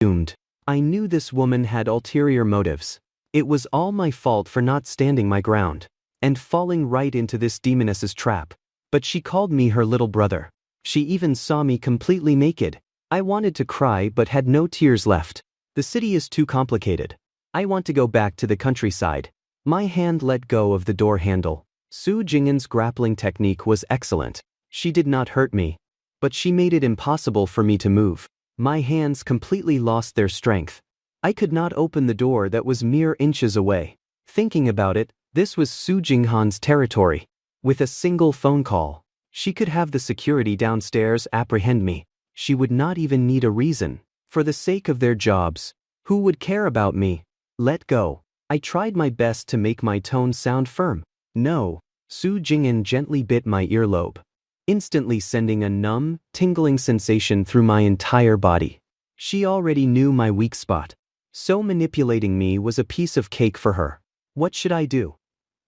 Doomed. I knew this woman had ulterior motives. It was all my fault for not standing my ground and falling right into this demoness's trap. But she called me her little brother. She even saw me completely naked. I wanted to cry but had no tears left. The city is too complicated. I want to go back to the countryside. My hand let go of the door handle. Su Jinghan's grappling technique was excellent. She did not hurt me, but she made it impossible for me to move. My hands completely lost their strength. I could not open the door that was mere inches away. Thinking about it, this was Su Jinghan's territory. With a single phone call, she could have the security downstairs apprehend me. She would not even need a reason. For the sake of their jobs, who would care about me? Let go. I tried my best to make my tone sound firm. No. Su Jinghan gently bit my earlobe, instantly sending a numb, tingling sensation through my entire body. She already knew my weak spot, so manipulating me was a piece of cake for her. What should I do?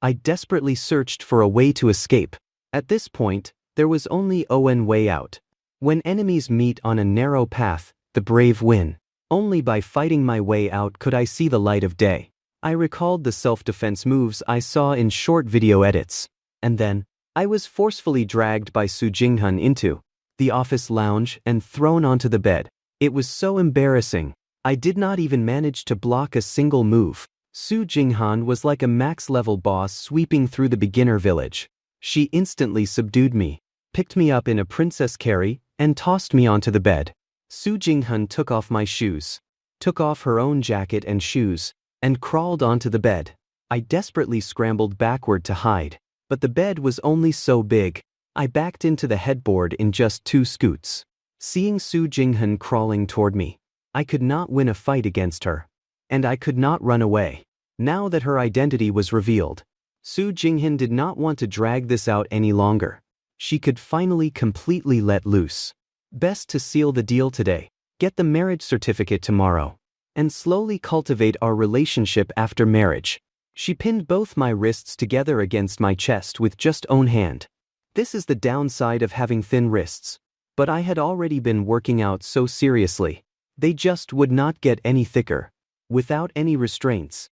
I desperately searched for a way to escape. At this point, there was only one way out. When enemies meet on a narrow path, the brave win. Only by fighting my way out could I see the light of day. I recalled the self-defense moves I saw in short video edits. And then, I was forcefully dragged by Su Jinghan into the office lounge and thrown onto the bed. It was so embarrassing. I did not even manage to block a single move. Su Jinghan was like a max-level boss sweeping through the beginner village. She instantly subdued me, picked me up in a princess carry, and tossed me onto the bed. Su Jinghan took off my shoes, took off her own jacket and shoes, and crawled onto the bed. I desperately scrambled backward to hide, but the bed was only so big. I backed into the headboard in just 2 scoots. Seeing Su Jinghan crawling toward me, I could not win a fight against her. And I could not run away. Now that her identity was revealed, Su Jinghan did not want to drag this out any longer. She could finally completely let loose. Best to seal the deal today, get the marriage certificate tomorrow, and slowly cultivate our relationship after marriage. She pinned both my wrists together against my chest with just one hand. This is the downside of having thin wrists. But I had already been working out so seriously. They just would not get any thicker. Without any restraints.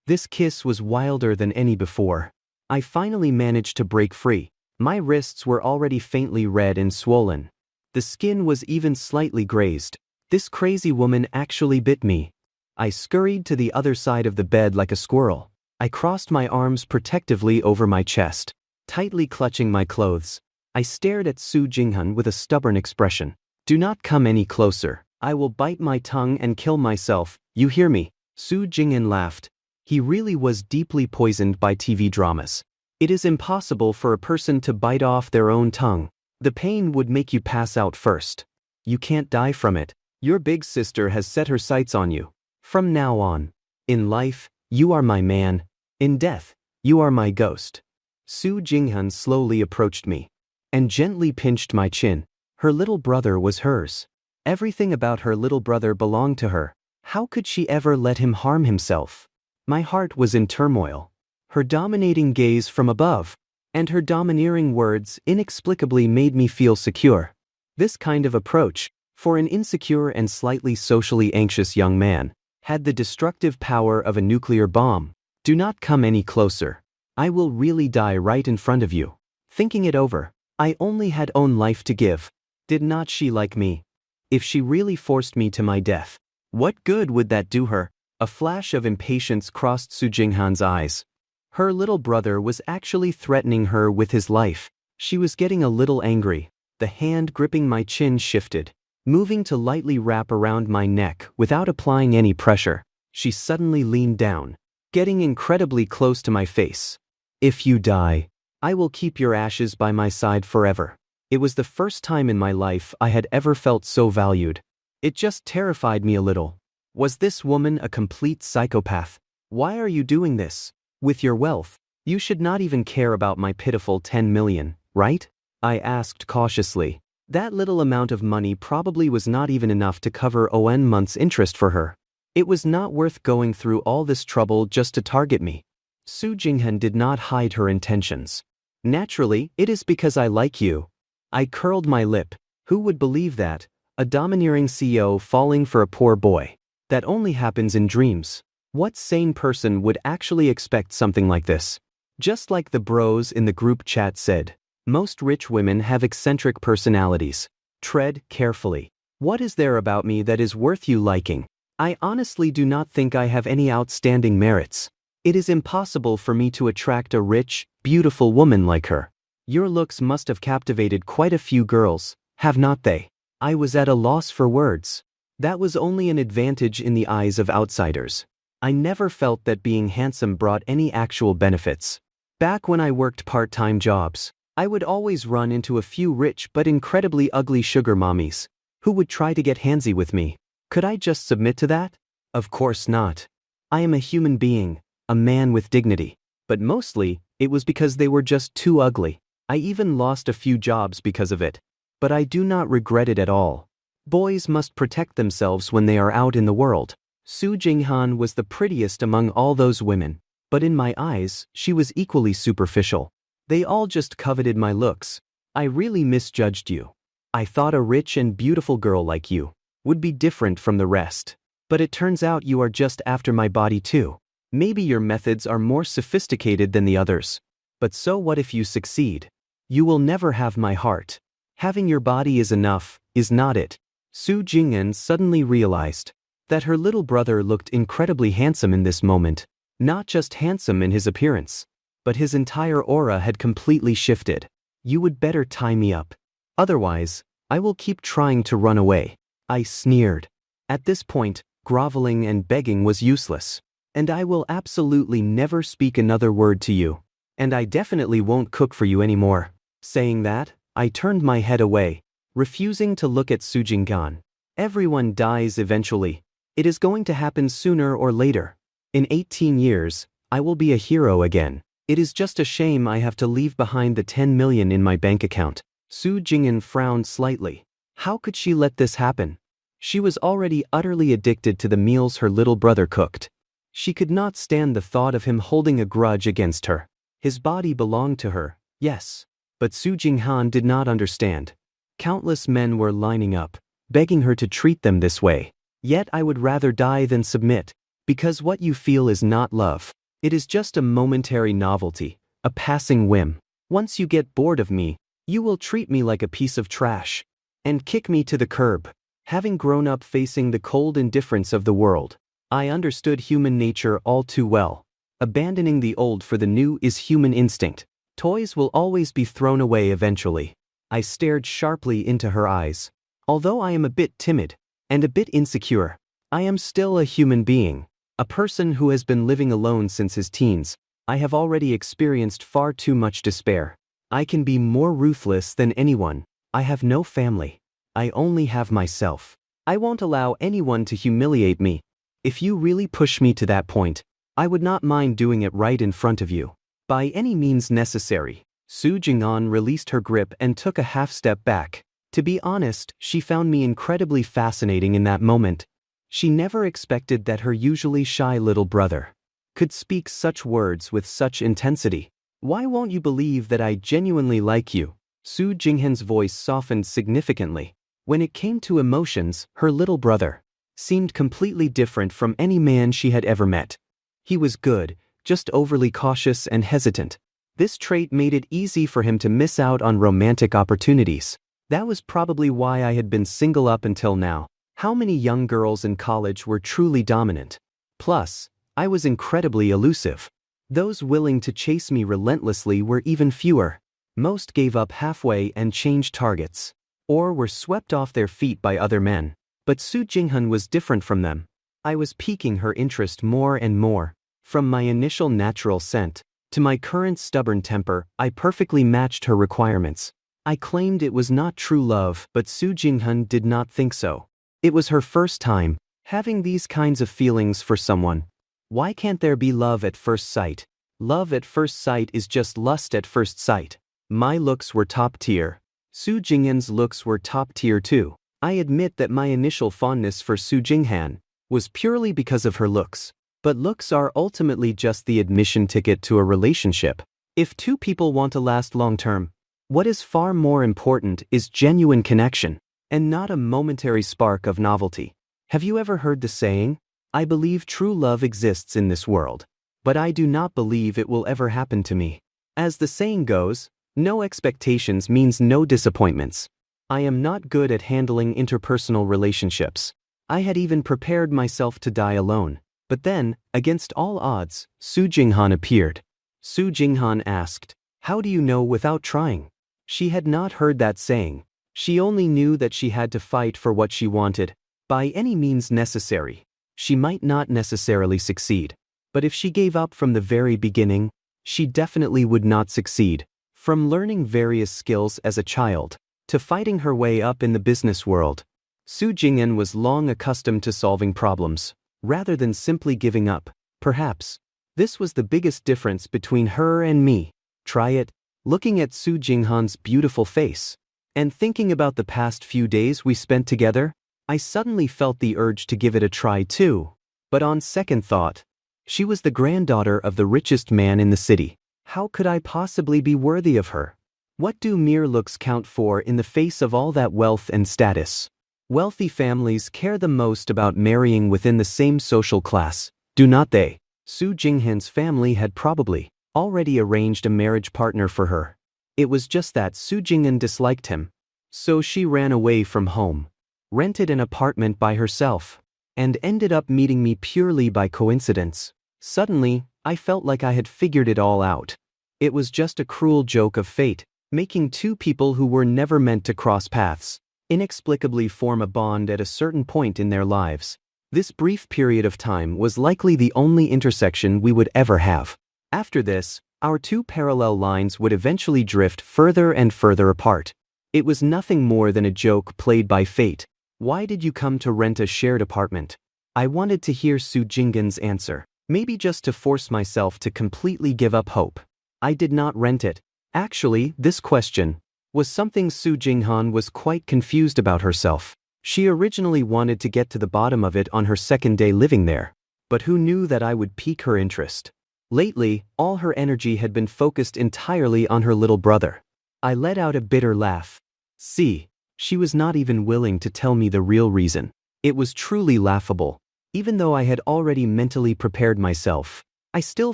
This kiss was wilder than any before. I finally managed to break free. My wrists were already faintly red and swollen. The skin was even slightly grazed. This crazy woman actually bit me. I scurried to the other side of the bed like a squirrel. I crossed my arms protectively over my chest, tightly clutching my clothes. I stared at Su Jinghan with a stubborn expression. Do not come any closer. I will bite my tongue and kill myself. You hear me? Su Jinghan laughed. He really was deeply poisoned by TV dramas. It is impossible for a person to bite off their own tongue. The pain would make you pass out first. You can't die from it. Your big sister has set her sights on you. From now on. In life, you are my man. In death, you are my ghost. Su Jinghan slowly approached me and gently pinched my chin. Her little brother was hers. Everything about her little brother belonged to her. How could she ever let him harm himself? My heart was in turmoil. Her dominating gaze from above, and her domineering words inexplicably made me feel secure. This kind of approach, for an insecure and slightly socially anxious young man, had the destructive power of a nuclear bomb. Do not come any closer. I will really die right in front of you. Thinking it over, I only had own life to give. Did not she like me? If she really forced me to my death, what good would that do her? A flash of impatience crossed Su Jinghan's eyes. Her little brother was actually threatening her with his life. She was getting a little angry. The hand gripping my chin shifted, moving to lightly wrap around my neck without applying any pressure. She suddenly leaned down, getting incredibly close to my face. If you die, I will keep your ashes by my side forever. It was the first time in my life I had ever felt so valued. It just terrified me a little. Was this woman a complete psychopath? Why are you doing this? With your wealth, you should not even care about my pitiful 10 million, right? I asked cautiously. That little amount of money probably was not even enough to cover one month's interest for her. It was not worth going through all this trouble just to target me. Su Jinghan did not hide her intentions. Naturally, it is because I like you. I curled my lip. Who would believe that? A domineering CEO falling for a poor boy. That only happens in dreams. What sane person would actually expect something like this? Just like the bros in the group chat said, most rich women have eccentric personalities. Tread carefully. What is there about me that is worth you liking? I honestly do not think I have any outstanding merits. It is impossible for me to attract a rich, beautiful woman like her. Your looks must have captivated quite a few girls, have not they? I was at a loss for words. That was only an advantage in the eyes of outsiders. I never felt that being handsome brought any actual benefits. Back when I worked part-time jobs, I would always run into a few rich but incredibly ugly sugar mommies, who would try to get handsy with me. Could I just submit to that? Of course not. I am a human being, a man with dignity. But mostly, it was because they were just too ugly. I even lost a few jobs because of it. But I do not regret it at all. Boys must protect themselves when they are out in the world. Su Jinghan was the prettiest among all those women, but in my eyes, she was equally superficial. They all just coveted my looks. I really misjudged you. I thought a rich and beautiful girl like you would be different from the rest. But it turns out you are just after my body too. Maybe your methods are more sophisticated than the others. But so what if you succeed? You will never have my heart. Having your body is enough, is not it? Su Jinghan suddenly realized that her little brother looked incredibly handsome in this moment. Not just handsome in his appearance, but his entire aura had completely shifted. You would better tie me up. Otherwise, I will keep trying to run away. I sneered. At this point, groveling and begging was useless. And I will absolutely never speak another word to you. And I definitely won't cook for you anymore. Saying that, I turned my head away, refusing to look at Su Jinghan. Everyone dies eventually. It is going to happen sooner or later. In 18 years, I will be a hero again. It is just a shame I have to leave behind the 10 million in my bank account. Su Jinghan frowned slightly. How could she let this happen? She was already utterly addicted to the meals her little brother cooked. She could not stand the thought of him holding a grudge against her. His body belonged to her, yes. But Su Jinghan did not understand. Countless men were lining up, begging her to treat them this way. Yet I would rather die than submit, because what you feel is not love. It is just a momentary novelty, a passing whim. Once you get bored of me, you will treat me like a piece of trash and kick me to the curb. Having grown up facing the cold indifference of the world, I understood human nature all too well. Abandoning the old for the new is human instinct. Toys will always be thrown away eventually. I stared sharply into her eyes. Although I am a bit timid and a bit insecure, I am still a human being. A person who has been living alone since his teens. I have already experienced far too much despair. I can be more ruthless than anyone. I have no family. I only have myself. I won't allow anyone to humiliate me. If you really push me to that point, I would not mind doing it right in front of you. By any means necessary. Su Jinghan released her grip and took a half step back. To be honest, she found me incredibly fascinating in that moment. She never expected that her usually shy little brother could speak such words with such intensity. Why won't you believe that I genuinely like you? Su Jinghan's voice softened significantly. When it came to emotions, her little brother seemed completely different from any man she had ever met. He was good, just overly cautious and hesitant. This trait made it easy for him to miss out on romantic opportunities. That was probably why I had been single up until now. How many young girls in college were truly dominant? Plus, I was incredibly elusive. Those willing to chase me relentlessly were even fewer. Most gave up halfway and changed targets, or were swept off their feet by other men. But Su Jinghan was different from them. I was piquing her interest more and more. From my initial natural scent to my current stubborn temper, I perfectly matched her requirements. I claimed it was not true love, but Su Jinghan did not think so. It was her first time having these kinds of feelings for someone. Why can't there be love at first sight? Love at first sight is just lust at first sight. My looks were top tier. Su Jinghan's looks were top tier too. I admit that my initial fondness for Su Jinghan was purely because of her looks. But looks are ultimately just the admission ticket to a relationship. If two people want to last long term, what is far more important is genuine connection. and not a momentary spark of novelty. Have you ever heard the saying, "I believe true love exists in this world, but I do not believe it will ever happen to me"? As the saying goes, no expectations means no disappointments. I am not good at handling interpersonal relationships. I had even prepared myself to die alone. But then, against all odds, Su Jinghan appeared. Su Jinghan asked, "How do you know without trying?" She had not heard that saying. She only knew that she had to fight for what she wanted, by any means necessary. She might not necessarily succeed, but if she gave up from the very beginning, she definitely would not succeed. From learning various skills as a child, to fighting her way up in the business world, Su Jinghan was long accustomed to solving problems, rather than simply giving up. Perhaps this was the biggest difference between her and me. Try it. Looking at Su Jinghan's beautiful face, and thinking about the past few days we spent together, I suddenly felt the urge to give it a try too. But on second thought, she was the granddaughter of the richest man in the city. How could I possibly be worthy of her? What do mere looks count for in the face of all that wealth and status? Wealthy families care the most about marrying within the same social class, do not they? Su Jinghan's family had probably already arranged a marriage partner for her. It was just that Su Jinghan disliked him. So she ran away from home, rented an apartment by herself, and ended up meeting me purely by coincidence. Suddenly, I felt like I had figured it all out. It was just a cruel joke of fate, making two people who were never meant to cross paths inexplicably form a bond at a certain point in their lives. This brief period of time was likely the only intersection we would ever have. After this, our two parallel lines would eventually drift further and further apart. It was nothing more than a joke played by fate. Why did you come to rent a shared apartment? I wanted to hear Su Jinghan's answer, maybe just to force myself to completely give up hope. I did not rent it. Actually, this question was something Su Jinghan was quite confused about herself. She originally wanted to get to the bottom of it on her second day living there, but who knew that I would pique her interest? Lately, all her energy had been focused entirely on her little brother. I let out a bitter laugh. See, she was not even willing to tell me the real reason. It was truly laughable. Even though I had already mentally prepared myself, I still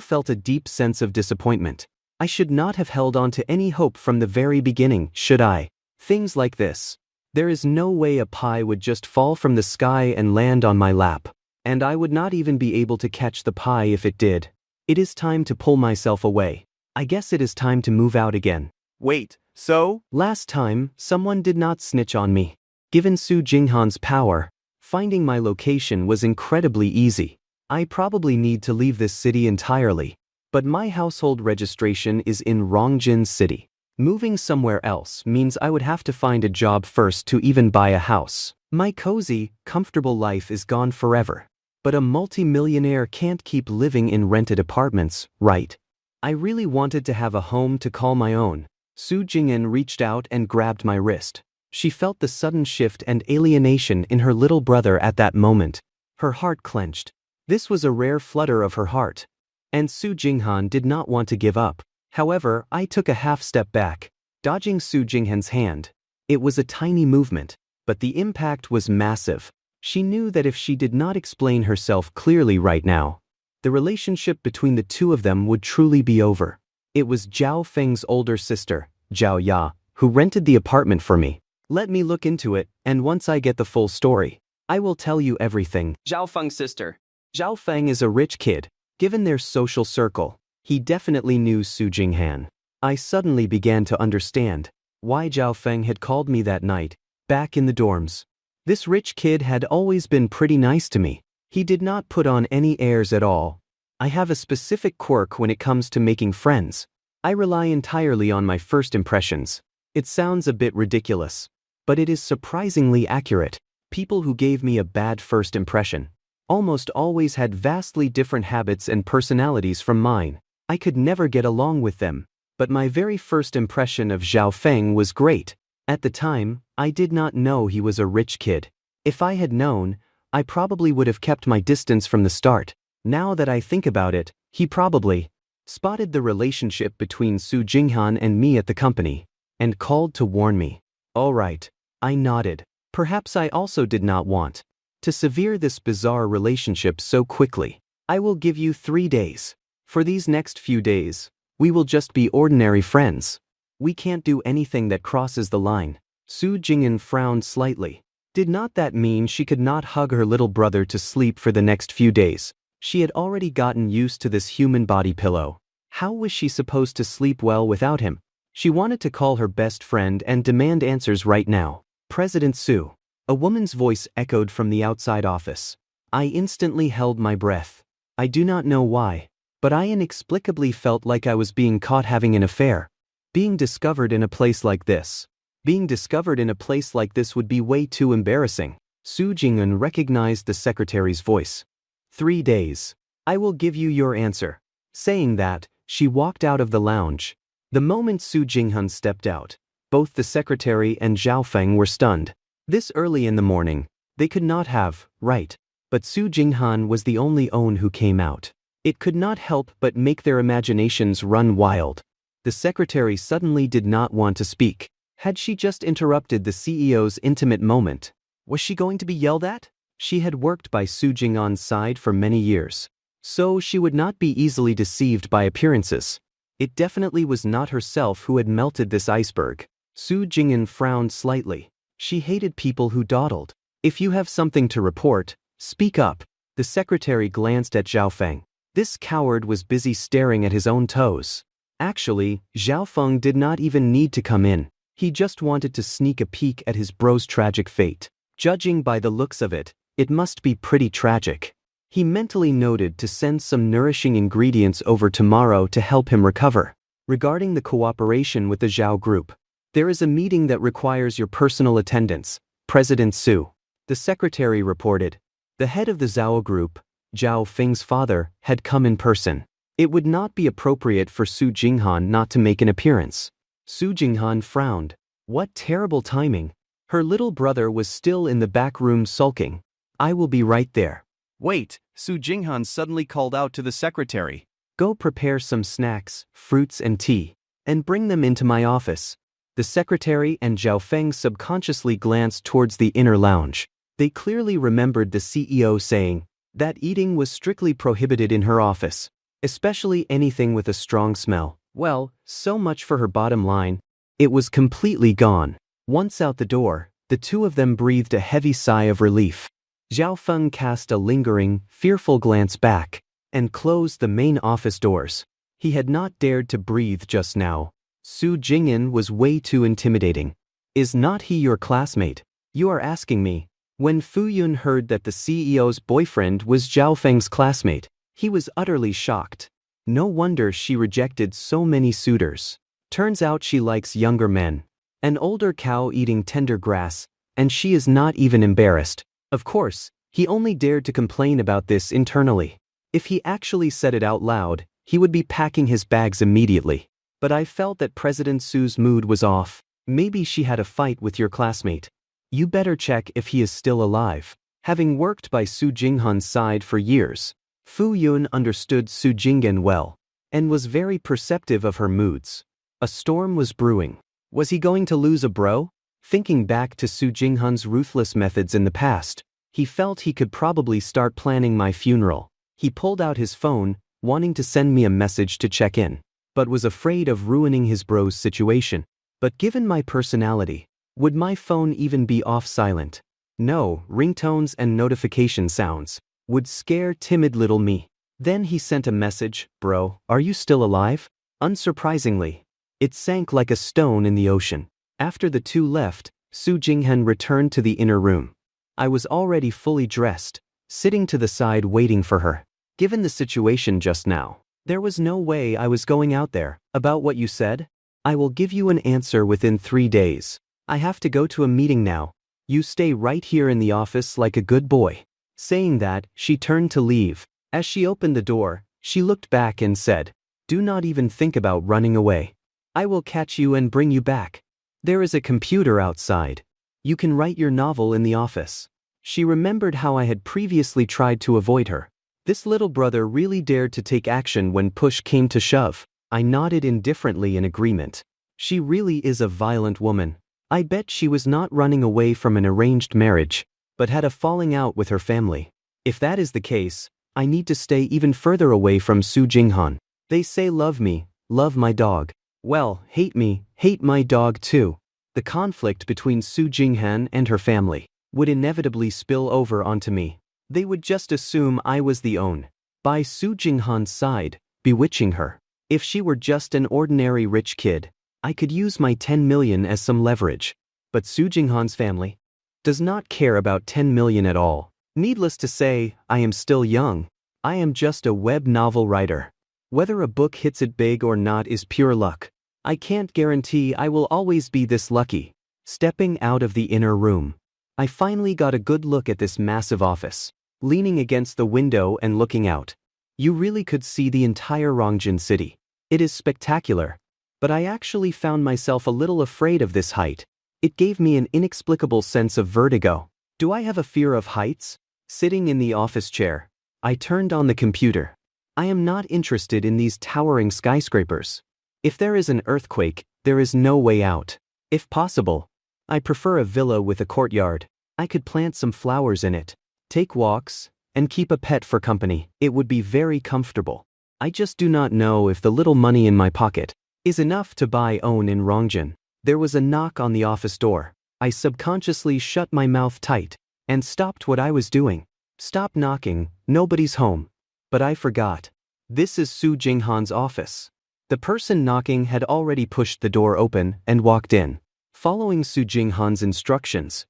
felt a deep sense of disappointment. I should not have held on to any hope from the very beginning, should I? Things like this. There is no way a pie would just fall from the sky and land on my lap, and I would not even be able to catch the pie if it did. It is time to pull myself away. I guess it is time to move out again. Wait, so? Last time, someone did not snitch on me. Given Su Jinghan's power, finding my location was incredibly easy. I probably need to leave this city entirely. But my household registration is in Rongjin City. Moving somewhere else means I would have to find a job first to even buy a house. My cozy, comfortable life is gone forever. But a multi-millionaire can't keep living in rented apartments, right? I really wanted to have a home to call my own. Su Jinghan reached out and grabbed my wrist. She felt the sudden shift and alienation in her little brother at that moment. Her heart clenched. This was a rare flutter of her heart. And Su Jinghan did not want to give up. However, I took a half step back, dodging Su Jinghan's hand. It was a tiny movement, but the impact was massive. She knew that if she did not explain herself clearly right now, the relationship between the two of them would truly be over. It was Zhao Feng's older sister, Zhao Ya, who rented the apartment for me. Let me look into it, and once I get the full story, I will tell you everything. Zhao Feng's sister. Zhao Feng is a rich kid. Given their social circle, he definitely knew Su Jinghan. I suddenly began to understand why Zhao Feng had called me that night, back in the dorms. This rich kid had always been pretty nice to me. He did not put on any airs at all. I have a specific quirk when it comes to making friends. I rely entirely on my first impressions. It sounds a bit ridiculous, but it is surprisingly accurate. People who gave me a bad first impression almost always had vastly different habits and personalities from mine. I could never get along with them. But my very first impression of Zhao Feng was great. At the time, I did not know he was a rich kid. If I had known, I probably would have kept my distance from the start. Now that I think about it, he probably spotted the relationship between Su Jinghan and me at the company, and called to warn me. All right, I nodded. Perhaps I also did not want to sever this bizarre relationship so quickly. I will give you 3 days. For these next few days, we will just be ordinary friends. We can't do anything that crosses the line. Su Jingyan frowned slightly. Did not that mean she could not hug her little brother to sleep for the next few days? She had already gotten used to this human body pillow. How was she supposed to sleep well without him? She wanted to call her best friend and demand answers right now. President Su. A woman's voice echoed from the outside office. I instantly held my breath. I do not know why, but I inexplicably felt like I was being caught having an affair. Being discovered in a place like this. Being discovered in a place like this would be way too embarrassing. Su Jingyan recognized the secretary's voice. 3 days. I will give you your answer. Saying that, she walked out of the lounge. The moment Su Jingyan stepped out, both the secretary and Zhao Feng were stunned. This early in the morning, they could not have, right? But Su Jingyan was the only one who came out. It could not help but make their imaginations run wild. The secretary suddenly did not want to speak. Had she just interrupted the CEO's intimate moment? Was she going to be yelled at? She had worked by Su Jingyan's side for many years, so she would not be easily deceived by appearances. It definitely was not herself who had melted this iceberg. Su Jingyan frowned slightly. She hated people who dawdled. If you have something to report, speak up. The secretary glanced at Zhao Feng. This coward was busy staring at his own toes. Actually, Zhao Feng did not even need to come in. He just wanted to sneak a peek at his bro's tragic fate. Judging by the looks of it, it must be pretty tragic. He mentally noted to send some nourishing ingredients over tomorrow to help him recover. Regarding the cooperation with the Zhao group, there is a meeting that requires your personal attendance, President Su. The secretary reported. The head of the Zhao group, Zhao Feng's father, had come in person. It would not be appropriate for Su Jingyan not to make an appearance. Su Jingyan frowned. What terrible timing. Her little brother was still in the back room sulking. I will be right there. Wait, Su Jingyan suddenly called out to the secretary. Go prepare some snacks, fruits and tea, and bring them into my office. The secretary and Zhao Feng subconsciously glanced towards the inner lounge. They clearly remembered the CEO saying that eating was strictly prohibited in her office, especially anything with a strong smell. Well, so much for her bottom line. It was completely gone. Once out the door, the two of them breathed a heavy sigh of relief. Zhao Feng cast a lingering, fearful glance back and closed the main office doors. He had not dared to breathe just now. Su Jingyan was way too intimidating. Is not he your classmate? You are asking me. When Fu Yun heard that the CEO's boyfriend was Zhao Feng's classmate, he was utterly shocked. No wonder she rejected so many suitors. Turns out she likes younger men. An older cow eating tender grass, and she is not even embarrassed. Of course, he only dared to complain about this internally. If he actually said it out loud, he would be packing his bags immediately. But I felt that President Su's mood was off. Maybe she had a fight with your classmate. You better check if he is still alive. Having worked by Su Jingyan's side for years, Fu Yun understood Su Jingyan well, and was very perceptive of her moods. A storm was brewing. Was he going to lose a bro? Thinking back to Su Jingyan's ruthless methods in the past, he felt he could probably start planning my funeral. He pulled out his phone, wanting to send me a message to check in, but was afraid of ruining his bro's situation. But given my personality, would my phone even be off silent? No, ringtones and notification sounds would scare timid little me. Then he sent a message, bro, are you still alive? Unsurprisingly, it sank like a stone in the ocean. After the two left, Su Jingyan returned to the inner room. I was already fully dressed, sitting to the side waiting for her. Given the situation just now, there was no way I was going out there. About what you said? I will give you an answer within 3 days. I have to go to a meeting now. You stay right here in the office like a good boy. Saying that, she turned to leave. As she opened the door, she looked back and said, do not even think about running away. I will catch you and bring you back. There is a computer outside. You can write your novel in the office. She remembered how I had previously tried to avoid her. This little brother really dared to take action when push came to shove. I nodded indifferently in agreement. She really is a violent woman. I bet she was not running away from an arranged marriage, but had a falling out with her family. If that is the case, I need to stay even further away from Su Jinghan. They say love me, love my dog. Well, hate me, hate my dog too. The conflict between Su Jinghan and her family would inevitably spill over onto me. They would just assume I was the own by Su Jinghan's side, bewitching her. If she were just an ordinary rich kid, I could use my 10 million as some leverage. But Su Jinghan's family does not care about 10 million at all. Needless to say, I am still young. I am just a web novel writer. Whether a book hits it big or not is pure luck. I can't guarantee I will always be this lucky. Stepping out of the inner room, I finally got a good look at this massive office. Leaning against the window and looking out, you really could see the entire Rongjin city. It is spectacular. But I actually found myself a little afraid of this height. It gave me an inexplicable sense of vertigo. Do I have a fear of heights? Sitting in the office chair, I turned on the computer. I am not interested in these towering skyscrapers. If there is an earthquake, there is no way out. If possible, I prefer a villa with a courtyard. I could plant some flowers in it, take walks, and keep a pet for company. It would be very comfortable. I just do not know if the little money in my pocket is enough to buy own in Rongjin. There was a knock on the office door. I subconsciously shut my mouth tight and stopped what I was doing. Stop knocking, nobody's home. But I forgot. This is Su Jinghan's office. The person knocking had already pushed the door open and walked in. Following Su Jinghan's instructions,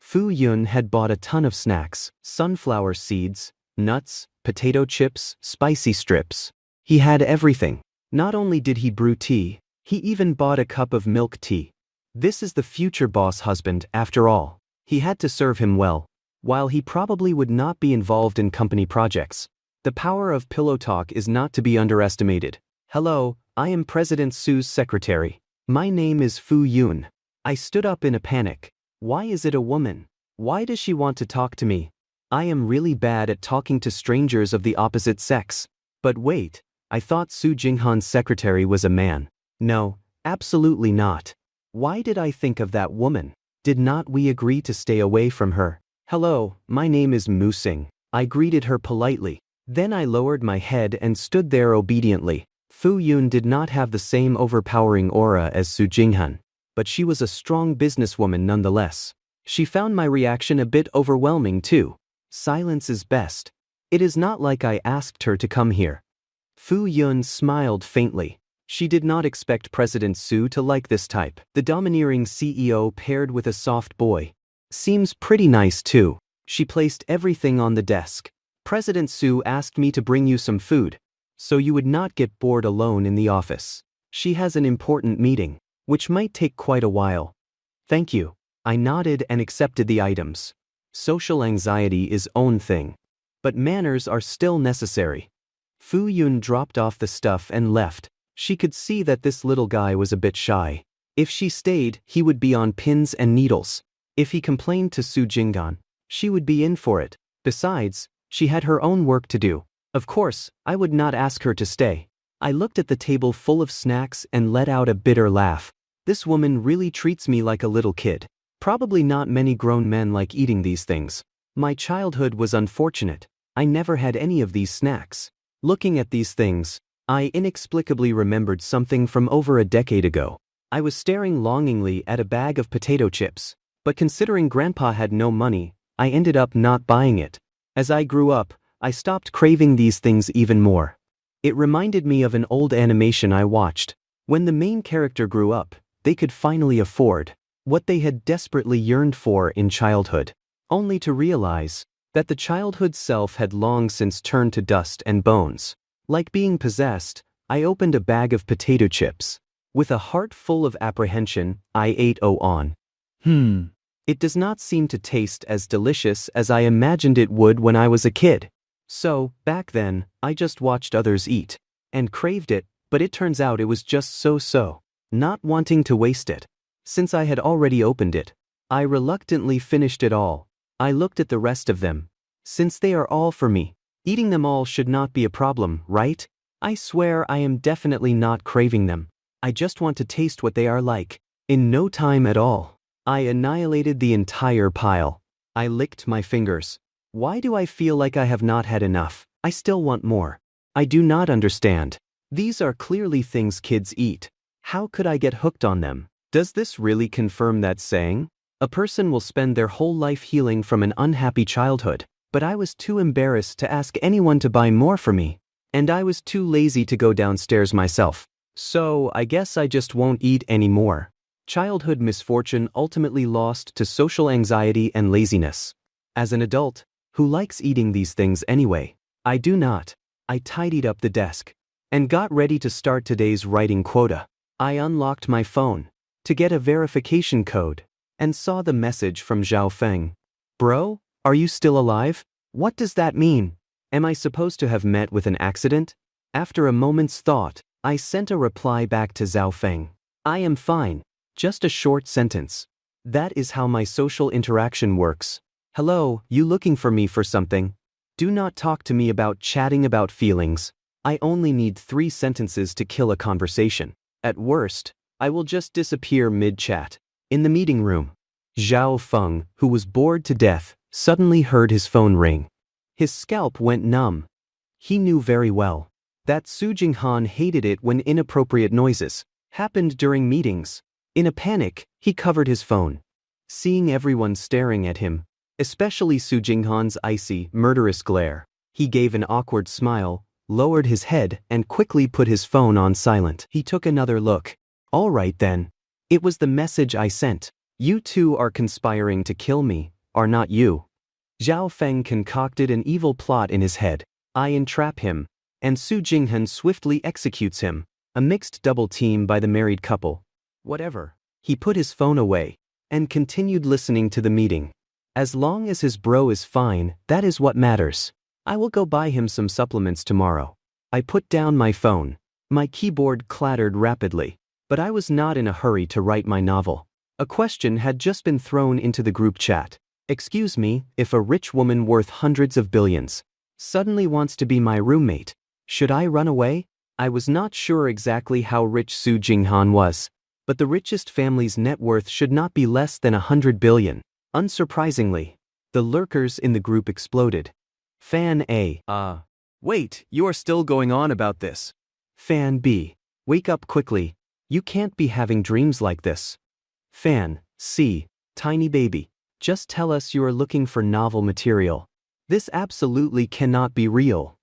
Fu Yun had bought a ton of snacks, sunflower seeds, nuts, potato chips, spicy strips. He had everything. Not only did he brew tea, he even bought a cup of milk tea. This is the future boss husband, after all. He had to serve him well. While he probably would not be involved in company projects, the power of pillow talk is not to be underestimated. Hello, I am President Su's secretary. My name is Fu Yun. I stood up in a panic. Why is it a woman? Why does she want to talk to me? I am really bad at talking to strangers of the opposite sex. But wait, I thought Su Jinghan's secretary was a man. No, absolutely not. Why did I think of that woman? Did not we agree to stay away from her? Hello, my name is Mu Sing. I greeted her politely. Then I lowered my head and stood there obediently. Fu Yun did not have the same overpowering aura as Su Jinghan, but she was a strong businesswoman nonetheless. She found my reaction a bit overwhelming too. Silence is best. It is not like I asked her to come here. Fu Yun smiled faintly. She did not expect President Su to like this type. The domineering CEO paired with a soft boy. Seems pretty nice too. She placed everything on the desk. President Su asked me to bring you some food, so you would not get bored alone in the office. She has an important meeting, which might take quite a while. Thank you. I nodded and accepted the items. Social anxiety is own thing, but manners are still necessary. Fu Yun dropped off the stuff and left. She could see that this little guy was a bit shy. If she stayed, he would be on pins and needles. If he complained to Su Jinghan, she would be in for it. Besides, she had her own work to do. Of course, I would not ask her to stay. I looked at the table full of snacks and let out a bitter laugh. This woman really treats me like a little kid. Probably not many grown men like eating these things. My childhood was unfortunate. I never had any of these snacks. Looking at these things, I inexplicably remembered something from over a decade ago. I was staring longingly at a bag of potato chips, but considering Grandpa had no money, I ended up not buying it. As I grew up, I stopped craving these things even more. It reminded me of an old animation I watched. When the main character grew up, they could finally afford what they had desperately yearned for in childhood, only to realize that the childhood self had long since turned to dust and bones. Like being possessed, I opened a bag of potato chips. With a heart full of apprehension, I ate on. It does not seem to taste as delicious as I imagined it would when I was a kid. So, back then, I just watched others eat and craved it, but it turns out it was just so-so. Not wanting to waste it. Since I had already opened it, I reluctantly finished it all. I looked at the rest of them. Since they are all for me, eating them all should not be a problem, right? I swear I am definitely not craving them. I just want to taste what they are like. In no time at all, I annihilated the entire pile. I licked my fingers. Why do I feel like I have not had enough? I still want more. I do not understand. These are clearly things kids eat. How could I get hooked on them? Does this really confirm that saying? A person will spend their whole life healing from an unhappy childhood, but I was too embarrassed to ask anyone to buy more for me. And I was too lazy to go downstairs myself. So I guess I just won't eat anymore. Childhood misfortune ultimately lost to social anxiety and laziness. As an adult, who likes eating these things anyway? I do not. I tidied up the desk and got ready to start today's writing quota. I unlocked my phone to get a verification code and saw the message from Zhao Feng. Bro, are you still alive? What does that mean? Am I supposed to have met with an accident? After a moment's thought, I sent a reply back to Zhao Feng. I am fine. Just a short sentence. That is how my social interaction works. Hello, you looking for me for something? Do not talk to me about chatting about feelings. I only need 3 sentences to kill a conversation. At worst, I will just disappear mid-chat. In the meeting room, Zhao Feng, who was bored to death, suddenly heard his phone ring. His scalp went numb. He knew very well that Su Jinghan hated it when inappropriate noises happened during meetings. In a panic, he covered his phone. Seeing everyone staring at him, especially Su Jinghan's icy, murderous glare, he gave an awkward smile, lowered his head, and quickly put his phone on silent. He took another look. All right then. It was the message I sent. You two are conspiring to kill me, are not you? Zhao Feng concocted an evil plot in his head. I entrap him, and Su Jinghan swiftly executes him. A mixed double team by the married couple. Whatever. He put his phone away and continued listening to the meeting. As long as his bro is fine, that is what matters. I will go buy him some supplements tomorrow. I put down my phone. My keyboard clattered rapidly, but I was not in a hurry to write my novel. A question had just been thrown into the group chat. Excuse me, if a rich woman worth hundreds of billions suddenly wants to be my roommate, should I run away? I was not sure exactly how rich Su Jinghan was, but the richest family's net worth should not be less than 100 billion. Unsurprisingly, the lurkers in the group exploded. Fan A. Wait, you are still going on about this. Fan B. Wake up quickly. You can't be having dreams like this. Fan C. Tiny baby. Just tell us you are looking for novel material. This absolutely cannot be real.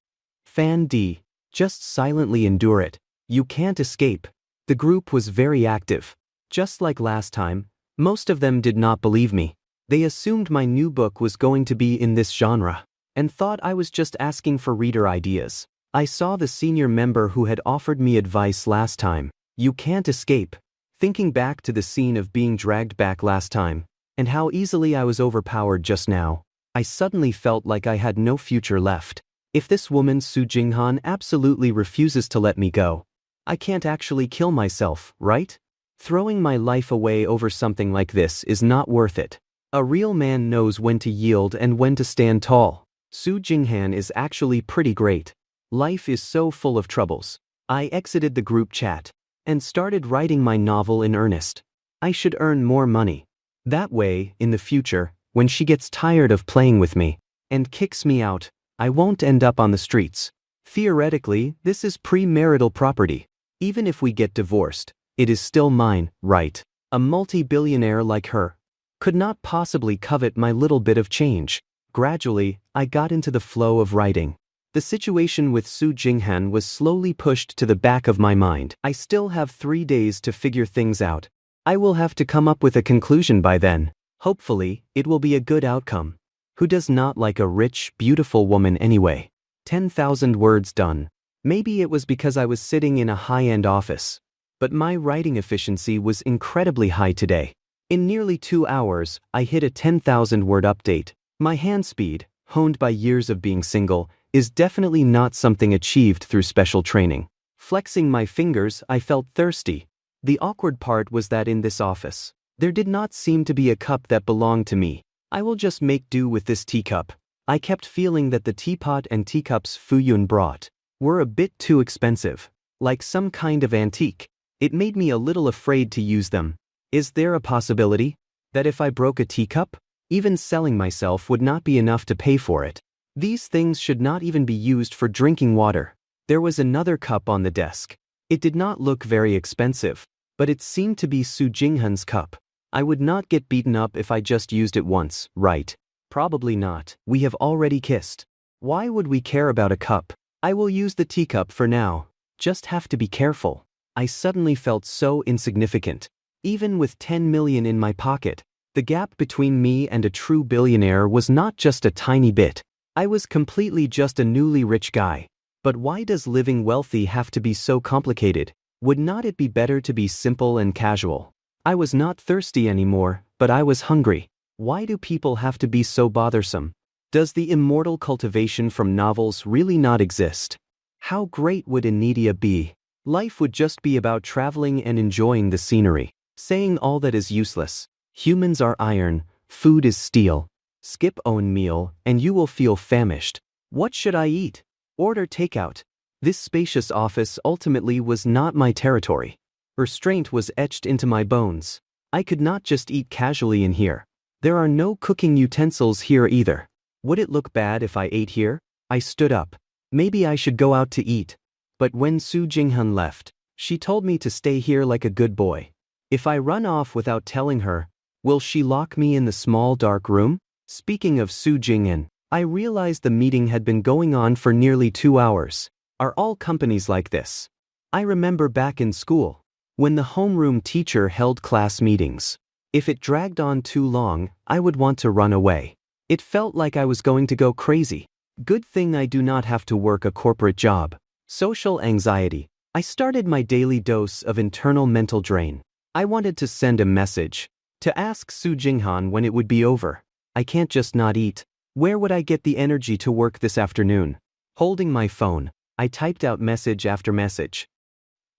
Fan D. Just silently endure it. You can't escape. The group was very active. Just like last time, most of them did not believe me. They assumed my new book was going to be in this genre, and thought I was just asking for reader ideas. I saw the senior member who had offered me advice last time. You can't escape. Thinking back to the scene of being dragged back last time, and how easily I was overpowered just now, I suddenly felt like I had no future left. If this woman Su Jinghan absolutely refuses to let me go, I can't actually kill myself, right? Throwing my life away over something like this is not worth it. A real man knows when to yield and when to stand tall. Su Jinghan is actually pretty great. Life is so full of troubles. I exited the group chat and started writing my novel in earnest. I should earn more money. That way, in the future, when she gets tired of playing with me and kicks me out, I won't end up on the streets. Theoretically, this is premarital property. Even if we get divorced, it is still mine, right? A multi-billionaire like her could not possibly covet my little bit of change. Gradually, I got into the flow of writing. The situation with Su Jinghan was slowly pushed to the back of my mind. I still have 3 days to figure things out. I will have to come up with a conclusion by then. Hopefully, it will be a good outcome. Who does not like a rich, beautiful woman anyway? 10,000 words done. Maybe it was because I was sitting in a high-end office, but my writing efficiency was incredibly high today. In nearly 2 hours, I hit a 10,000-word update. My hand speed, honed by years of being single, is definitely not something achieved through special training. Flexing my fingers, I felt thirsty. The awkward part was that in this office, there did not seem to be a cup that belonged to me. I will just make do with this teacup. I kept feeling that the teapot and teacups Fuyun brought were a bit too expensive, like some kind of antique. It made me a little afraid to use them. Is there a possibility That if I broke a teacup, even selling myself would not be enough to pay for it. These things should not even be used for drinking water. There was another cup on the desk. It did not look very expensive, but it seemed to be Su Jinghan's cup. I would not get beaten up if I just used it once, right? Probably not. We have already kissed. Why would we care about a cup? I will use the teacup for now. Just have to be careful. I suddenly felt so insignificant. Even with 10 million in my pocket, the gap between me and a true billionaire was not just a tiny bit. I was completely just a newly rich guy. But why does living wealthy have to be so complicated? Would not it be better to be simple and casual? I was not thirsty anymore, but I was hungry. Why do people have to be so bothersome? Does the immortal cultivation from novels really not exist? How great would Inidia be? Life would just be about traveling and enjoying the scenery, saying all that is useless. Humans are iron, food is steel. Skip own meal, and you will feel famished. What should I eat? Order takeout. This spacious office ultimately was not my territory. Restraint was etched into my bones. I could not just eat casually in here. There are no cooking utensils here either. Would it look bad if I ate here? I stood up. Maybe I should go out to eat. But when Su Jinghan left, she told me to stay here like a good boy. If I run off without telling her, will she lock me in the small dark room? Speaking of Su Jinghan, I realized the meeting had been going on for nearly 2 hours. Are all companies like this? I remember back in school, when the homeroom teacher held class meetings. If it dragged on too long, I would want to run away. It felt like I was going to go crazy. Good thing I do not have to work a corporate job. Social anxiety. I started my daily dose of internal mental drain. I wanted to send a message. To ask Su Jinghan when it would be over. I can't just not eat. Where would I get the energy to work this afternoon? Holding my phone, I typed out message after message.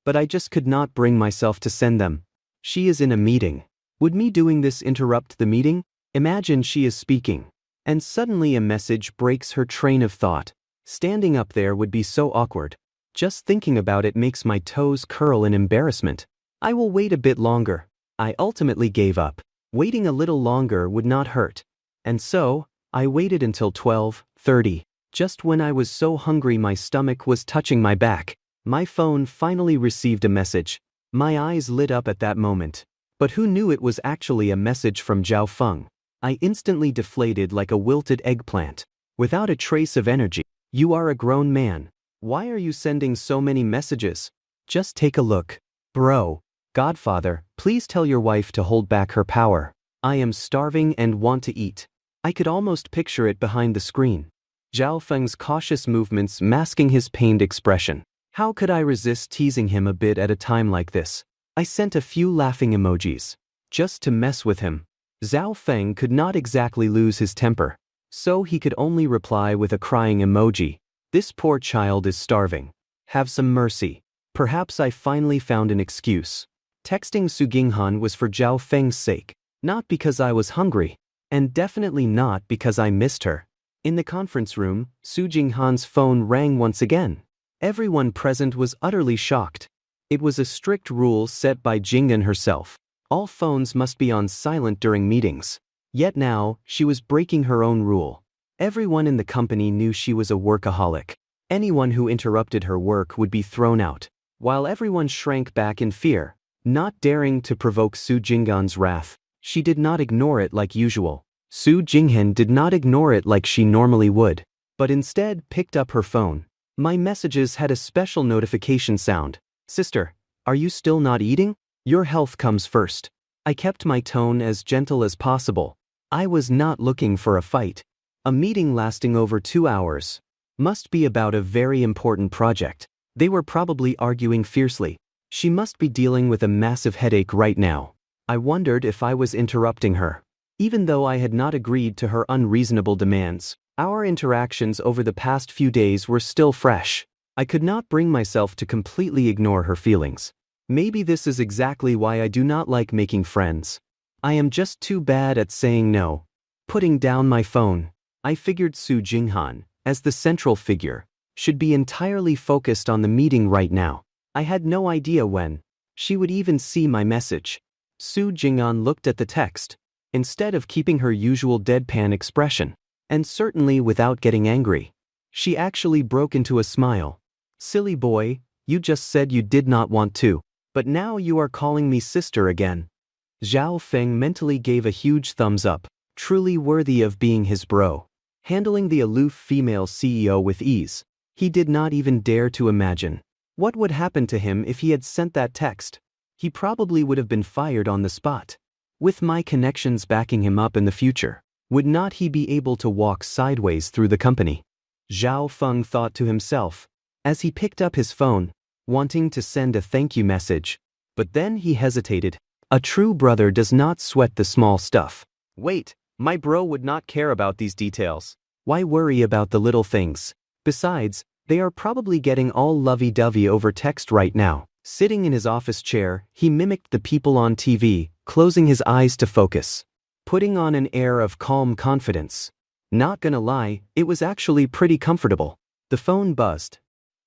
But I just could not bring myself to send them. She is in a meeting. Would me doing this interrupt the meeting? Imagine she is speaking. And suddenly a message breaks her train of thought. Standing up there would be so awkward. Just thinking about it makes my toes curl in embarrassment. I will wait a bit longer. I ultimately gave up. Waiting a little longer would not hurt. And so, I waited until 12:30. Just when I was so hungry my stomach was touching my back. My phone finally received a message. My eyes lit up at that moment. But who knew it was actually a message from Zhao Feng? I instantly deflated like a wilted eggplant. Without a trace of energy. You are a grown man. Why are you sending so many messages? Just take a look. Bro. Godfather, please tell your wife to hold back her power. I am starving and want to eat. I could almost picture it behind the screen. Zhao Feng's cautious movements masking his pained expression. How could I resist teasing him a bit at a time like this? I sent a few laughing emojis. Just to mess with him. Zhao Feng could not exactly lose his temper. So he could only reply with a crying emoji. This poor child is starving. Have some mercy. Perhaps I finally found an excuse. Texting Su Jinghan was for Zhao Feng's sake. Not because I was hungry. And definitely not because I missed her. In the conference room, Su Jinghan's phone rang once again. Everyone present was utterly shocked. It was a strict rule set by Jinghan herself. All phones must be on silent during meetings. Yet now, she was breaking her own rule. Everyone in the company knew she was a workaholic. Anyone who interrupted her work would be thrown out. While everyone shrank back in fear, not daring to provoke Su Jinghan's wrath, she did not ignore it like usual. Su Jinghan did not ignore it like she normally would, but instead picked up her phone. My messages had a special notification sound. Sister, are you still not eating? Your health comes first. I kept my tone as gentle as possible. I was not looking for a fight. A meeting lasting over 2 hours. Must be about a very important project. They were probably arguing fiercely. She must be dealing with a massive headache right now. I wondered if I was interrupting her. Even though I had not agreed to her unreasonable demands, our interactions over the past few days were still fresh. I could not bring myself to completely ignore her feelings. Maybe this is exactly why I do not like making friends. I am just too bad at saying no. Putting down my phone, I figured Su Jinghan, as the central figure, should be entirely focused on the meeting right now. I had no idea when she would even see my message. Su Jinghan looked at the text. instead of keeping her usual deadpan expression. And certainly without getting angry. She actually broke into a smile. "Silly boy, you just said you did not want to, but now you are calling me sister again." Zhao Feng mentally gave a huge thumbs up, truly worthy of being his bro. Handling the aloof female CEO with ease, he did not even dare to imagine what would happen to him if he had sent that text. He probably would have been fired on the spot. With my connections backing him up in the future, would not he be able to walk sideways through the company? Zhao Feng thought to himself, as he picked up his phone, wanting to send a thank you message. But then he hesitated. A true brother does not sweat the small stuff. Wait, my bro would not care about these details. Why worry about the little things? Besides, they are probably getting all lovey-dovey over text right now. Sitting in his office chair, he mimicked the people on TV, closing his eyes to focus, putting on an air of calm confidence. Not gonna lie, it was actually pretty comfortable. The phone buzzed.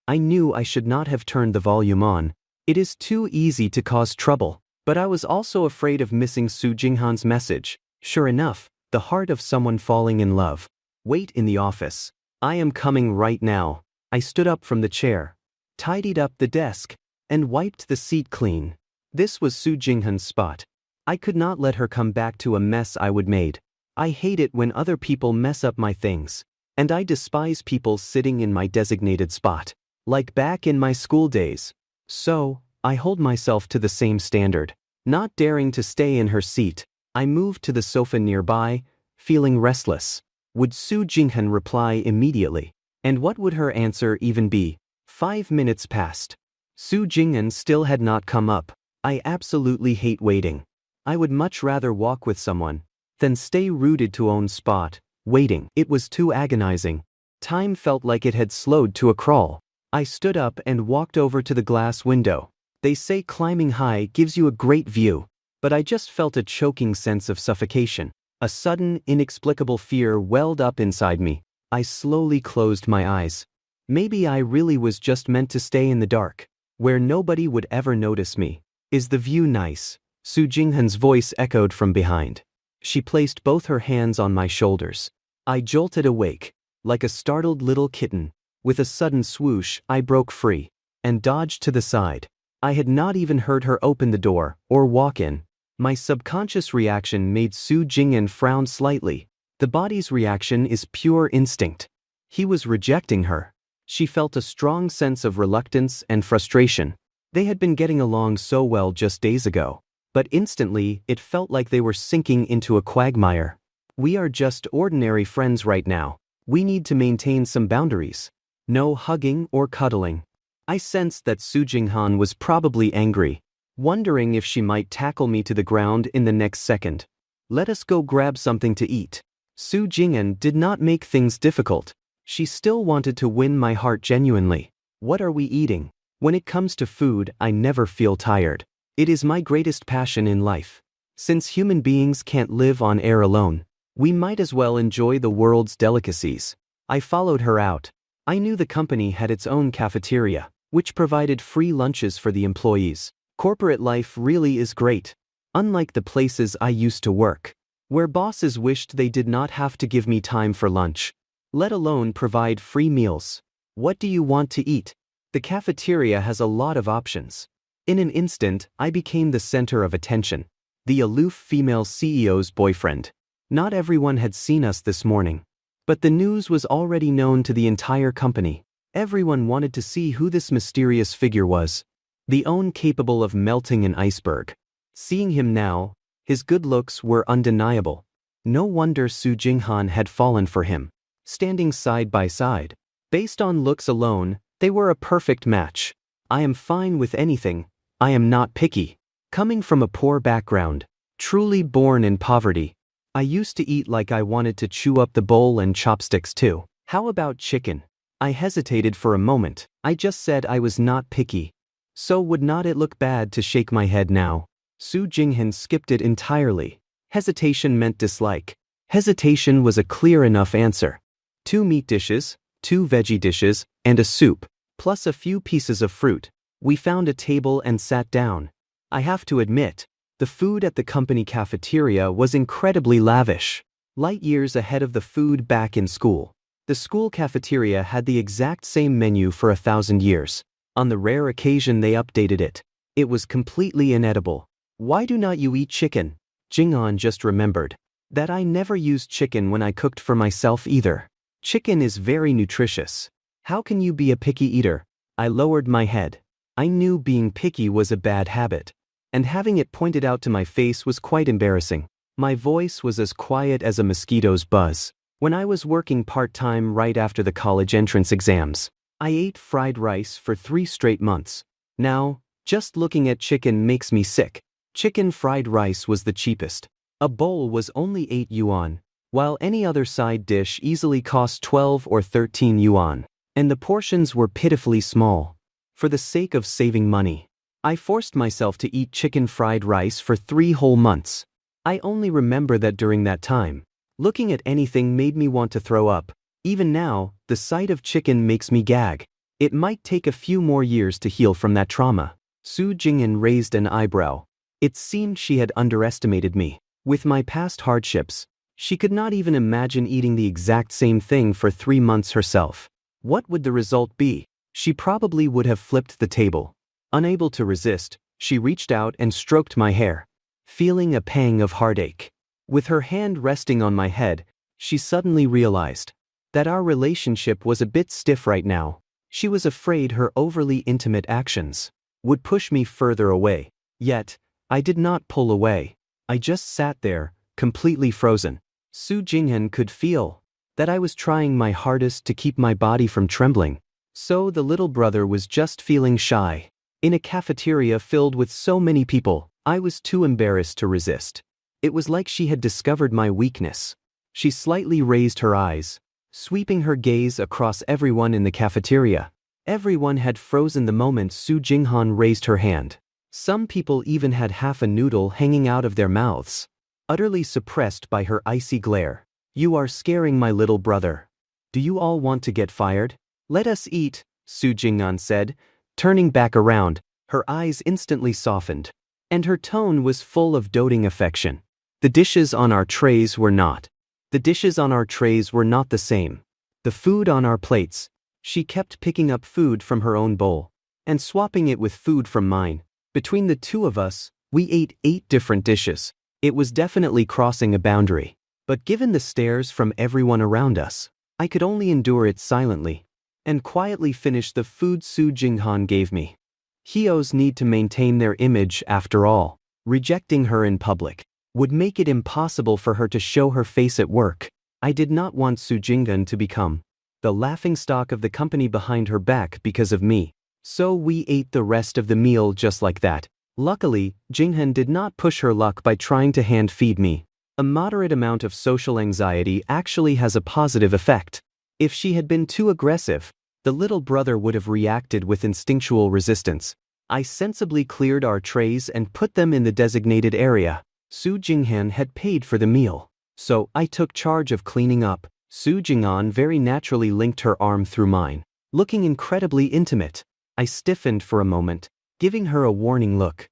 I knew I should not have turned the volume on. It is too easy to cause trouble. But I was also afraid of missing Su Jinghan's message. Sure enough, the heart of someone falling in love. Wait in the office. I am coming right now. I stood up from the chair, tidied up the desk, and wiped the seat clean. This was Su Jinghan's spot. I could not let her come back to a mess I would made. I hate it when other people mess up my things. And I despise people sitting in my designated spot. Like back in my school days. So, I hold myself to the same standard. Not daring to stay in her seat, I moved to the sofa nearby, feeling restless. Would Su Jinghan reply immediately? And what would her answer even be? 5 minutes passed. Su Jinghan still had not come up. I absolutely hate waiting. I would much rather walk with someone than stay rooted to own spot, waiting. It was too agonizing. Time felt like it had slowed to a crawl. I stood up and walked over to the glass window. They say climbing high gives you a great view, but I just felt a choking sense of suffocation. A sudden, inexplicable fear welled up inside me. I slowly closed my eyes. Maybe I really was just meant to stay in the dark, where nobody would ever notice me. Is the view nice? Su Jinghan's voice echoed from behind. She placed both her hands on my shoulders. I jolted awake, like a startled little kitten. With a sudden swoosh, I broke free and dodged to the side. I had not even heard her open the door or walk in. My subconscious reaction made Su Jinghan frown slightly. The body's reaction is pure instinct. He was rejecting her. She felt a strong sense of reluctance and frustration. They had been getting along so well just days ago, but instantly it felt like they were sinking into a quagmire. We are just ordinary friends right now. We need to maintain some boundaries. No hugging or cuddling. I sensed that Su Jinghan was probably angry, wondering if she might tackle me to the ground in the next second. Let us go grab something to eat. Su Jinghan did not make things difficult. She still wanted to win my heart genuinely. What are we eating? When it comes to food, I never feel tired. It is my greatest passion in life. Since human beings can't live on air alone, we might as well enjoy the world's delicacies. I followed her out. I knew the company had its own cafeteria, which provided free lunches for the employees. Corporate life really is great. Unlike the places I used to work, where bosses wished they did not have to give me time for lunch, let alone provide free meals. What do you want to eat? The cafeteria has a lot of options. In an instant, I became the center of attention. The aloof female CEO's boyfriend. Not everyone had seen us this morning. But the news was already known to the entire company. Everyone wanted to see who this mysterious figure was. The one capable of melting an iceberg. Seeing him now, his good looks were undeniable. No wonder Su Jinghan had fallen for him. Standing side by side. Based on looks alone, they were a perfect match. I am fine with anything. I am not picky. Coming from a poor background, truly born in poverty, I used to eat like I wanted to chew up the bowl and chopsticks too. How about chicken? I hesitated for a moment. I just said I was not picky. So would not it look bad to shake my head now? Su Jinghan skipped it entirely. Hesitation meant dislike. Hesitation was a clear enough answer. 2 meat dishes, 2 veggie dishes, and a soup, plus a few pieces of fruit. We found a table and sat down. I have to admit, The food at the company cafeteria was incredibly lavish, light years ahead of the food back in school. The school cafeteria had the exact same menu for 1,000 years. On the rare occasion they updated it, it was completely inedible. Why do not you eat chicken? Jinghan just remembered that I never used chicken when I cooked for myself either. Chicken is very nutritious. How can you be a picky eater? I lowered my head. I knew being picky was a bad habit, and having it pointed out to my face was quite embarrassing. My voice was as quiet as a mosquito's buzz. When I was working part-time right after the college entrance exams, I ate fried rice for 3 straight months. Now, just looking at chicken makes me sick. Chicken fried rice was the cheapest. A bowl was only 8 yuan, while any other side dish easily cost 12 or 13 yuan, and the portions were pitifully small. For the sake of saving money, I forced myself to eat chicken fried rice for 3 whole months. I only remember that during that time, looking at anything made me want to throw up. Even now, the sight of chicken makes me gag. It might take a few more years to heal from that trauma. Su Jinghan raised an eyebrow. It seemed she had underestimated me. With my past hardships, she could not even imagine eating the exact same thing for 3 months herself. What would the result be? She probably would have flipped the table. Unable to resist, she reached out and stroked my hair, feeling a pang of heartache. With her hand resting on my head, she suddenly realized that our relationship was a bit stiff right now. She was afraid her overly intimate actions would push me further away. Yet, I did not pull away. I just sat there, completely frozen. Su Jinghan could feel that I was trying my hardest to keep my body from trembling. So the little brother was just feeling shy. In a cafeteria filled with so many people, I was too embarrassed to resist. It was like she had discovered my weakness. She slightly raised her eyes, sweeping her gaze across everyone in the cafeteria. Everyone had frozen the moment Su Jinghan raised her hand. Some people even had half a noodle hanging out of their mouths, utterly suppressed by her icy glare. You are scaring my little brother. Do you all want to get fired? Let us eat, Su Jinghan said, turning back around. Her eyes instantly softened, and her tone was full of doting affection. The dishes on our trays were not. The dishes on our trays were not the same. The food on our plates. She kept picking up food from her own bowl and swapping it with food from mine. Between the two of us, we ate 8 different dishes. It was definitely crossing a boundary. But given the stares from everyone around us, I could only endure it silently and quietly finish the food Su Jinghan gave me. Heos need to maintain their image after all. Rejecting her in public would make it impossible for her to show her face at work. I did not want Su Jinghan to become the laughingstock of the company behind her back because of me. So we ate the rest of the meal just like that. Luckily, Jinghan did not push her luck by trying to hand feed me. A moderate amount of social anxiety actually has a positive effect. If she had been too aggressive, the little brother would have reacted with instinctual resistance. I sensibly cleared our trays and put them in the designated area. Su Jinghan had paid for the meal, so I took charge of cleaning up. Su Jinghan very naturally linked her arm through mine, looking incredibly intimate. I stiffened for a moment, giving her a warning look.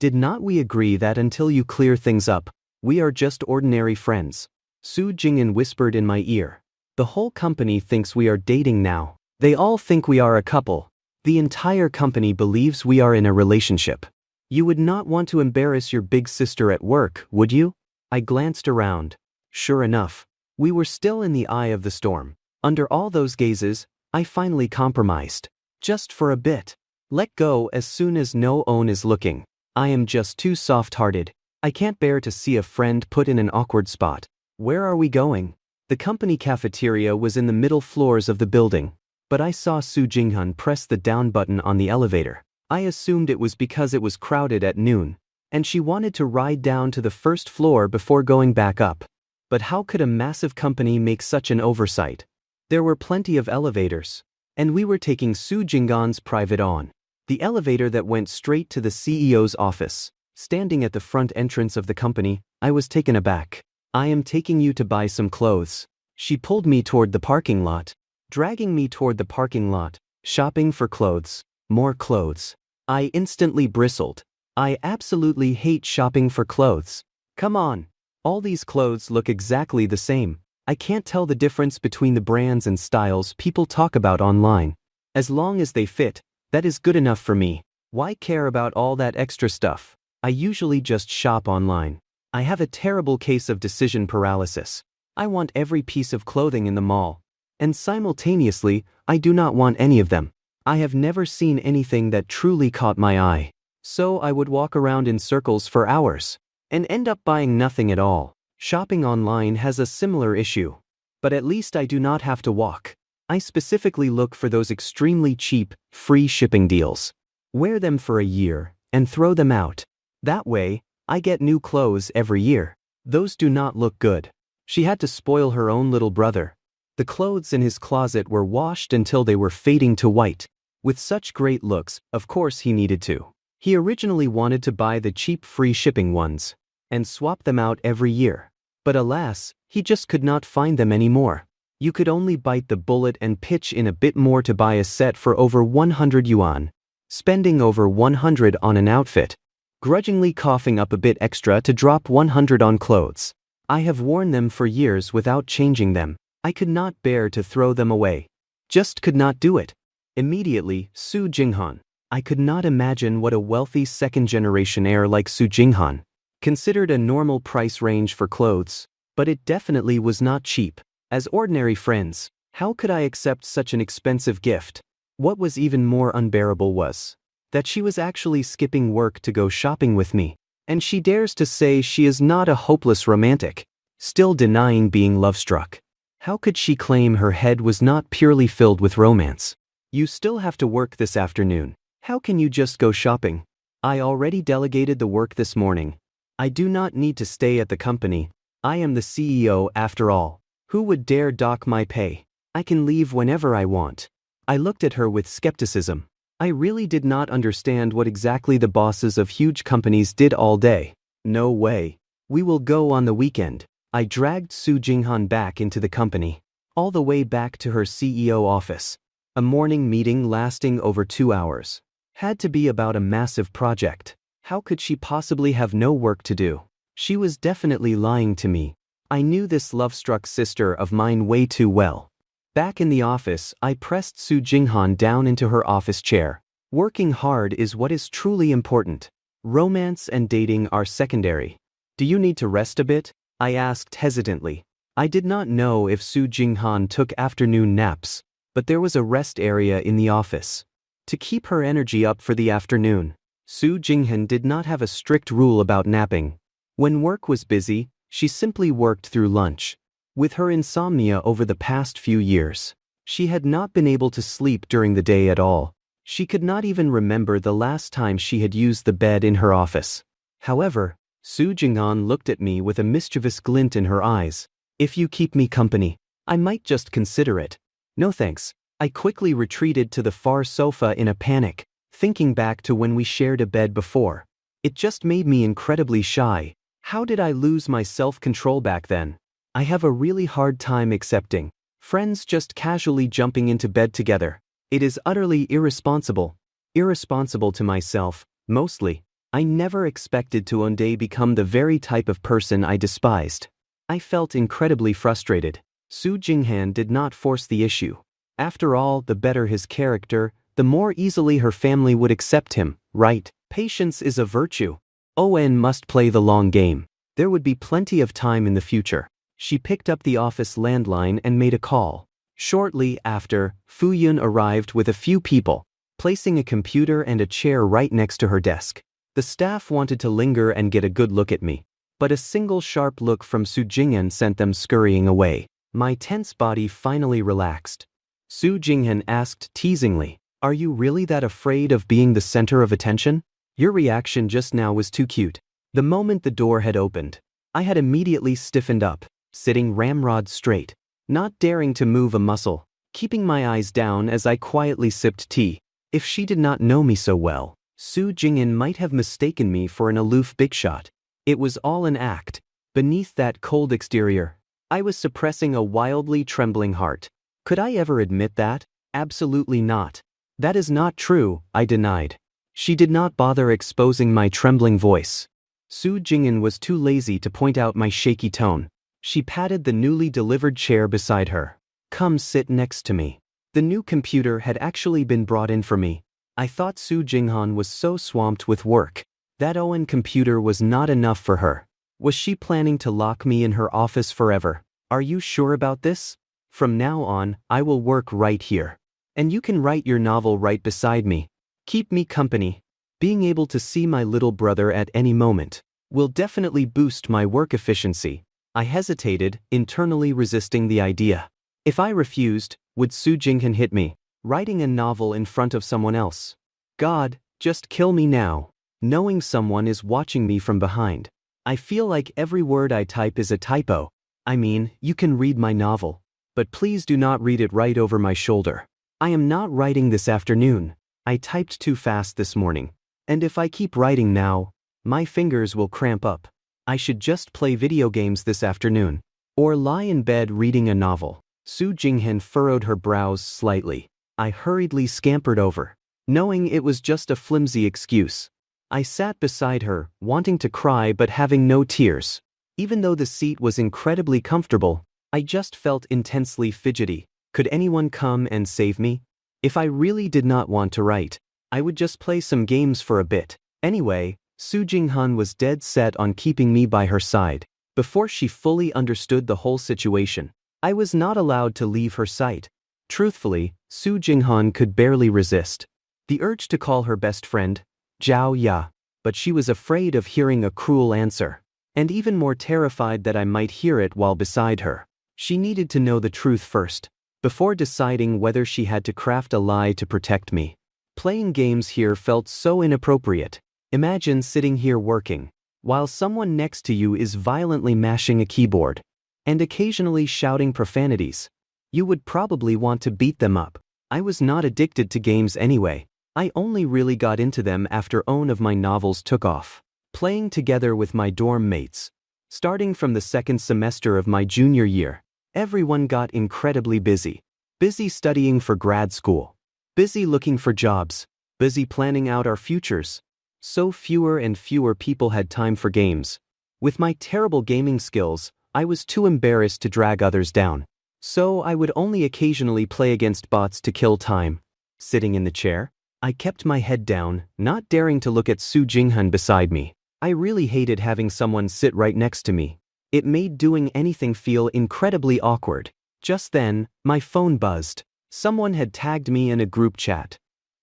Did not we agree that until you clear things up, we are just ordinary friends? Su Jinghan whispered in my ear. The whole company thinks we are dating now. They all think we are a couple. The entire company believes we are in a relationship. You would not want to embarrass your big sister at work, would you? I glanced around. Sure enough, we were still in the eye of the storm. Under all those gazes, I finally compromised. Just for a bit. Let go as soon as no one is looking. I am just too soft-hearted. I can't bear to see a friend put in an awkward spot. Where are we going? The company cafeteria was in the middle floors of the building, but I saw Su Jinghan press the down button on the elevator. I assumed it was because it was crowded at noon, and she wanted to ride down to the first floor before going back up. But how could a massive company make such an oversight? There were plenty of elevators, and we were taking Su Jinghan's private on. The elevator that went straight to the CEO's office. Standing at the front entrance of the company, I was taken aback. I am taking you to buy some clothes. She pulled me toward the parking lot, dragging me toward the parking lot, shopping for clothes. More clothes. I instantly bristled. I absolutely hate shopping for clothes. Come on. All these clothes look exactly the same. I can't tell the difference between the brands and styles people talk about online. As long as they fit, that is good enough for me. Why care about all that extra stuff? I usually just shop online. I have a terrible case of decision paralysis. I want every piece of clothing in the mall. And simultaneously, I do not want any of them. I have never seen anything that truly caught my eye. So I would walk around in circles for hours and end up buying nothing at all. Shopping online has a similar issue. But at least I do not have to walk. I specifically look for those extremely cheap, free shipping deals. Wear them for a year and throw them out. That way, I get new clothes every year. Those do not look good. She had to spoil her own little brother. The clothes in his closet were washed until they were fading to white. With such great looks, of course he needed to. He originally wanted to buy the cheap free shipping ones and swap them out every year. But alas, he just could not find them anymore. You could only bite the bullet and pitch in a bit more to buy a set for over 100 yuan. Spending over 100 on an outfit. Grudgingly coughing up a bit extra to drop 100 on clothes. I have worn them for years without changing them. I could not bear to throw them away. Just could not do it. Immediately, Su Jinghan. I could not imagine what a wealthy second-generation heir like Su Jinghan considered a normal price range for clothes, but it definitely was not cheap. As ordinary friends, how could I accept such an expensive gift? What was even more unbearable was that she was actually skipping work to go shopping with me, and she dares to say she is not a hopeless romantic, still denying being love-struck. How could she claim her head was not purely filled with romance? You still have to work this afternoon. How can you just go shopping? I already delegated the work this morning. I do not need to stay at the company. I am the CEO after all. Who would dare dock my pay? I can leave whenever I want. I looked at her with skepticism. I really did not understand what exactly the bosses of huge companies did all day. No way. We will go on the weekend. I dragged Su Jinghan back into the company, all the way back to her CEO office. A morning meeting lasting over 2 hours. Had to be about a massive project. How could she possibly have no work to do? She was definitely lying to me. I knew this love-struck sister of mine way too well. Back in the office, I pressed Su Jinghan down into her office chair. Working hard is what is truly important. Romance and dating are secondary. Do you need to rest a bit? I asked hesitantly. I did not know if Su Jinghan took afternoon naps, but there was a rest area in the office to keep her energy up for the afternoon. Su Jinghan did not have a strict rule about napping. When work was busy, she simply worked through lunch. With her insomnia over the past few years, she had not been able to sleep during the day at all. She could not even remember the last time she had used the bed in her office. However, Su Jinghan looked at me with a mischievous glint in her eyes. If you keep me company, I might just consider it. No thanks. I quickly retreated to the far sofa in a panic, thinking back to when we shared a bed before. It just made me incredibly shy. How did I lose my self-control back then? I have a really hard time accepting friends just casually jumping into bed together. It is utterly irresponsible. Irresponsible to myself, mostly. I never expected to one day become the very type of person I despised. I felt incredibly frustrated. Su Jinghan did not force the issue. After all, the better his character, the more easily her family would accept him, right? Patience is a virtue. On must play the long game. There would be plenty of time in the future. She picked up the office landline and made a call. Shortly after, Fu Yun arrived with a few people, placing a computer and a chair right next to her desk. The staff wanted to linger and get a good look at me, but a single sharp look from Su Jinghan sent them scurrying away. My tense body finally relaxed. Su Jinghan asked teasingly, "Are you really that afraid of being the center of attention? Your reaction just now was too cute." The moment the door had opened, I had immediately stiffened up, sitting ramrod straight, not daring to move a muscle, keeping my eyes down as I quietly sipped tea. If she did not know me so well, Su Jinghan might have mistaken me for an aloof big shot. It was all an act. Beneath that cold exterior, I was suppressing a wildly trembling heart. Could I ever admit that? Absolutely not. That is not true, I denied. She did not bother exposing my trembling voice. Su Jinghan was too lazy to point out my shaky tone. She patted the newly delivered chair beside her. Come sit next to me. The new computer had actually been brought in for me. I thought Su Jinghan was so swamped with work. That Owen computer was not enough for her. Was she planning to lock me in her office forever? Are you sure about this? From now on, I will work right here. And you can write your novel right beside me. Keep me company. Being able to see my little brother at any moment will definitely boost my work efficiency. I hesitated, internally resisting the idea. If I refused, would Su Jinghan hit me? Writing a novel in front of someone else. God, just kill me now. Knowing someone is watching me from behind. I feel like every word I type is a typo. I mean, you can read my novel, but please do not read it right over my shoulder. I am not writing this afternoon. I typed too fast this morning. And if I keep writing now, my fingers will cramp up. I should just play video games this afternoon. Or lie in bed reading a novel. Su Jinghan furrowed her brows slightly. I hurriedly scampered over, knowing it was just a flimsy excuse. I sat beside her, wanting to cry but having no tears. Even though the seat was incredibly comfortable, I just felt intensely fidgety. Could anyone come and save me? If I really did not want to write, I would just play some games for a bit. Anyway, Su Jinghan was dead set on keeping me by her side. Before she fully understood the whole situation, I was not allowed to leave her sight. Truthfully, Su Jinghan could barely resist the urge to call her best friend Zhao Ya, but she was afraid of hearing a cruel answer, and even more terrified that I might hear it while beside her. She needed to know the truth first, before deciding whether she had to craft a lie to protect me. Playing games here felt so inappropriate. Imagine sitting here working, while someone next to you is violently mashing a keyboard, and occasionally shouting profanities. You would probably want to beat them up. I was not addicted to games anyway. I only really got into them after one of my novels took off. Playing together with my dorm mates. Starting from the second semester of my junior year, everyone got incredibly busy. Busy studying for grad school. Busy looking for jobs. Busy planning out our futures. So fewer and fewer people had time for games. With my terrible gaming skills, I was too embarrassed to drag others down. So I would only occasionally play against bots to kill time. Sitting in the chair, I kept my head down, not daring to look at Su Jinghan beside me. I really hated having someone sit right next to me. It made doing anything feel incredibly awkward. Just then, my phone buzzed. Someone had tagged me in a group chat.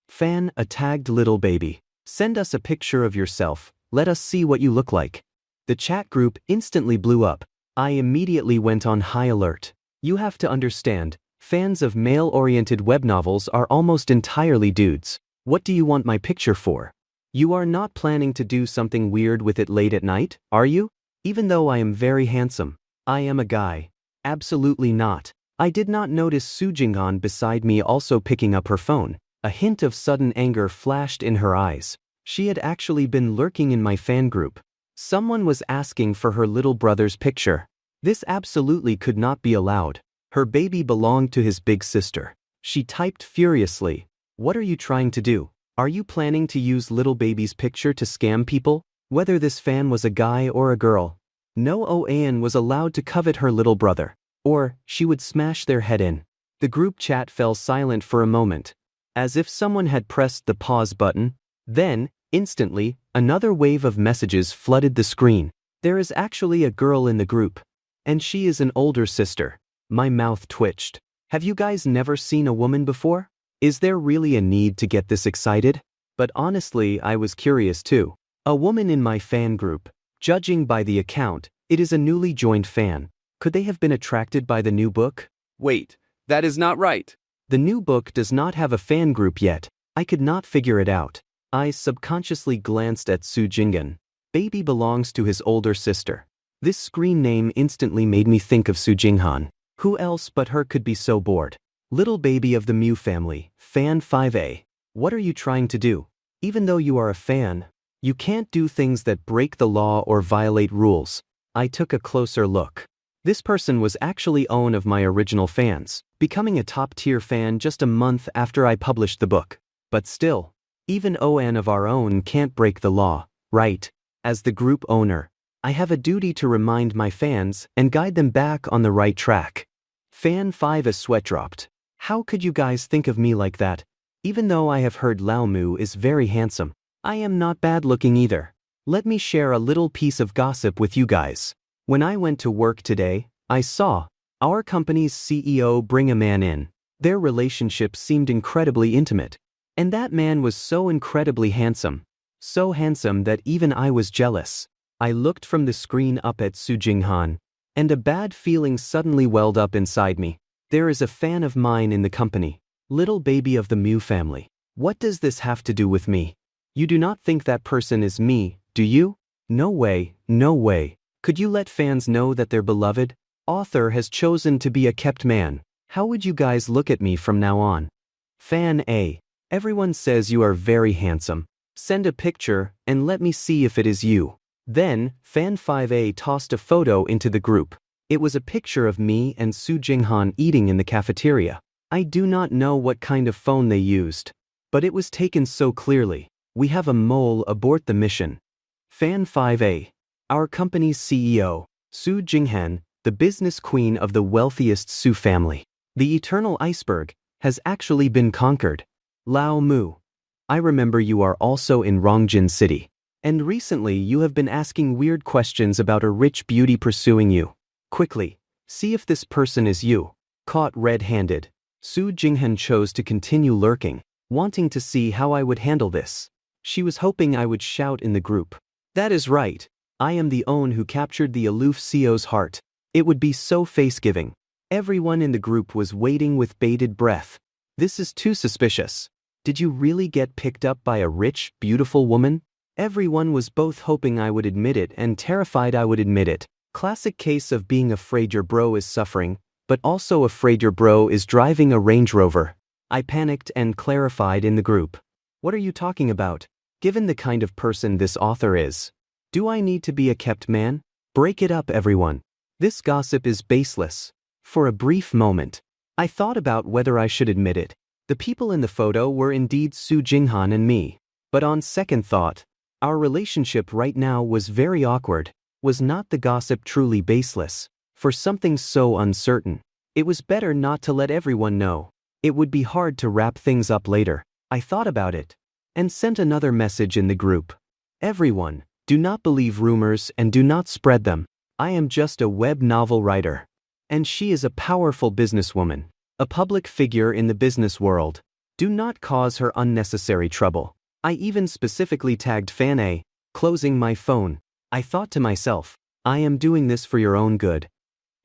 Fan, a tagged little baby. Send us a picture of yourself, let us see what you look like. The chat group instantly blew up. I immediately went on high alert. You have to understand, fans of male-oriented web novels are almost entirely dudes. What do you want my picture for? You are not planning to do something weird with it late at night, are you? Even though I am very handsome, I am a guy. Absolutely not. I did not notice Su Jinghan beside me also picking up her phone. A hint of sudden anger flashed in her eyes. She had actually been lurking in my fan group. Someone was asking for her little brother's picture. This absolutely could not be allowed. Her baby belonged to his big sister. She typed furiously. What are you trying to do? Are you planning to use little baby's picture to scam people? Whether this fan was a guy or a girl. No Oan was allowed to covet her little brother, or she would smash their head in. The group chat fell silent for a moment, as if someone had pressed the pause button. Then, instantly, another wave of messages flooded the screen. There is actually a girl in the group, and she is an older sister. My mouth twitched. Have you guys never seen a woman before? Is there really a need to get this excited? But honestly, I was curious too. A woman in my fan group. Judging by the account, it is a newly joined fan. Could they have been attracted by the new book? Wait, that is not right. The new book does not have a fan group yet. I could not figure it out. I subconsciously glanced at Su Jinghan. Baby belongs to his older sister. This screen name instantly made me think of Su Jinghan. Who else but her could be so bored? Little baby of the Mew family, fan 5A. What are you trying to do? Even though you are a fan, you can't do things that break the law or violate rules. I took a closer look. This person was actually one of my original fans, becoming a top-tier fan just a month after I published the book. But still, Even ON of our own can't break the law, right? As the group owner, I have a duty to remind my fans and guide them back on the right track. Fan 5 is sweat dropped. How could you guys think of me like that? Even though I have heard Lao Mu is very handsome, I am not bad looking either. Let me share a little piece of gossip with you guys. When I went to work today, I saw our company's CEO bring a man in. Their relationship seemed incredibly intimate. And that man was so incredibly handsome. So handsome that even I was jealous. I looked from the screen up at Su Jinghan, and a bad feeling suddenly welled up inside me. There is a fan of mine in the company. Little baby of the Mu family. What does this have to do with me? You do not think that person is me, do you? No way, no way. Could you let fans know that their beloved author has chosen to be a kept man? How would you guys look at me from now on? Fan A. Everyone says you are very handsome. Send a picture and let me see if it is you. Then, Fan 5A tossed a photo into the group. It was a picture of me and Su Jinghan eating in the cafeteria. I do not know what kind of phone they used, but it was taken so clearly. We have a mole abort the mission. Fan 5A. Our company's CEO, Su Jinghan, the business queen of the wealthiest Su family. The eternal iceberg has actually been conquered. Lao Mu. I remember you are also in Rongjin City. And recently you have been asking weird questions about a rich beauty pursuing you. Quickly, see if this person is you. Caught red-handed. Su Jinghan chose to continue lurking, wanting to see how I would handle this. She was hoping I would shout in the group. That is right. I am the own who captured the aloof CEO's heart. It would be so face-giving. Everyone in the group was waiting with bated breath. This is too suspicious. Did you really get picked up by a rich, beautiful woman? Everyone was both hoping I would admit it and terrified I would admit it. Classic case of being afraid your bro is suffering, but also afraid your bro is driving a Range Rover. I panicked and clarified in the group. What are you talking about? Given the kind of person this author is. Do I need to be a kept man? Break it up, everyone. This gossip is baseless. For a brief moment, I thought about whether I should admit it. The people in the photo were indeed Su Jinghan and me. But on second thought, our relationship right now was very awkward. Was not the gossip truly baseless? For something so uncertain, it was better not to let everyone know. It would be hard to wrap things up later. I thought about it and sent another message in the group. Everyone, do not believe rumors and do not spread them. I am just a web novel writer. And she is a powerful businesswoman. A public figure in the business world. Do not cause her unnecessary trouble. I even specifically tagged Fan A, closing my phone. I thought to myself, I am doing this for your own good.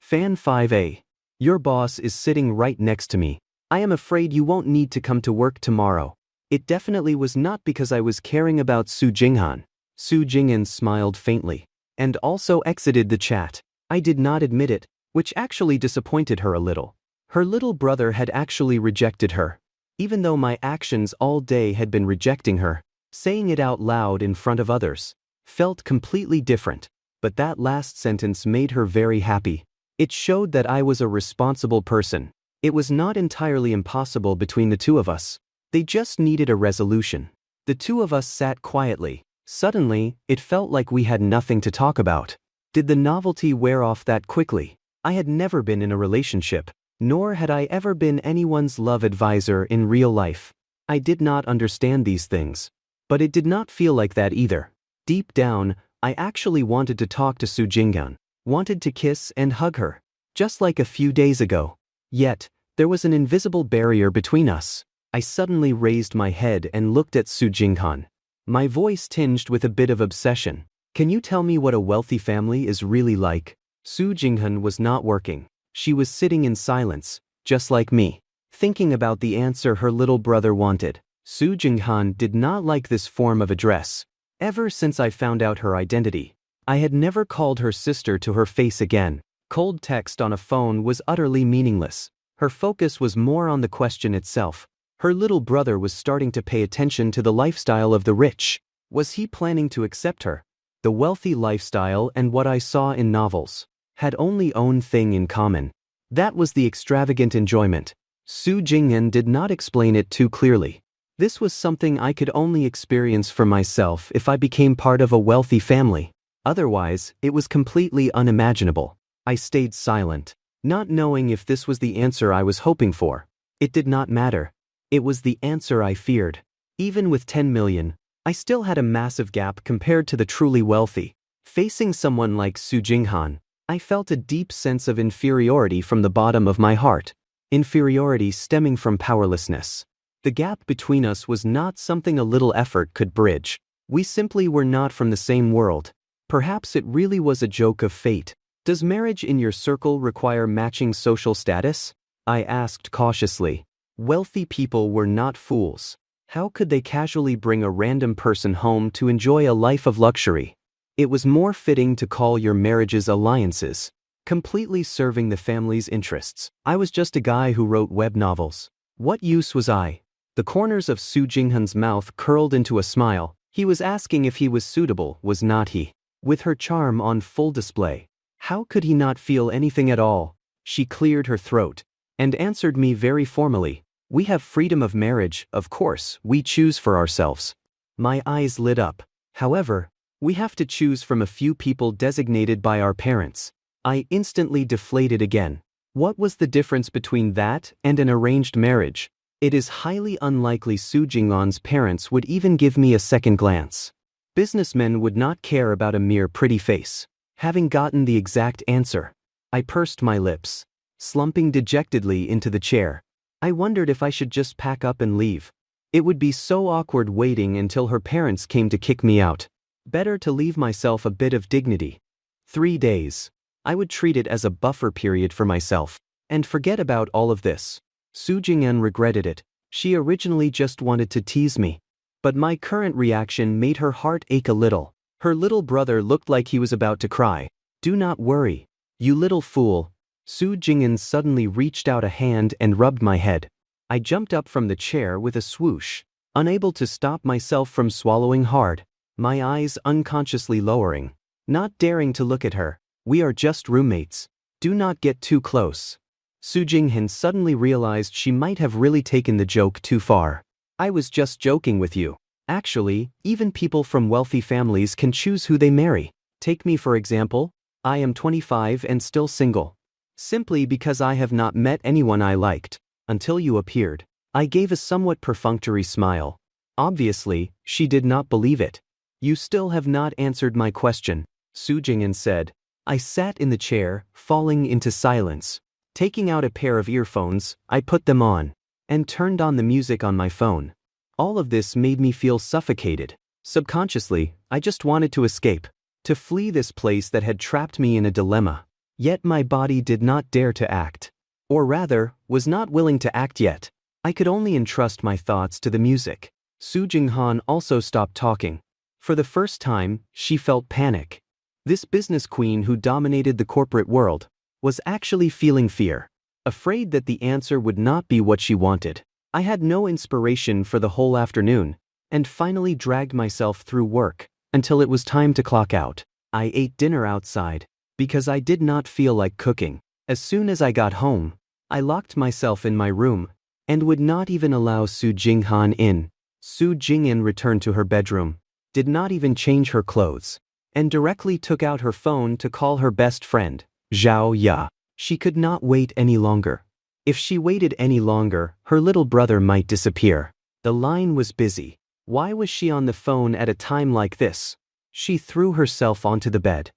Fan 5A. Your boss is sitting right next to me. I am afraid you won't need to come to work tomorrow. It definitely was not because I was caring about Su Jinghan. Su Jinghan smiled faintly, and also exited the chat. I did not admit it, which actually disappointed her a little. Her little brother had actually rejected her. Even though my actions all day had been rejecting her, saying it out loud in front of others felt completely different. But that last sentence made her very happy. It showed that I was a responsible person. It was not entirely impossible between the two of us. They just needed a resolution. The two of us sat quietly. Suddenly, it felt like we had nothing to talk about. Did the novelty wear off that quickly? I had never been in a relationship. Nor had I ever been anyone's love advisor in real life. I did not understand these things. But it did not feel like that either. Deep down, I actually wanted to talk to Su Jinghan, wanted to kiss and hug her, just like a few days ago. Yet, there was an invisible barrier between us. I suddenly raised my head and looked at Su Jinghan. My voice tinged with a bit of obsession. Can you tell me what a wealthy family is really like? Su Jinghan was not working. She was sitting in silence, just like me, thinking about the answer her little brother wanted. Su Jinghan did not like this form of address. Ever since I found out her identity, I had never called her sister to her face again. Cold text on a phone was utterly meaningless. Her focus was more on the question itself. Her little brother was starting to pay attention to the lifestyle of the rich. Was he planning to accept her? The wealthy lifestyle and what I saw in novels had only one thing in common. That was the extravagant enjoyment. Su Jinghan did not explain it too clearly. This was something I could only experience for myself if I became part of a wealthy family. Otherwise, it was completely unimaginable. I stayed silent, not knowing if this was the answer I was hoping for. It did not matter. It was the answer I feared. Even with 10 million, I still had a massive gap compared to the truly wealthy. Facing someone like Su Jinghan, I felt a deep sense of inferiority from the bottom of my heart. Inferiority stemming from powerlessness. The gap between us was not something a little effort could bridge. We simply were not from the same world. Perhaps it really was a joke of fate. Does marriage in your circle require matching social status? I asked cautiously. Wealthy people were not fools. How could they casually bring a random person home to enjoy a life of luxury? It was more fitting to call your marriages alliances, completely serving the family's interests. I was just a guy who wrote web novels. What use was I? The corners of Su Jinghan's mouth curled into a smile. He was asking if he was suitable, was not he? With her charm on full display. How could he not feel anything at all? She cleared her throat and answered me very formally. We have freedom of marriage, of course, we choose for ourselves. My eyes lit up. However, we have to choose from a few people designated by our parents. I instantly deflated again. What was the difference between that and an arranged marriage? It is highly unlikely Su Jinghan's parents would even give me a second glance. Businessmen would not care about a mere pretty face. Having gotten the exact answer, I pursed my lips, slumping dejectedly into the chair. I wondered if I should just pack up and leave. It would be so awkward waiting until her parents came to kick me out. Better to leave myself a bit of dignity. 3 days. I would treat it as a buffer period for myself, and forget about all of this. Su Jinghan regretted it. She originally just wanted to tease me. But my current reaction made her heart ache a little. Her little brother looked like he was about to cry. Do not worry, you little fool. Su Jinghan suddenly reached out a hand and rubbed my head. I jumped up from the chair with a swoosh, unable to stop myself from swallowing hard, my eyes unconsciously lowering, not daring to look at her. We are just roommates. Do not get too close. Su Jinghan suddenly realized she might have really taken the joke too far. I was just joking with you. Actually, even people from wealthy families can choose who they marry. Take me for example. I am 25 and still single. Simply because I have not met anyone I liked, until you appeared. I gave a somewhat perfunctory smile. Obviously, she did not believe it. You still have not answered my question, Su Jinghan said. I sat in the chair, falling into silence. Taking out a pair of earphones, I put them on, and turned on the music on my phone. All of this made me feel suffocated. Subconsciously, I just wanted to escape, to flee this place that had trapped me in a dilemma. Yet my body did not dare to act. Or rather, was not willing to act yet. I could only entrust my thoughts to the music. Su Jinghan also stopped talking. For the first time, she felt panic. This business queen who dominated the corporate world was actually feeling fear, afraid that the answer would not be what she wanted. I had no inspiration for the whole afternoon, and finally dragged myself through work until it was time to clock out. I ate dinner outside, because I did not feel like cooking. As soon as I got home, I locked myself in my room, and would not even allow Su Jinghan in. Su Jinghan returned to her bedroom, did not even change her clothes, and directly took out her phone to call her best friend, Zhao Ya. She could not wait any longer. If she waited any longer, her little brother might disappear. The line was busy. Why was she on the phone at a time like this? She threw herself onto the bed.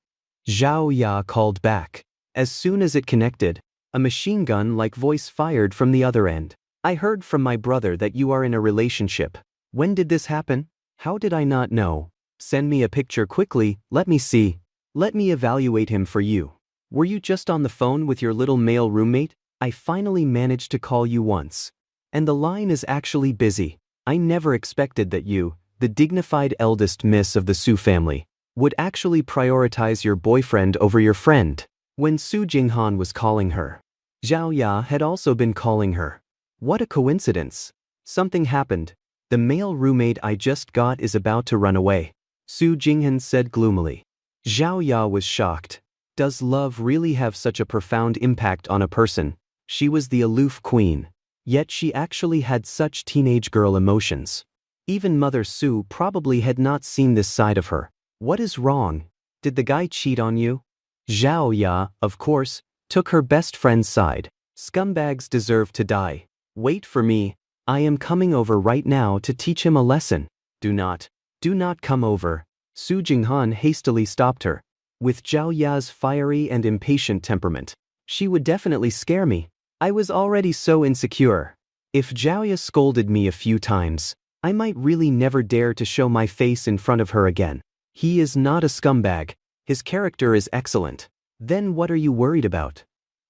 Zhao Ya called back. As soon as it connected, a machine gun-like voice fired from the other end. I heard from my brother that you are in a relationship. When did this happen? How did I not know? Send me a picture quickly, let me see. Let me evaluate him for you. Were you just on the phone with your little male roommate? I finally managed to call you once. And the line is actually busy. I never expected that you, the dignified eldest miss of the Su family, would actually prioritize your boyfriend over your friend. When Su Jinghan was calling her, Zhao Ya had also been calling her. What a coincidence. Something happened. The male roommate I just got is about to run away, Su Jinghan said gloomily. Zhao Ya was shocked. Does love really have such a profound impact on a person? She was the aloof queen, Yet she actually had such teenage girl emotions. Even Mother Sue probably had not seen this side of her. What is wrong? Did the guy cheat on you? Zhao Ya, of course, took her best friend's side. Scumbags deserve to die. Wait for me. I am coming over right now to teach him a lesson. Do not come over. Su Jinghan hastily stopped her. With Zhao Ya's fiery and impatient temperament, she would definitely scare me. I was already so insecure. If Zhao Ya scolded me a few times, I might really never dare to show my face in front of her again. He is not a scumbag. His character is excellent. Then what are you worried about?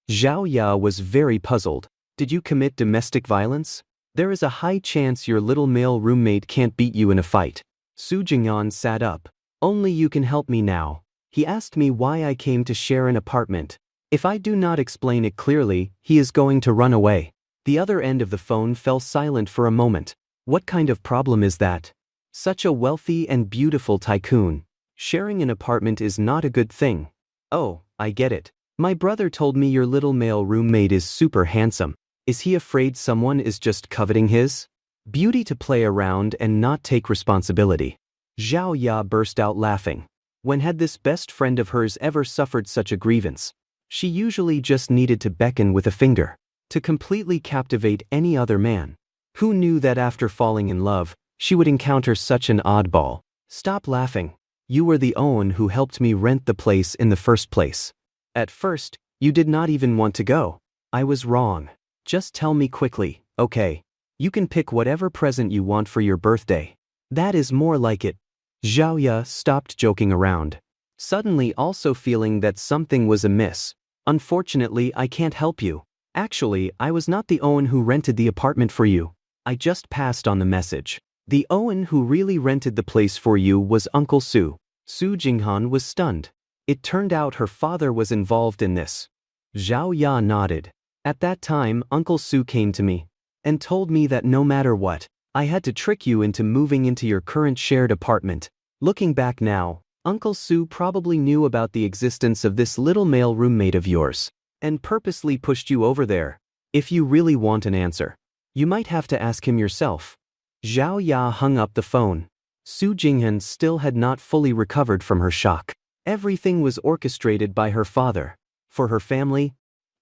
Zhao Ya was very puzzled. Did you commit domestic violence? There is a high chance your little male roommate can't beat you in a fight. Su Jinghan sat up. Only you can help me now. He asked me why I came to share an apartment. If I do not explain it clearly, he is going to run away. The other end of the phone fell silent for a moment. What kind of problem is that? Such a wealthy and beautiful tycoon. Sharing an apartment is not a good thing. Oh, I get it. My brother told me your little male roommate is super handsome. Is he afraid someone is just coveting his beauty to play around and not take responsibility? Zhao Ya burst out laughing. When had this best friend of hers ever suffered such a grievance? She usually just needed to beckon with a finger to completely captivate any other man. Who knew that after falling in love, she would encounter such an oddball? Stop laughing. You were the one who helped me rent the place in the first place. At first, you did not even want to go. I was wrong. Just tell me quickly, okay? You can pick whatever present you want for your birthday. That is more like it. Zhao Ya stopped joking around, suddenly also feeling that something was amiss. Unfortunately, I can't help you. Actually, I was not the Owen who rented the apartment for you. I just passed on the message. The Owen who really rented the place for you was Uncle Su. Su Jinghan was stunned. It turned out her father was involved in this. Zhao Ya nodded. At that time, Uncle Su came to me and told me that no matter what, I had to trick you into moving into your current shared apartment. Looking back now, Uncle Su probably knew about the existence of this little male roommate of yours and purposely pushed you over there. If you really want an answer, you might have to ask him yourself. Zhao Ya hung up the phone. Su Jinghan still had not fully recovered from her shock. Everything was orchestrated by her father. For her family,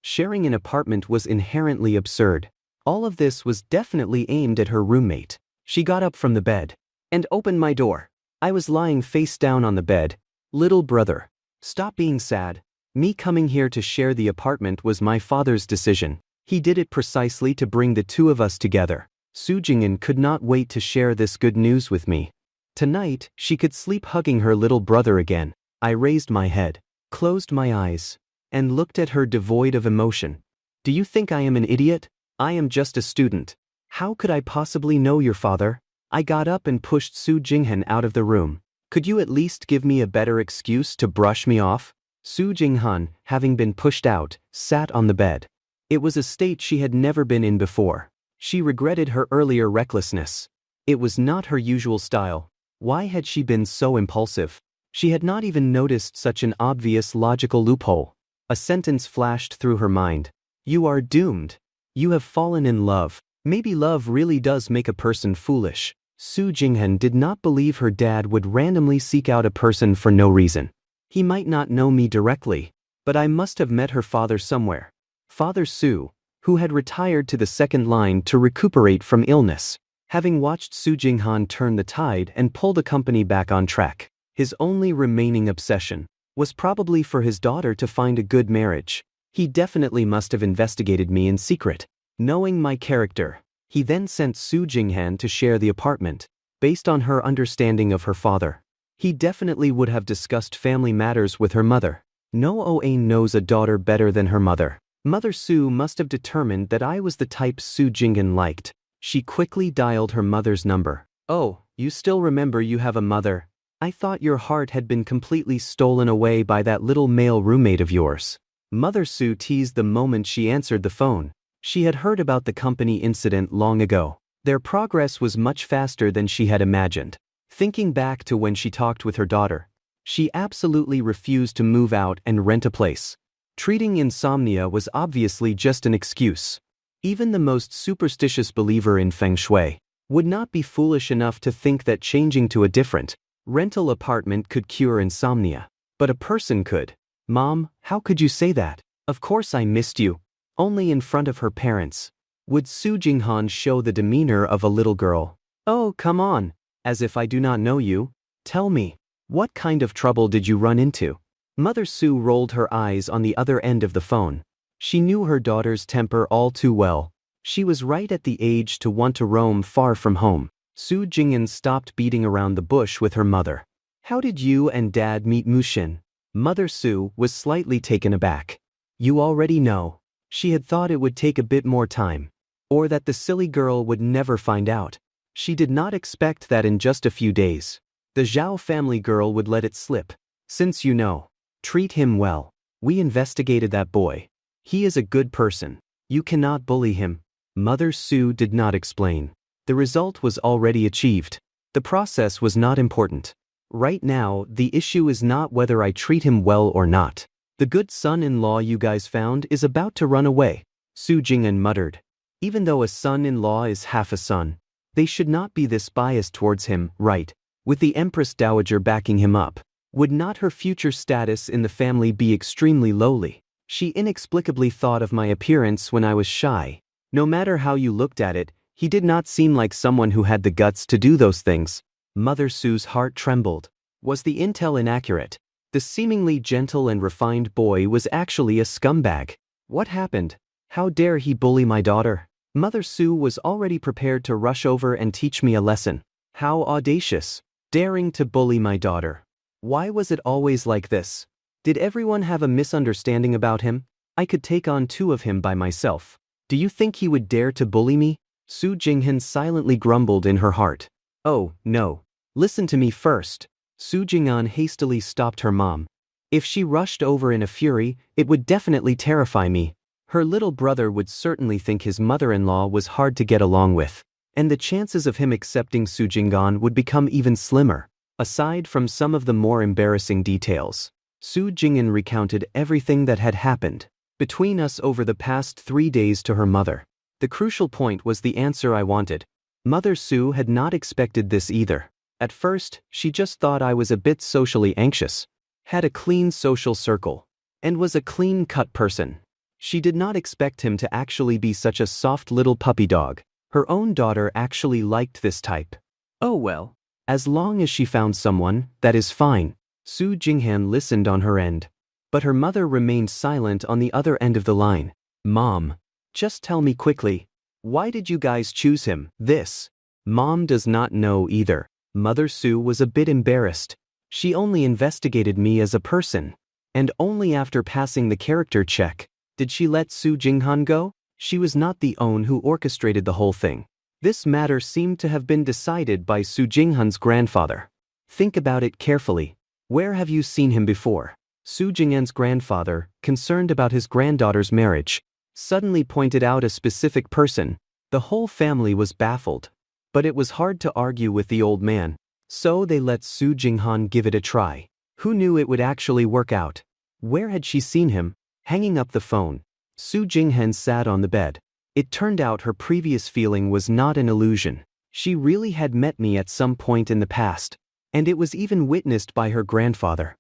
sharing an apartment was inherently absurd. All of this was definitely aimed at her roommate. She got up from the bed and opened my door. I was lying face down on the bed. Little brother, stop being sad. Me coming here to share the apartment was my father's decision. He did it precisely to bring the two of us together. Su Jinghan could not wait to share this good news with me. Tonight, she could sleep hugging her little brother again. I raised my head, closed my eyes, and looked at her devoid of emotion. Do you think I am an idiot? I am just a student. How could I possibly know your father? I got up and pushed Su Jinghan out of the room. Could you at least give me a better excuse to brush me off? Su Jinghan, having been pushed out, sat on the bed. It was a state she had never been in before. She regretted her earlier recklessness. It was not her usual style. Why had she been so impulsive? She had not even noticed such an obvious logical loophole. A sentence flashed through her mind. You are doomed. You have fallen in love. Maybe love really does make a person foolish. Su Jinghan did not believe her dad would randomly seek out a person for no reason. He might not know me directly, but I must have met her father somewhere. Father Su, who had retired to the second line to recuperate from illness. Having watched Su Jinghan turn the tide and pull the company back on track, his only remaining obsession was probably for his daughter to find a good marriage. He definitely must have investigated me in secret. Knowing my character, he then sent Su Jinghan to share the apartment. Based on her understanding of her father, he definitely would have discussed family matters with her mother. No Oane knows a daughter better than her mother. Mother Su must have determined that I was the type Su Jinghan liked. She quickly dialed her mother's number. Oh, you still remember you have a mother? I thought your heart had been completely stolen away by that little male roommate of yours. Mother Su teased the moment she answered the phone. She had heard about the company incident long ago. Their progress was much faster than she had imagined. Thinking back to when she talked with her daughter, she absolutely refused to move out and rent a place. Treating insomnia was obviously just an excuse. Even the most superstitious believer in feng shui would not be foolish enough to think that changing to a different, rental apartment could cure insomnia. But a person could. Mom, how could you say that? Of course I missed you. Only in front of her parents. Would Su Jinghan show the demeanor of a little girl? Oh, come on. As if I do not know you. Tell me, what kind of trouble did you run into? Mother Su rolled her eyes on the other end of the phone. She knew her daughter's temper all too well. She was right at the age to want to roam far from home. Su Jingyan stopped beating around the bush with her mother. How did you and Dad meet Mushin? Mother Su was slightly taken aback. You already know. She had thought it would take a bit more time. Or that the silly girl would never find out. She did not expect that in just a few days the Zhao family girl would let it slip. Since you know, treat him well. We investigated that boy. He is a good person. You cannot bully him. Mother Su did not explain. The result was already achieved. The process was not important. Right now, the issue is not whether I treat him well or not. The good son-in-law you guys found is about to run away. Su Jing'an muttered. Even though a son-in-law is half a son, they should not be this biased towards him, right? With the Empress Dowager backing him up, would not her future status in the family be extremely lowly? She inexplicably thought of my appearance when I was shy. No matter how you looked at it, he did not seem like someone who had the guts to do those things. Mother Su's heart trembled. Was the intel inaccurate? The seemingly gentle and refined boy was actually a scumbag. What happened? How dare he bully my daughter? Mother Su was already prepared to rush over and teach me a lesson. How audacious. Daring to bully my daughter. Why was it always like this? Did everyone have a misunderstanding about him? I could take on two of him by myself. Do you think he would dare to bully me? Su Jinghan silently grumbled in her heart. Oh, no. Listen to me first. Su Jing'an hastily stopped her mom. If she rushed over in a fury, it would definitely terrify me. Her little brother would certainly think his mother-in-law was hard to get along with, and the chances of him accepting Su Jing'an would become even slimmer. Aside from some of the more embarrassing details, Su Jing'an recounted everything that had happened between us over the past 3 days to her mother. The crucial point was the answer I wanted. Mother Su had not expected this either. At first, she just thought I was a bit socially anxious, had a clean social circle, and was a clean-cut person. She did not expect him to actually be such a soft little puppy dog. Her own daughter actually liked this type. Oh well. As long as she found someone, that is fine. Su Jinghan listened on her end. But her mother remained silent on the other end of the line. Mom, just tell me quickly. Why did you guys choose him? This. Mom does not know either. Mother Su was a bit embarrassed. She only investigated me as a person. And only after passing the character check did she let Su Jinghan go. She was not the one who orchestrated the whole thing. This matter seemed to have been decided by Su Jinghan's grandfather. Think about it carefully. Where have you seen him before? Su Jinghan's grandfather, concerned about his granddaughter's marriage, suddenly pointed out a specific person. The whole family was baffled. But it was hard to argue with the old man, so they let Su Jinghan give it a try. Who knew it would actually work out? Where had she seen him? Hanging up the phone, Su Jinghan sat on the bed. It turned out her previous feeling was not an illusion. She really had met me at some point in the past, and it was even witnessed by her grandfather.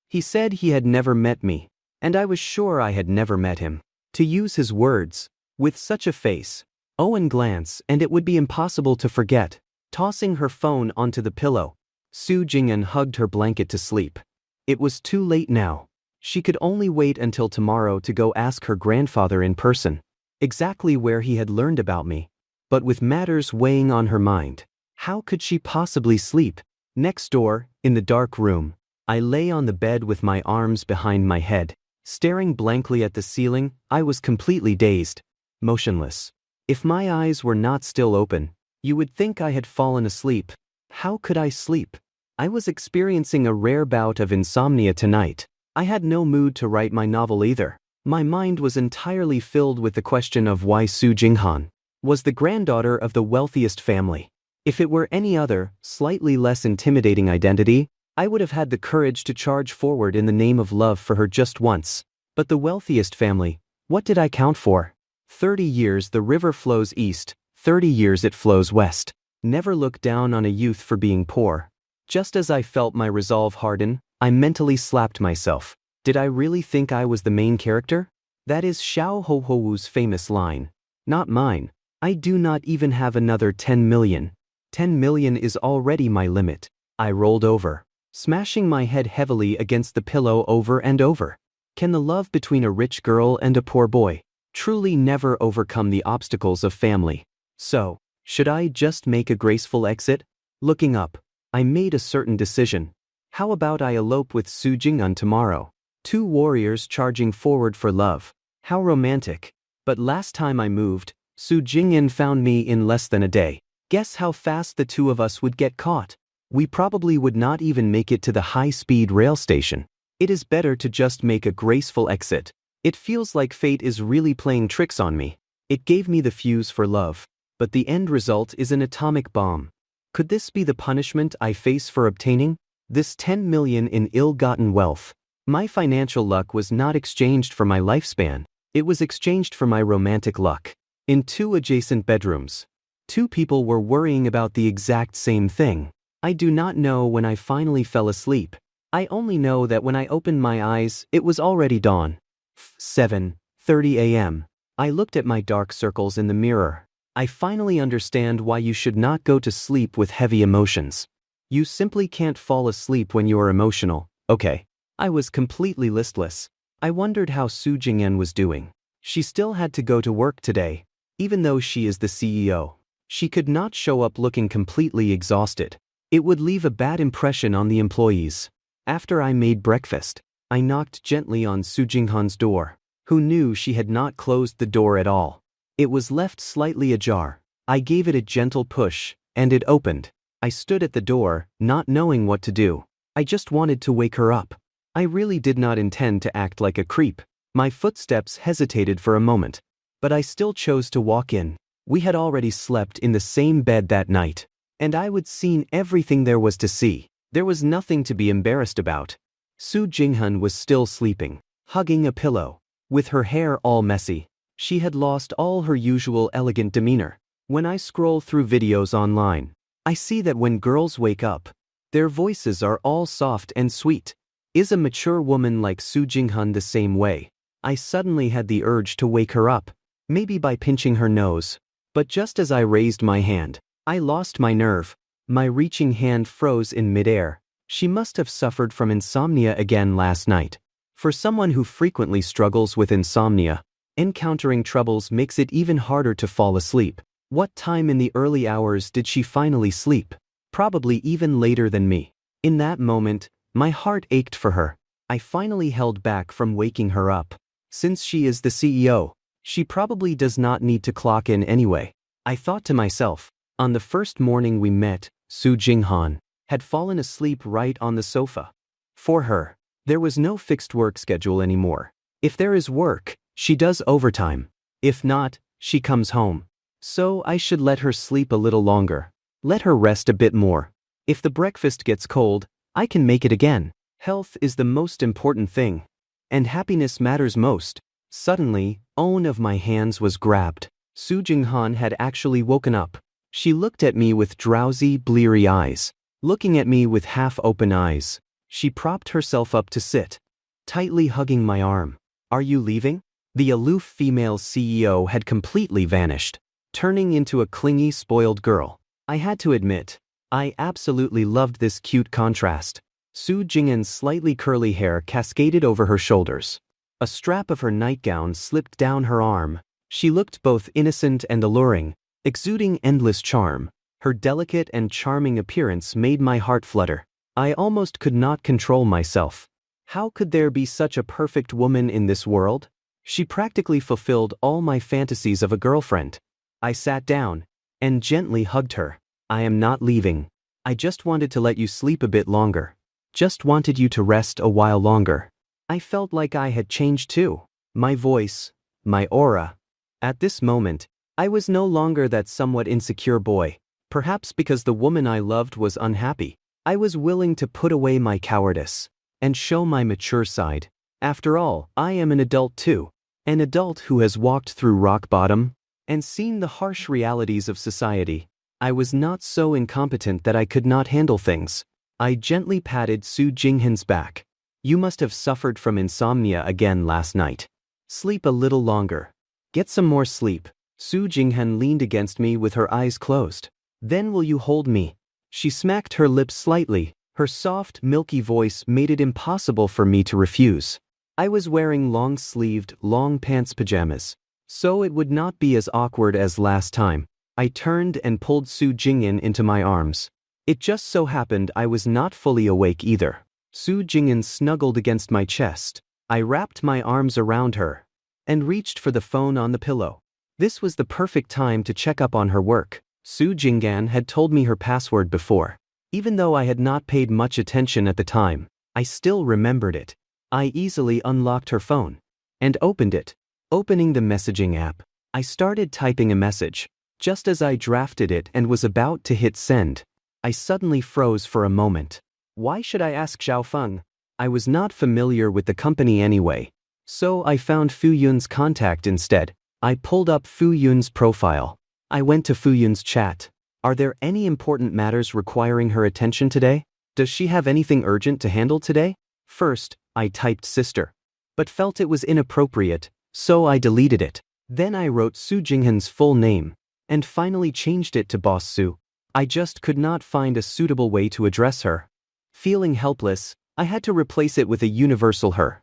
He said he had never met me, and I was sure I had never met him. To use his words, with such a face, Owen glance and it would be impossible to forget. Tossing her phone onto the pillow, Su Jing'an hugged her blanket to sleep. It was too late now. She could only wait until tomorrow to go ask her grandfather in person exactly where he had learned about me. But with matters weighing on her mind, how could she possibly sleep? Next door, in the dark room, I lay on the bed with my arms behind my head, staring blankly at the ceiling. I was completely dazed, motionless. If my eyes were not still open, you would think I had fallen asleep. How could I sleep? I was experiencing a rare bout of insomnia tonight. I had no mood to write my novel either. My mind was entirely filled with the question of why Su Jinghan was the granddaughter of the wealthiest family. If it were any other, slightly less intimidating identity, I would have had the courage to charge forward in the name of love for her just once. But the wealthiest family, what did I count for? 30 years the river flows east, 30 years it flows west. Never look down on a youth for being poor. Just as I felt my resolve harden, I mentally slapped myself. Did I really think I was the main character? That is Xiao Hohou's famous line. Not mine. I do not even have another 10 million. 10 million is already my limit. I rolled over, smashing my head heavily against the pillow over and over. Can the love between a rich girl and a poor boy truly never overcome the obstacles of family? So, should I just make a graceful exit? Looking up, I made a certain decision. How about I elope with Su Jinghan tomorrow? Two warriors charging forward for love. How romantic. But last time I moved, Su Jinghan found me in less than a day. Guess how fast the two of us would get caught? We probably would not even make it to the high-speed rail station. It is better to just make a graceful exit. It feels like fate is really playing tricks on me. It gave me the fuse for love, but the end result is an atomic bomb. Could this be the punishment I face for obtaining this 10 million in ill-gotten wealth? My financial luck was not exchanged for my lifespan. It was exchanged for my romantic luck. In two adjacent bedrooms, two people were worrying about the exact same thing. I do not know when I finally fell asleep. I only know that when I opened my eyes, it was already dawn. 7:30 a.m. I looked at my dark circles in the mirror. I finally understand why you should not go to sleep with heavy emotions. You simply can't fall asleep when you are emotional. Okay. I was completely listless. I wondered how Su Jinghan was doing. She still had to go to work today. Even though she is the CEO, she could not show up looking completely exhausted. It would leave a bad impression on the employees. After I made breakfast, I knocked gently on Su Jinghan's door, who knew she had not closed the door at all. It was left slightly ajar. I gave it a gentle push, and it opened. I stood at the door, not knowing what to do. I just wanted to wake her up. I really did not intend to act like a creep. My footsteps hesitated for a moment, but I still chose to walk in. We had already slept in the same bed that night, and I would seen everything there was to see. There was nothing to be embarrassed about. Su Jinghan was still sleeping, hugging a pillow, with her hair all messy. She had lost all her usual elegant demeanor. When I scroll through videos online, I see that when girls wake up, their voices are all soft and sweet. Is a mature woman like Su Jinghan the same way? I suddenly had the urge to wake her up, maybe by pinching her nose. But just as I raised my hand, I lost my nerve. My reaching hand froze in midair. She must have suffered from insomnia again last night. For someone who frequently struggles with insomnia, encountering troubles makes it even harder to fall asleep. What time in the early hours did she finally sleep? Probably even later than me. In that moment, my heart ached for her. I finally held back from waking her up. Since she is the CEO, she probably does not need to clock in anyway. I thought to myself. On the first morning we met, Su Jinghan had fallen asleep right on the sofa. For her, there was no fixed work schedule anymore. If there is work, she does overtime. If not, she comes home. So I should let her sleep a little longer. Let her rest a bit more. If the breakfast gets cold, I can make it again. Health is the most important thing. And happiness matters most. Suddenly, one of my hands was grabbed. Su Jinghan had actually woken up. She looked at me with drowsy, bleary eyes. Looking at me with half-open eyes, she propped herself up to sit, tightly hugging my arm. Are you leaving? The aloof female CEO had completely vanished, turning into a clingy, spoiled girl. I had to admit, I absolutely loved this cute contrast. Su Jinghan's slightly curly hair cascaded over her shoulders. A strap of her nightgown slipped down her arm. She looked both innocent and alluring, exuding endless charm. Her delicate and charming appearance made my heart flutter. I almost could not control myself. How could there be such a perfect woman in this world? She practically fulfilled all my fantasies of a girlfriend. I sat down and gently hugged her. I am not leaving. I just wanted to let you sleep a bit longer. Just wanted you to rest a while longer. I felt like I had changed too. My voice, my aura. At this moment, I was no longer that somewhat insecure boy. Perhaps because the woman I loved was unhappy, I was willing to put away my cowardice and show my mature side. After all, I am an adult too. An adult who has walked through rock bottom and seen the harsh realities of society. I was not so incompetent that I could not handle things. I gently patted Su Jinghan's back. You must have suffered from insomnia again last night. Sleep a little longer. Get some more sleep. Su Jinghan leaned against me with her eyes closed. Then will you hold me? She smacked her lips slightly. Her soft, milky voice made it impossible for me to refuse. I was wearing long-sleeved, long pants pajamas, so it would not be as awkward as last time. I turned and pulled Su Jinghan into my arms. It just so happened I was not fully awake either. Su Jinghan snuggled against my chest. I wrapped my arms around her and reached for the phone on the pillow. This was the perfect time to check up on her work. Su Jinghan had told me her password before. Even though I had not paid much attention at the time, I still remembered it. I easily unlocked her phone and opened it. Opening the messaging app, I started typing a message. Just as I drafted it and was about to hit send, I suddenly froze for a moment. Why should I ask Xiao Feng? I was not familiar with the company anyway, so I found Fu Yun's contact instead. I pulled up Fu Yun's profile. I went to Fu Yun's chat. Are there any important matters requiring her attention today? Does she have anything urgent to handle today? First, I typed sister, but felt it was inappropriate, so I deleted it. Then I wrote Su Jinghan's full name, and finally changed it to Boss Su. I just could not find a suitable way to address her. Feeling helpless, I had to replace it with a universal her.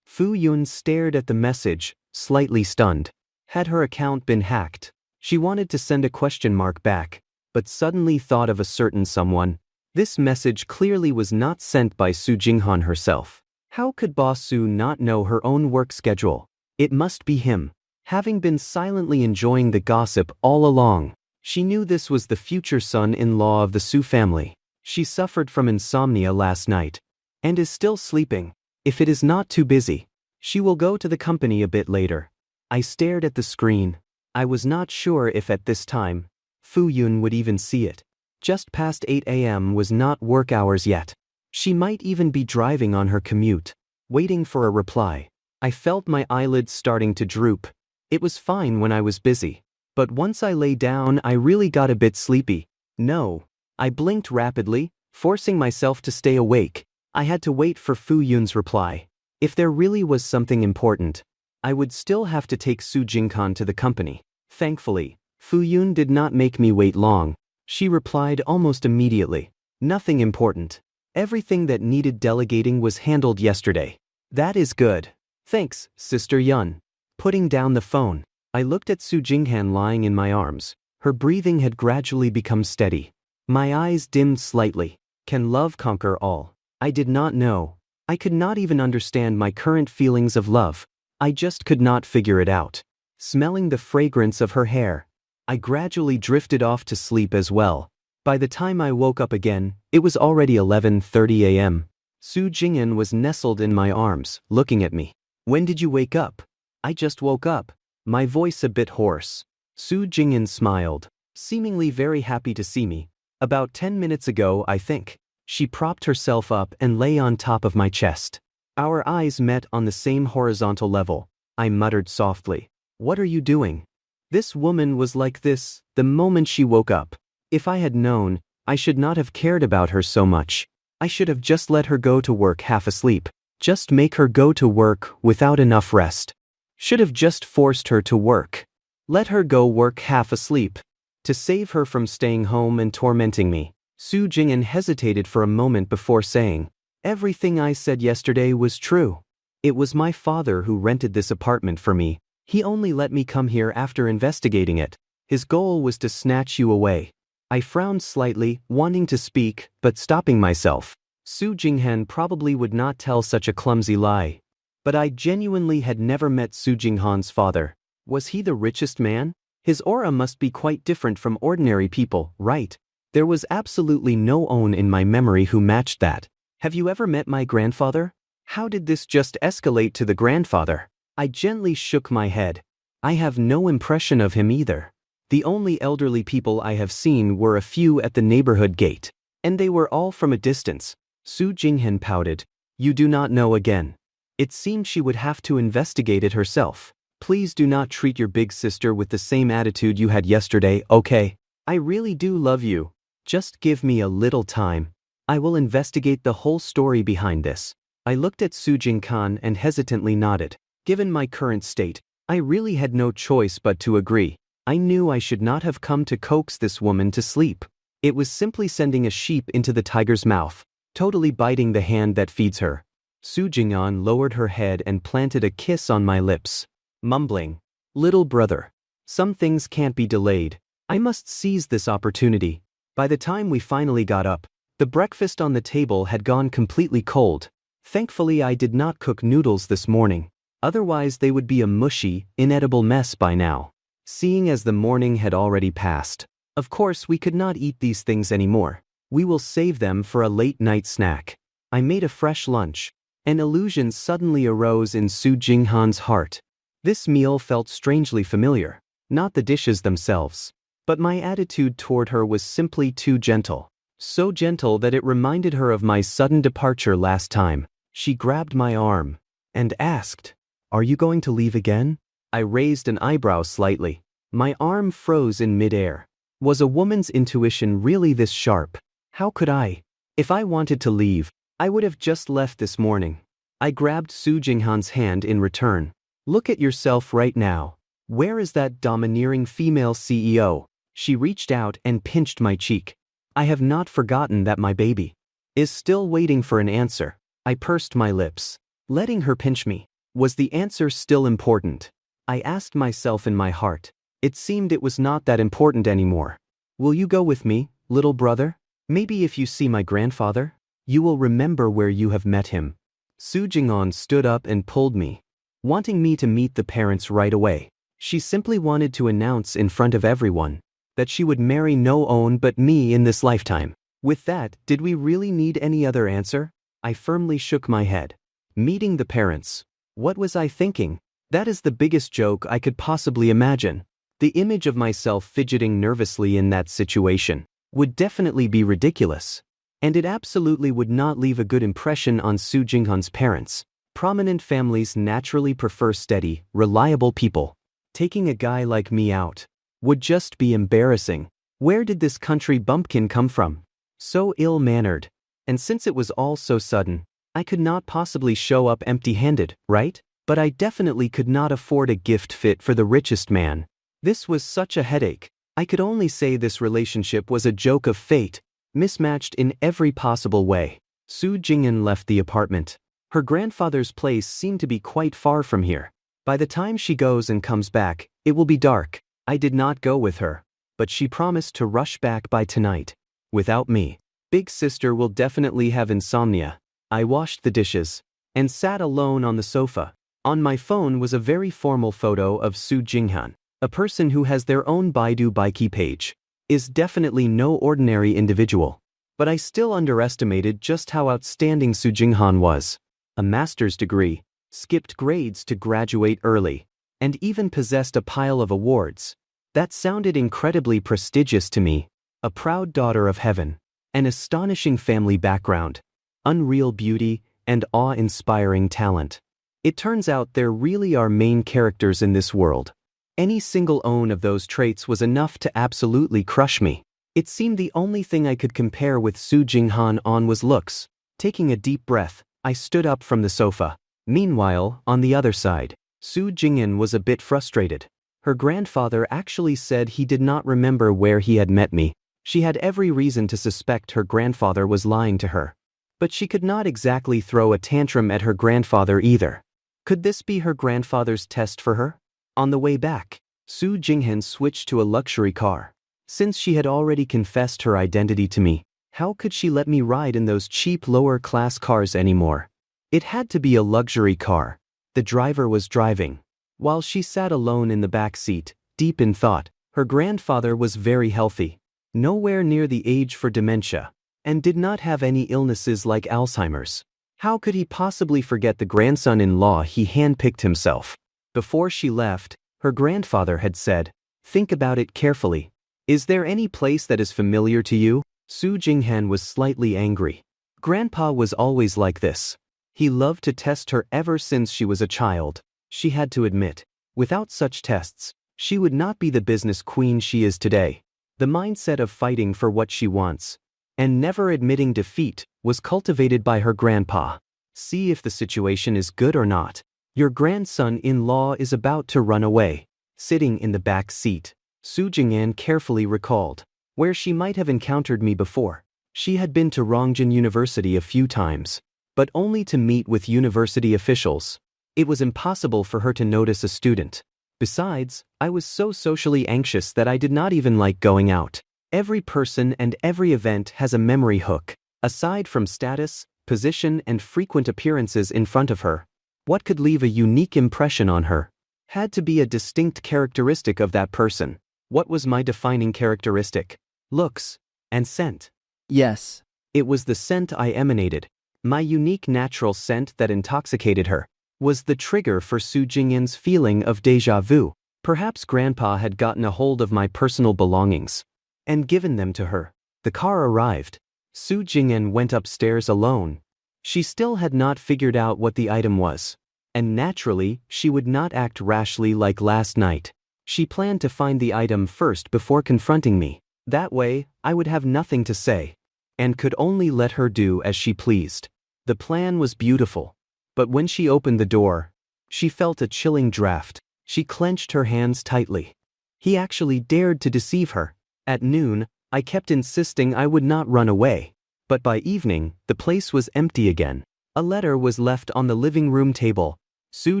Fu Yun stared at the message, slightly stunned. Had her account been hacked? She wanted to send a question mark back, but suddenly thought of a certain someone. This message clearly was not sent by Su Jinghan herself. How could Boss Su not know her own work schedule? It must be him. Having been silently enjoying the gossip all along, she knew this was the future son-in-law of the Su family. She suffered from insomnia last night and is still sleeping. If it is not too busy, she will go to the company a bit later. I stared at the screen. I was not sure if at this time, Fu Yun would even see it. Just past 8 a.m. was not work hours yet. She might even be driving on her commute, waiting for a reply. I felt my eyelids starting to droop. It was fine when I was busy, but once I lay down I really got a bit sleepy. No. I blinked rapidly, forcing myself to stay awake. I had to wait for Fu Yun's reply. If there really was something important, I would still have to take Su Jinghan to the company. Thankfully, Fu Yun did not make me wait long. She replied almost immediately. Nothing important. Everything that needed delegating was handled yesterday. That is good. Thanks, Sister Yun. Putting down the phone, I looked at Su Jinghan lying in my arms. Her breathing had gradually become steady. My eyes dimmed slightly. Can love conquer all? I did not know. I could not even understand my current feelings of love. I just could not figure it out. Smelling the fragrance of her hair, I gradually drifted off to sleep as well. By the time I woke up again, it was already 11:30 a.m. Su Jinghan was nestled in my arms, looking at me. When did you wake up? I just woke up. My voice a bit hoarse. Su Jinghan smiled, seemingly very happy to see me. About 10 minutes ago, I think. She propped herself up and lay on top of my chest. Our eyes met on the same horizontal level. I muttered softly. What are you doing? This woman was like this the moment she woke up. If I had known, I should not have cared about her so much. I should have just let her go to work half asleep. Just make her go to work without enough rest. Should have just forced her to work. Let her go work half asleep. To save her from staying home and tormenting me. Su Jinghan hesitated for a moment before saying, everything I said yesterday was true. It was my father who rented this apartment for me. He only let me come here after investigating it. His goal was to snatch you away. I frowned slightly, wanting to speak, but stopping myself. Su Jinghan probably would not tell such a clumsy lie. But I genuinely had never met Su Jinghan's father. Was he the richest man? His aura must be quite different from ordinary people, right? There was absolutely no one in my memory who matched that. Have you ever met my grandfather? How did this just escalate to the grandfather? I gently shook my head. I have no impression of him either. The only elderly people I have seen were a few at the neighborhood gate, and they were all from a distance. Su Jinghan pouted. You do not know again. It seemed she would have to investigate it herself. Please do not treat your big sister with the same attitude you had yesterday, okay? I really do love you. Just give me a little time. I will investigate the whole story behind this. I looked at Su Jinghan and hesitantly nodded. Given my current state, I really had no choice but to agree. I knew I should not have come to coax this woman to sleep. It was simply sending a sheep into the tiger's mouth, totally biting the hand that feeds her. Su Jinghan lowered her head and planted a kiss on my lips, mumbling, "Little brother, some things can't be delayed. I must seize this opportunity." By the time we finally got up, the breakfast on the table had gone completely cold. Thankfully, I did not cook noodles this morning. Otherwise, they would be a mushy, inedible mess by now. Seeing as the morning had already passed, of course we could not eat these things anymore. We will save them for a late-night snack. I made a fresh lunch. An illusion suddenly arose in Su Jinghan's heart. This meal felt strangely familiar, not the dishes themselves, but my attitude toward her was simply too gentle. So gentle that it reminded her of my sudden departure last time. She grabbed my arm and asked, "Are you going to leave again?" I raised an eyebrow slightly. My arm froze in midair. Was a woman's intuition really this sharp? How could I? If I wanted to leave, I would have just left this morning. I grabbed Su Jinghan's hand in return. "Look at yourself right now. Where is that domineering female CEO?" She reached out and pinched my cheek. I have not forgotten that my baby is still waiting for an answer. I pursed my lips. Letting her pinch me. Was the answer still important? I asked myself in my heart. It seemed it was not that important anymore. "Will you go with me, little brother? Maybe if you see my grandfather, you will remember where you have met him." Su Jinghan stood up and pulled me, wanting me to meet the parents right away. She simply wanted to announce in front of everyone that she would marry no one but me in this lifetime. With that, did we really need any other answer? I firmly shook my head. Meeting the parents. What was I thinking? That is the biggest joke I could possibly imagine. The image of myself fidgeting nervously in that situation would definitely be ridiculous. And it absolutely would not leave a good impression on Su Jinghan's parents. Prominent families naturally prefer steady, reliable people. Taking a guy like me out would just be embarrassing. Where did this country bumpkin come from? So ill-mannered. And since it was all so sudden, I could not possibly show up empty-handed, right? But I definitely could not afford a gift fit for the richest man. This was such a headache. I could only say this relationship was a joke of fate, mismatched in every possible way. Su Jinghan left the apartment. Her grandfather's place seemed to be quite far from here. By the time she goes and comes back, it will be dark. I did not go with her, but she promised to rush back by tonight. Without me, big sister will definitely have insomnia. I washed the dishes and sat alone on the sofa. On my phone was a very formal photo of Su Jinghan. A person who has their own Baidu Baiki page is definitely no ordinary individual. But I still underestimated just how outstanding Su Jinghan was. A master's degree, skipped grades to graduate early, and even possessed a pile of awards. That sounded incredibly prestigious to me. A proud daughter of heaven, an astonishing family background, unreal beauty, and awe-inspiring talent. It turns out there really are main characters in this world. Any single one of those traits was enough to absolutely crush me. It seemed the only thing I could compare with Su Jinghan on was looks. Taking a deep breath, I stood up from the sofa. Meanwhile, on the other side, Su Jinghan was a bit frustrated. Her grandfather actually said he did not remember where he had met me. She had every reason to suspect her grandfather was lying to her. But she could not exactly throw a tantrum at her grandfather either. Could this be her grandfather's test for her? On the way back, Su Jinghan switched to a luxury car. Since she had already confessed her identity to me, how could she let me ride in those cheap lower-class cars anymore? It had to be a luxury car. The driver was driving, while she sat alone in the back seat, deep in thought. Her grandfather was very healthy, nowhere near the age for dementia, and did not have any illnesses like Alzheimer's. How could he possibly forget the grandson-in-law he handpicked himself? Before she left, her grandfather had said, "Think about it carefully. Is there any place that is familiar to you?" Su Jinghan was slightly angry. Grandpa was always like this. He loved to test her ever since she was a child, she had to admit. Without such tests, she would not be the business queen she is today. The mindset of fighting for what she wants and never admitting defeat was cultivated by her grandpa. See if the situation is good or not. Your grandson-in-law is about to run away. Sitting in the back seat, Su Jing'an carefully recalled where she might have encountered me before. She had been to Rongjin University a few times, but only to meet with university officials. It was impossible for her to notice a student. Besides, I was so socially anxious that I did not even like going out. Every person and every event has a memory hook. Aside from status, position, and frequent appearances in front of her, what could leave a unique impression on her had to be a distinct characteristic of that person. What was my defining characteristic? Looks and scent. Yes. It was the scent I emanated. My unique natural scent that intoxicated her was the trigger for Su Jing'an's feeling of déjà vu. Perhaps Grandpa had gotten a hold of my personal belongings and given them to her. The car arrived. Su Jing'an went upstairs alone. She still had not figured out what the item was, and naturally, she would not act rashly like last night. She planned to find the item first before confronting me. That way, I would have nothing to say and could only let her do as she pleased. The plan was beautiful, but when she opened the door, she felt a chilling draft. She clenched her hands tightly. He actually dared to deceive her. At noon, I kept insisting I would not run away, but by evening, the place was empty again. A letter was left on the living room table. Su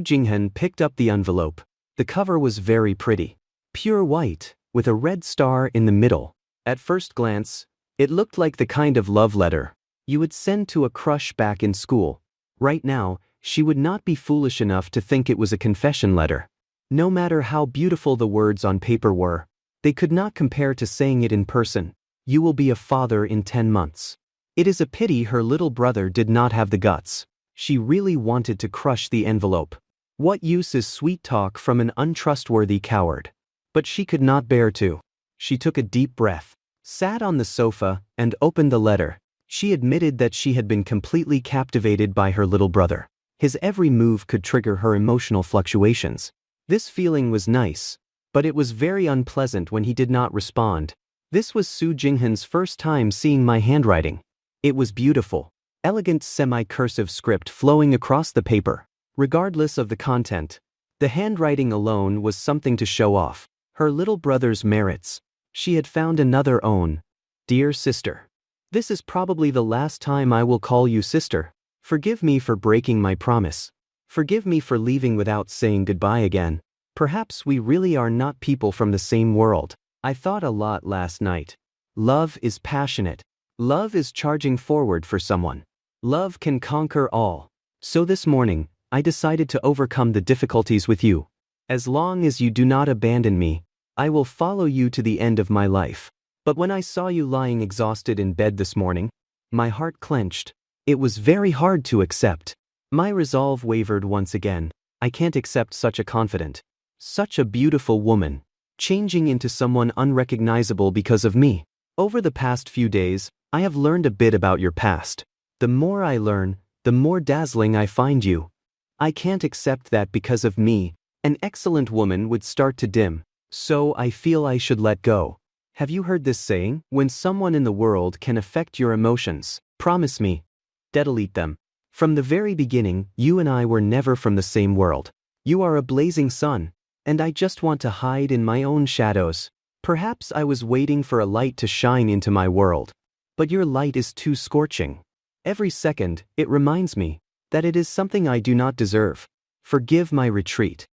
Jing'an picked up the envelope. The cover was very pretty. Pure white, with a red star in the middle. At first glance, it looked like the kind of love letter you would send to a crush back in school. Right now, she would not be foolish enough to think it was a confession letter. No matter how beautiful the words on paper were, they could not compare to saying it in person. You will be a father in 10 months. It is a pity her little brother did not have the guts. She really wanted to crush the envelope. What use is sweet talk from an untrustworthy coward? But she could not bear to. She took a deep breath, sat on the sofa, and opened the letter. She admitted that she had been completely captivated by her little brother. His every move could trigger her emotional fluctuations. This feeling was nice, but it was very unpleasant when he did not respond. This was Su Jing'an's first time seeing my handwriting. It was beautiful, elegant semi-cursive script flowing across the paper. Regardless of the content, the handwriting alone was something to show off her little brother's merits. She had found another own. Dear sister, this is probably the last time I will call you sister. Forgive me for breaking my promise. Forgive me for leaving without saying goodbye again. Perhaps we really are not people from the same world. I thought a lot last night. Love is passionate. Love is charging forward for someone. Love can conquer all. So this morning, I decided to overcome the difficulties with you. As long as you do not abandon me, I will follow you to the end of my life. But when I saw you lying exhausted in bed this morning, my heart clenched. It was very hard to accept. My resolve wavered once again. I can't accept such a confident, such a beautiful woman, changing into someone unrecognizable because of me. Over the past few days, I have learned a bit about your past. The more I learn, the more dazzling I find you. I can't accept that because of me, an excellent woman would start to dim. So I feel I should let go. Have you heard this saying? When someone in the world can affect your emotions, promise me. Delete them. From the very beginning, you and I were never from the same world. You are a blazing sun, and I just want to hide in my own shadows. Perhaps I was waiting for a light to shine into my world. But your light is too scorching. Every second, it reminds me that it is something I do not deserve. Forgive my retreat.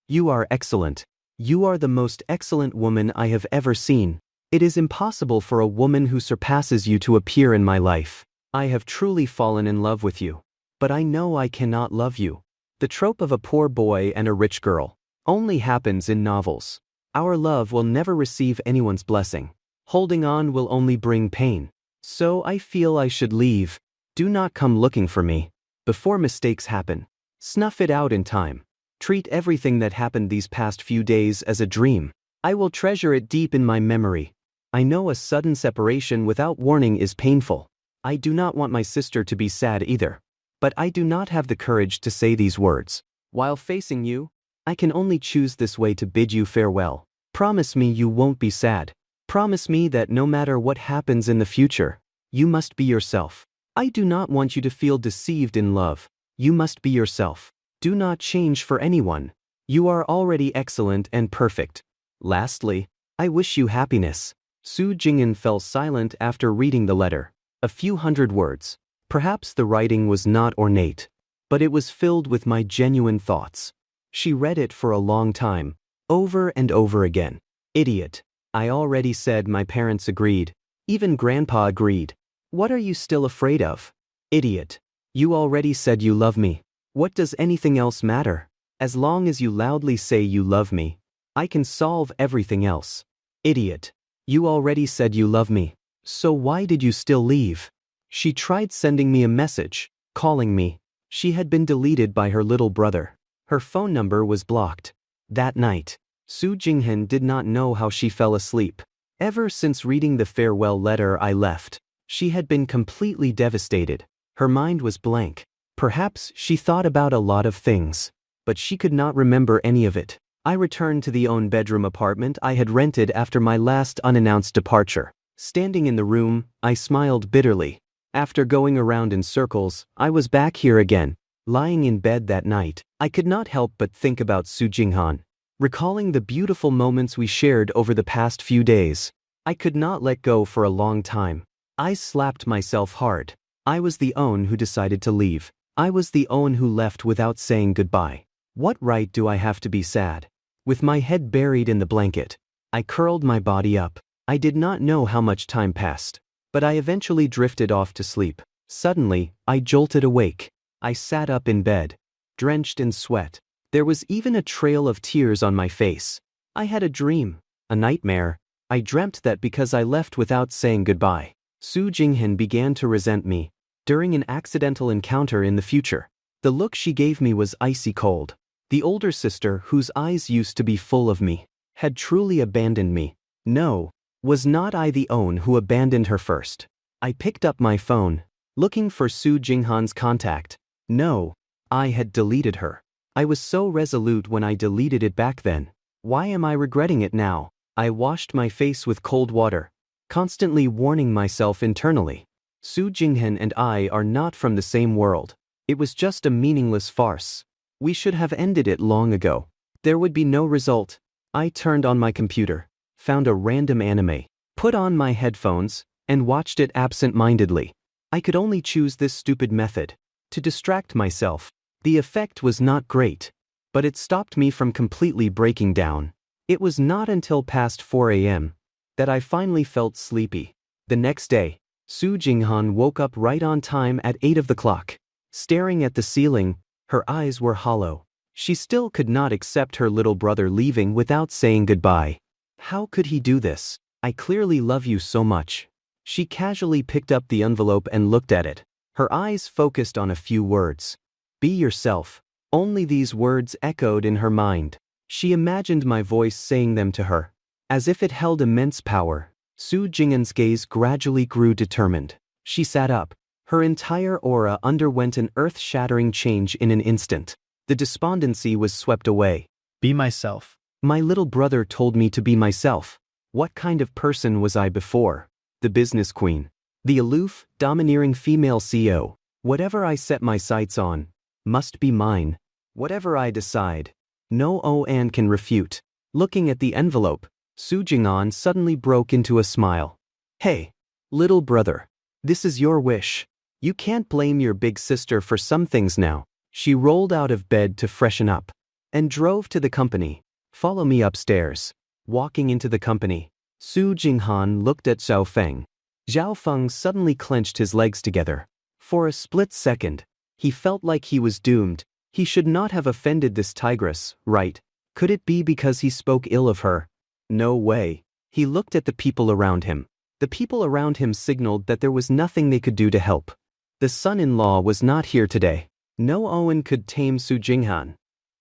You are excellent. You are the most excellent woman I have ever seen. It is impossible for a woman who surpasses you to appear in my life. I have truly fallen in love with you. But I know I cannot love you. The trope of a poor boy and a rich girl only happens in novels. Our love will never receive anyone's blessing. Holding on will only bring pain. So I feel I should leave. Do not come looking for me. Before mistakes happen, snuff it out in time. Treat everything that happened these past few days as a dream. I will treasure it deep in my memory. I know a sudden separation without warning is painful. I do not want my sister to be sad either. But I do not have the courage to say these words. While facing you, I can only choose this way to bid you farewell. Promise me you won't be sad. Promise me that no matter what happens in the future, you must be yourself. I do not want you to feel deceived in love. You must be yourself. Do not change for anyone. You are already excellent and perfect. Lastly, I wish you happiness. Su Jinghan fell silent after reading the letter. A few hundred words. Perhaps the writing was not ornate, but it was filled with my genuine thoughts. She read it for a long time, over and over again. Idiot. I already said my parents agreed. Even Grandpa agreed. What are you still afraid of? Idiot. You already said you love me. What does anything else matter? As long as you loudly say you love me, I can solve everything else. Idiot. You already said you love me. So why did you still leave? She tried sending me a message, calling me. She had been deleted by her little brother. Her phone number was blocked. That night, Su Jinghan did not know how she fell asleep. Ever since reading the farewell letter I left, she had been completely devastated. Her mind was blank. Perhaps she thought about a lot of things, but she could not remember any of it. I returned to the own bedroom apartment I had rented after my last unannounced departure. Standing in the room, I smiled bitterly. After going around in circles, I was back here again. Lying in bed that night, I could not help but think about Su Jinghan. Recalling the beautiful moments we shared over the past few days, I could not let go for a long time. I slapped myself hard. I was the one who decided to leave. I was the one who left without saying goodbye. What right do I have to be sad? With my head buried in the blanket, I curled my body up. I did not know how much time passed, but I eventually drifted off to sleep. Suddenly, I jolted awake. I sat up in bed, drenched in sweat. There was even a trail of tears on my face. I had a dream, a nightmare. I dreamt that because I left without saying goodbye, Su Jinghan began to resent me. During an accidental encounter in the future, the look she gave me was icy cold. The older sister, whose eyes used to be full of me, had truly abandoned me. No, was not I the one who abandoned her first? I picked up my phone, looking for Su Jinghan's contact. No, I had deleted her. I was so resolute when I deleted it back then. Why am I regretting it now? I washed my face with cold water, constantly warning myself internally. Su Jinghan and I are not from the same world. It was just a meaningless farce. We should have ended it long ago. There would be no result. I turned on my computer, found a random anime, put on my headphones, and watched it absent-mindedly. I could only choose this stupid method, to distract myself. The effect was not great, but it stopped me from completely breaking down. It was not until past 4 a.m. that I finally felt sleepy. The next day, Su Jinghan woke up right on time at 8 of the clock. Staring at the ceiling, her eyes were hollow. She still could not accept her little brother leaving without saying goodbye. How could he do this? I clearly love you so much. She casually picked up the envelope and looked at it. Her eyes focused on a few words. Be yourself. Only these words echoed in her mind. She imagined my voice saying them to her. As if it held immense power, Su Jinghan's gaze gradually grew determined. She sat up. Her entire aura underwent an earth-shattering change in an instant. The despondency was swept away. Be myself. My little brother told me to be myself. What kind of person was I before? The business queen. The aloof, domineering female CEO. Whatever I set my sights on must be mine. Whatever I decide, no one can refute. Looking at the envelope, Su Jinghan suddenly broke into a smile. Hey, little brother. This is your wish. You can't blame your big sister for some things now. She rolled out of bed to freshen up and drove to the company. Follow me upstairs. Walking into the company, Su Jinghan looked at Zhao Feng. Zhao Feng suddenly clenched his legs together. For a split second, he felt like he was doomed. He should not have offended this tigress, right? Could it be because he spoke ill of her? No way. He looked at the people around him. The people around him signaled that there was nothing they could do to help. The son-in-law was not here today. No one could tame Su Jinghan.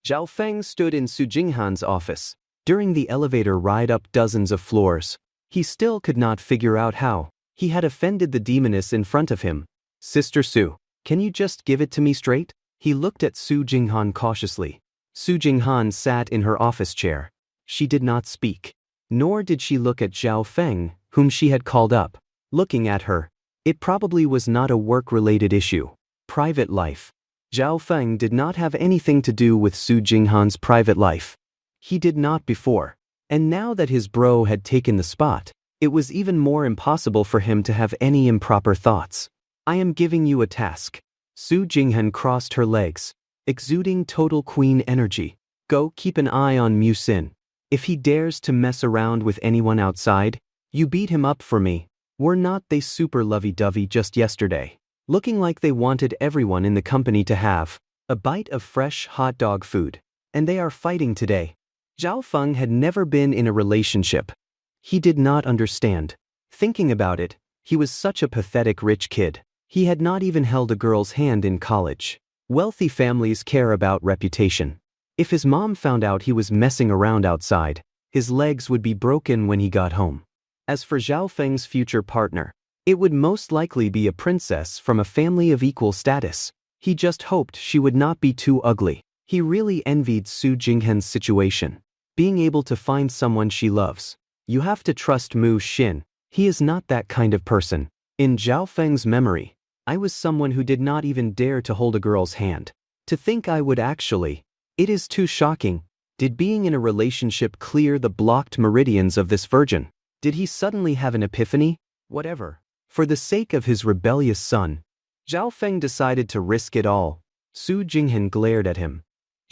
Zhao Feng stood in Su Jinghan's office. During the elevator ride up dozens of floors, he still could not figure out how he had offended the demoness in front of him. Sister Su, can you just give it to me straight? He looked at Su Jinghan cautiously. Su Jinghan sat in her office chair. She did not speak. Nor did she look at Zhao Feng, whom she had called up. Looking at her, it probably was not a work-related issue. Private life. Zhao Feng did not have anything to do with Su Jinghan's private life. He did not before. And now that his bro had taken the spot, it was even more impossible for him to have any improper thoughts. I am giving you a task. Su Jinghan crossed her legs, exuding total queen energy. Go keep an eye on Mu Xin. If he dares to mess around with anyone outside, you beat him up for me. Were not they super lovey-dovey just yesterday? Looking like they wanted everyone in the company to have a bite of fresh hot dog food. And they are fighting today. Zhao Feng had never been in a relationship. He did not understand. Thinking about it, he was such a pathetic rich kid. He had not even held a girl's hand in college. Wealthy families care about reputation. If his mom found out he was messing around outside, his legs would be broken when he got home. As for Zhao Feng's future partner, it would most likely be a princess from a family of equal status. He just hoped she would not be too ugly. He really envied Su Jinghan's situation. Being able to find someone she loves. You have to trust Mu Xin. He is not that kind of person. In Zhao Feng's memory, I was someone who did not even dare to hold a girl's hand. To think I would actually. It is too shocking. Did being in a relationship clear the blocked meridians of this virgin? Did he suddenly have an epiphany? Whatever. For the sake of his rebellious son, Zhao Feng decided to risk it all. Su Jinghan glared at him.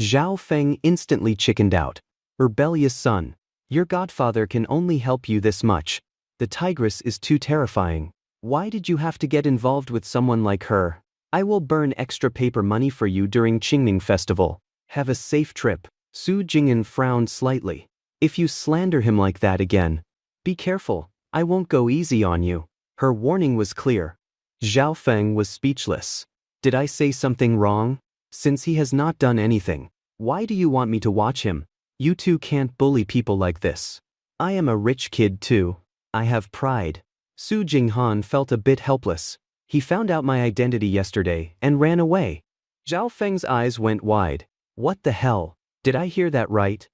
Zhao Feng instantly chickened out. Rebellious son. Your godfather can only help you this much. The tigress is too terrifying. Why did you have to get involved with someone like her? I will burn extra paper money for you during Qingming festival. Have a safe trip. Su Jinghan frowned slightly. If you slander him like that again, be careful, I won't go easy on you. Her warning was clear. Zhao Feng was speechless. Did I say something wrong? Since he has not done anything, why do you want me to watch him? You two can't bully people like this. I am a rich kid too. I have pride. Su Jinghan felt a bit helpless. He found out my identity yesterday and ran away. Zhao Feng's eyes went wide. What the hell? Did I hear that right?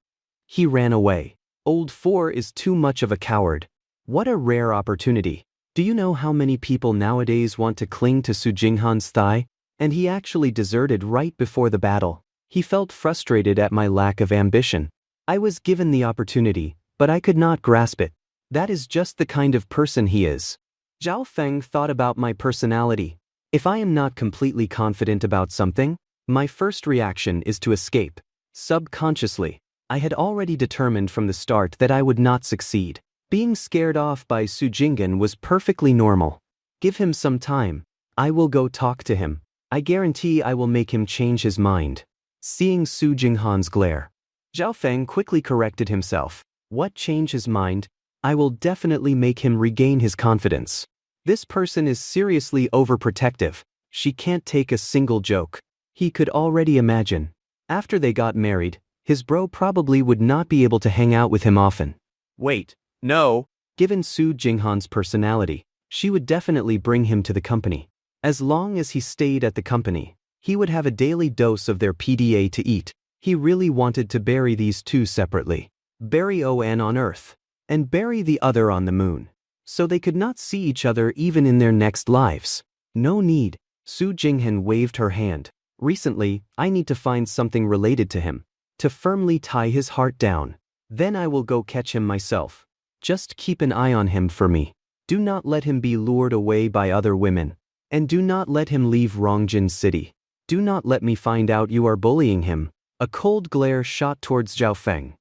He ran away. Old Four is too much of a coward. What a rare opportunity. Do you know how many people nowadays want to cling to Su Jinghan's thigh? And he actually deserted right before the battle. He felt frustrated at my lack of ambition. I was given the opportunity, but I could not grasp it. That is just the kind of person he is. Zhao Feng thought about my personality. If I am not completely confident about something, my first reaction is to escape. Subconsciously, I had already determined from the start that I would not succeed. Being scared off by Su Jinghan was perfectly normal. Give him some time. I will go talk to him. I guarantee I will make him change his mind. Seeing Su Jinghan's glare, Zhao Feng quickly corrected himself. What change his mind? I will definitely make him regain his confidence. This person is seriously overprotective. She can't take a single joke. He could already imagine. After they got married, his bro probably would not be able to hang out with him often. Wait, no. Given Su Jinghan's personality, she would definitely bring him to the company. As long as he stayed at the company, he would have a daily dose of their PDA to eat. He really wanted to bury these two separately. Bury On on Earth, and bury the other on the moon. So they could not see each other even in their next lives. No need. Su Jinghan waved her hand. Recently, I need to find something related to him. To firmly tie his heart down. Then I will go catch him myself. Just keep an eye on him for me. Do not let him be lured away by other women. And do not let him leave Rongjin City. Do not let me find out you are bullying him. A cold glare shot towards Zhao Feng.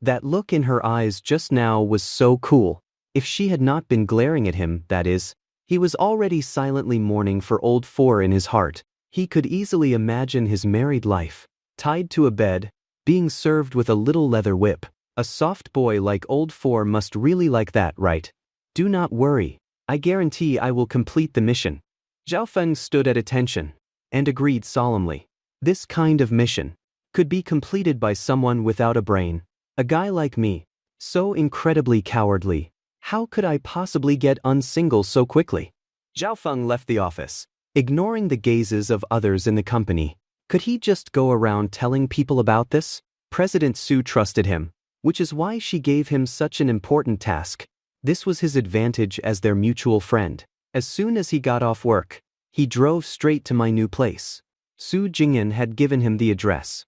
That look in her eyes just now was so cool. If she had not been glaring at him, that is. He was already silently mourning for Old Four in his heart. He could easily imagine his married life. Tied to a bed, being served with a little leather whip. A soft boy like Old Four must really like that, right? Do not worry. I guarantee I will complete the mission. Zhao Feng stood at attention and agreed solemnly. This kind of mission could be completed by someone without a brain. A guy like me, so incredibly cowardly. How could I possibly get unsingle so quickly? Zhao Feng left the office, ignoring the gazes of others in the company. Could he just go around telling people about this? President Su trusted him, which is why she gave him such an important task. This was his advantage as their mutual friend. As soon as he got off work, he drove straight to my new place. Su Jinghan had given him the address.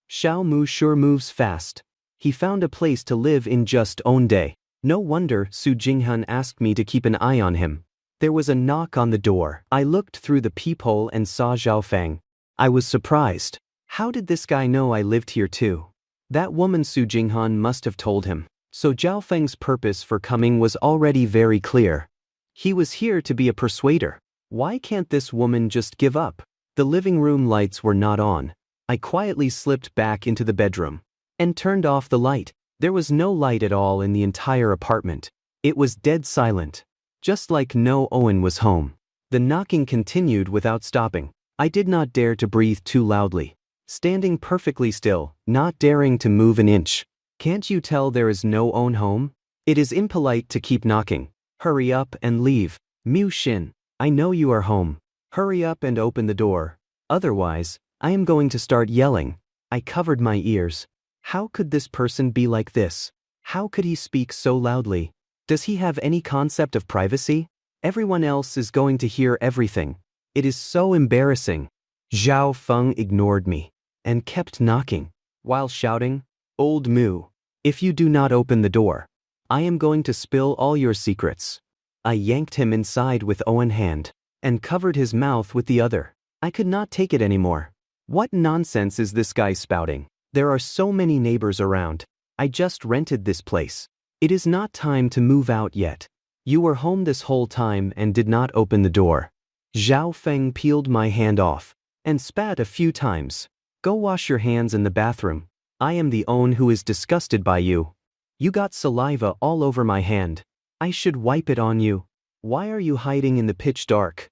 Xiao Mu sure moves fast. He found a place to live in just one day. No wonder Su Jinghan asked me to keep an eye on him. There was a knock on the door. I looked through the peephole and saw Zhao Feng. I was surprised. How did this guy know I lived here too? That woman Su Jinghan must have told him. So Zhao Feng's purpose for coming was already very clear. He was here to be a persuader. Why can't this woman just give up? The living room lights were not on. I quietly slipped back into the bedroom and turned off the light. There was no light at all in the entire apartment. It was dead silent. Just like no Owen was home. The knocking continued without stopping. I did not dare to breathe too loudly. Standing perfectly still, not daring to move an inch. Can't you tell there is no Owen home? It is impolite to keep knocking. Hurry up and leave. Mu Xin, I know you are home. Hurry up and open the door. Otherwise, I am going to start yelling. I covered my ears. How could this person be like this? How could he speak so loudly? Does he have any concept of privacy? Everyone else is going to hear everything. It is so embarrassing. Zhao Feng ignored me and kept knocking while shouting, "Old Mu, if you do not open the door, I am going to spill all your secrets." I yanked him inside with one hand and covered his mouth with the other. I could not take it anymore. What nonsense is this guy spouting? There are so many neighbors around. I just rented this place. It is not time to move out yet. You were home this whole time and did not open the door. Zhao Feng peeled my hand off and spat a few times. Go wash your hands in the bathroom. I am the one who is disgusted by you. You got saliva all over my hand. I should wipe it on you. Why are you hiding in the pitch dark?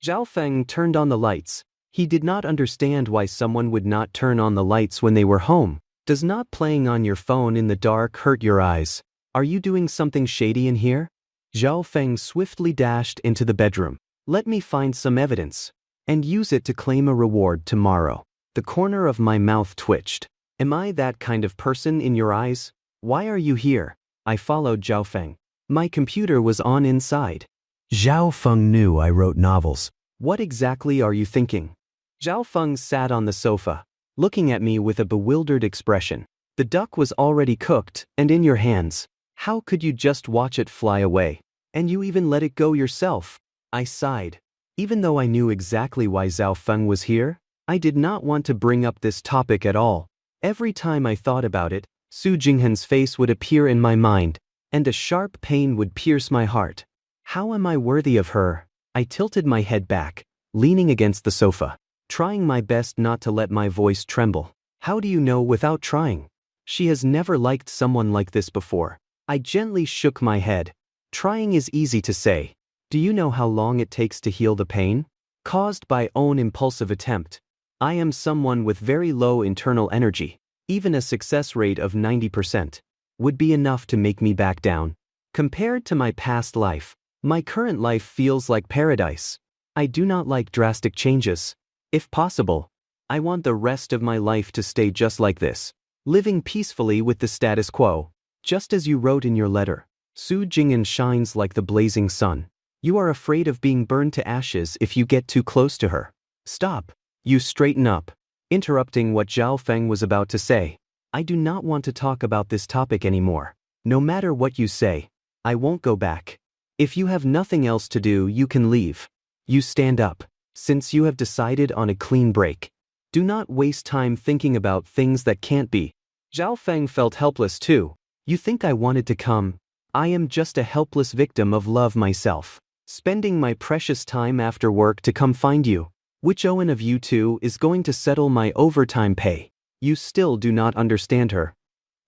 Zhao Feng turned on the lights. He did not understand why someone would not turn on the lights when they were home. Does not playing on your phone in the dark hurt your eyes? Are you doing something shady in here? Zhao Feng swiftly dashed into the bedroom. Let me find some evidence and use it to claim a reward tomorrow. The corner of my mouth twitched. Am I that kind of person in your eyes? Why are you here? I followed Zhao Feng. My computer was on inside. Zhao Feng knew I wrote novels. What exactly are you thinking? Zhao Feng sat on the sofa, looking at me with a bewildered expression. The duck was already cooked and in your hands. How could you just watch it fly away? And you even let it go yourself? I sighed. Even though I knew exactly why Zhao Feng was here, I did not want to bring up this topic at all. Every time I thought about it, Su Jinghan's face would appear in my mind, and a sharp pain would pierce my heart. How am I worthy of her? I tilted my head back, leaning against the sofa, trying my best not to let my voice tremble. How do you know without trying? She has never liked someone like this before. I gently shook my head. Trying is easy to say. Do you know how long it takes to heal the pain caused by own impulsive attempt? I am someone with very low internal energy. Even a success rate of 90% would be enough to make me back down. Compared to my past life, my current life feels like paradise. I do not like drastic changes. If possible, I want the rest of my life to stay just like this, living peacefully with the status quo. Just as you wrote in your letter, Su Jinghan shines like the blazing sun. You are afraid of being burned to ashes if you get too close to her. Stop. You straighten up. Interrupting what Zhao Feng was about to say. I do not want to talk about this topic anymore. No matter what you say, I won't go back. If you have nothing else to do, you can leave. You stand up. Since you have decided on a clean break, do not waste time thinking about things that can't be. Zhao Feng felt helpless too. You think I wanted to come? I am just a helpless victim of love myself, spending my precious time after work to come find you. Which Owen of you two is going to settle my overtime pay? You still do not understand her.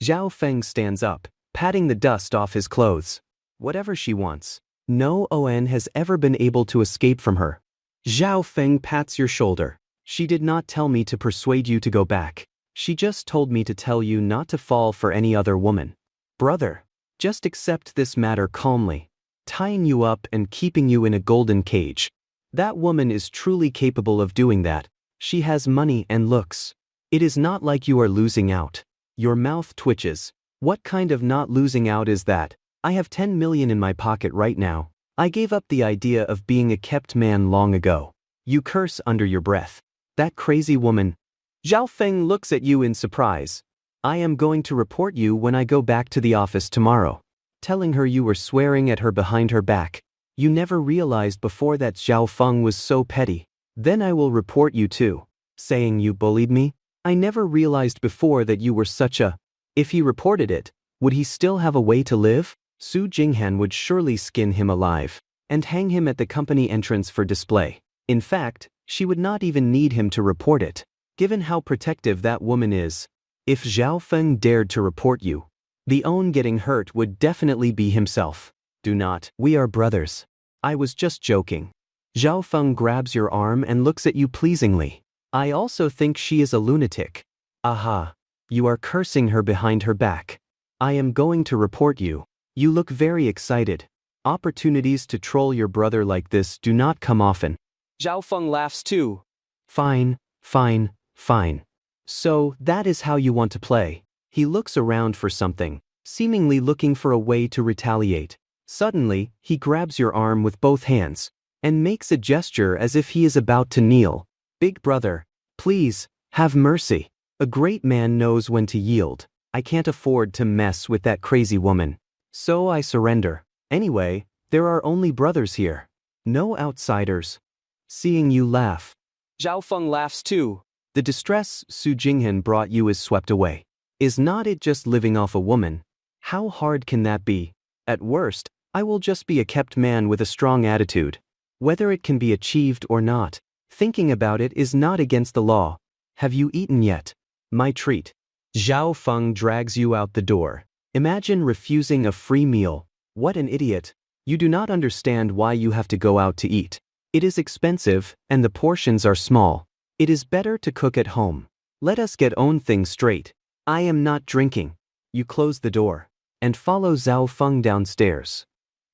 Zhao Feng stands up, patting the dust off his clothes. Whatever she wants. No Owen has ever been able to escape from her. Zhao Feng pats your shoulder. She did not tell me to persuade you to go back. She just told me to tell you not to fall for any other woman. Brother, just accept this matter calmly. Tying you up and keeping you in a golden cage. That woman is truly capable of doing that. She has money and looks. It is not like you are losing out. Your mouth twitches. What kind of not losing out is that? I have 10 million in my pocket right now. I gave up the idea of being a kept man long ago. You curse under your breath. That crazy woman. Zhao Feng looks at you in surprise. I am going to report you when I go back to the office tomorrow. Telling her you were swearing at her behind her back. You never realized before that Zhao Feng was so petty. Then I will report you too. Saying you bullied me? I never realized before that you were such a... If he reported it, would he still have a way to live? Su Jinghan would surely skin him alive and hang him at the company entrance for display. In fact, she would not even need him to report it, given how protective that woman is. If Zhao Feng dared to report you, the own getting hurt would definitely be himself. Do not. We are brothers. I was just joking. Zhao Feng grabs your arm and looks at you pleasingly. I also think she is a lunatic. Aha. You are cursing her behind her back. I am going to report you. You look very excited. Opportunities to troll your brother like this do not come often. Zhao Feng laughs too. Fine, fine, fine. So, that is how you want to play. He looks around for something, seemingly looking for a way to retaliate. Suddenly, he grabs your arm with both hands and makes a gesture as if he is about to kneel. Big brother, please, have mercy. A great man knows when to yield. I can't afford to mess with that crazy woman. So I surrender. Anyway, there are only brothers here. No outsiders. Seeing you laugh. Zhao Feng laughs too. The distress Su Jinghan brought you is swept away. Is not it just living off a woman? How hard can that be? At worst, I will just be a kept man with a strong attitude. Whether it can be achieved or not, thinking about it is not against the law. Have you eaten yet? My treat. Zhao Feng drags you out the door. Imagine refusing a free meal. What an idiot. You do not understand why you have to go out to eat. It is expensive, and the portions are small. It is better to cook at home. Let us get own things straight. I am not drinking. You close the door and follow Zhao Feng downstairs.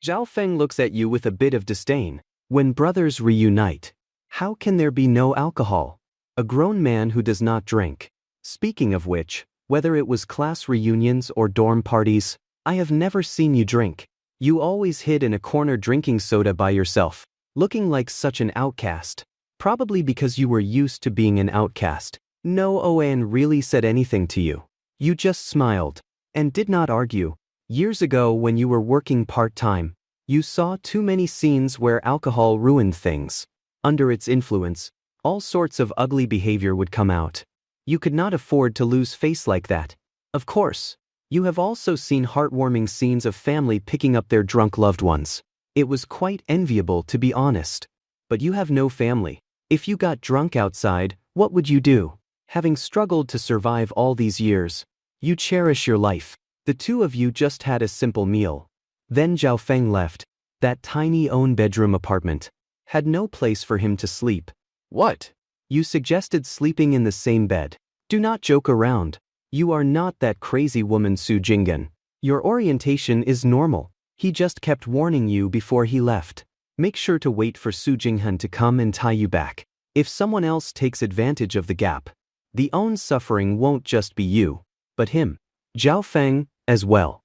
Zhao Feng looks at you with a bit of disdain. When brothers reunite, how can there be no alcohol? A grown man who does not drink. Speaking of which, whether it was class reunions or dorm parties, I have never seen you drink. You always hid in a corner drinking soda by yourself, looking like such an outcast. Probably because you were used to being an outcast. No Oan really said anything to you. You just smiled and did not argue. Years ago when you were working part-time, you saw too many scenes where alcohol ruined things. Under its influence, all sorts of ugly behavior would come out. You could not afford to lose face like that. Of course, you have also seen heartwarming scenes of family picking up their drunk loved ones. It was quite enviable, to be honest. But you have no family. If you got drunk outside, what would you do? Having struggled to survive all these years, you cherish your life. The two of you just had a simple meal. Then Zhao Feng left. That tiny own bedroom apartment had no place for him to sleep. What? You suggested sleeping in the same bed. Do not joke around. You are not that crazy woman Su Jinghan. Your orientation is normal. He just kept warning you before he left. Make sure to wait for Su Jinghan to come and tie you back. If someone else takes advantage of the gap, the own suffering won't just be you, but him. Zhao Feng, as well.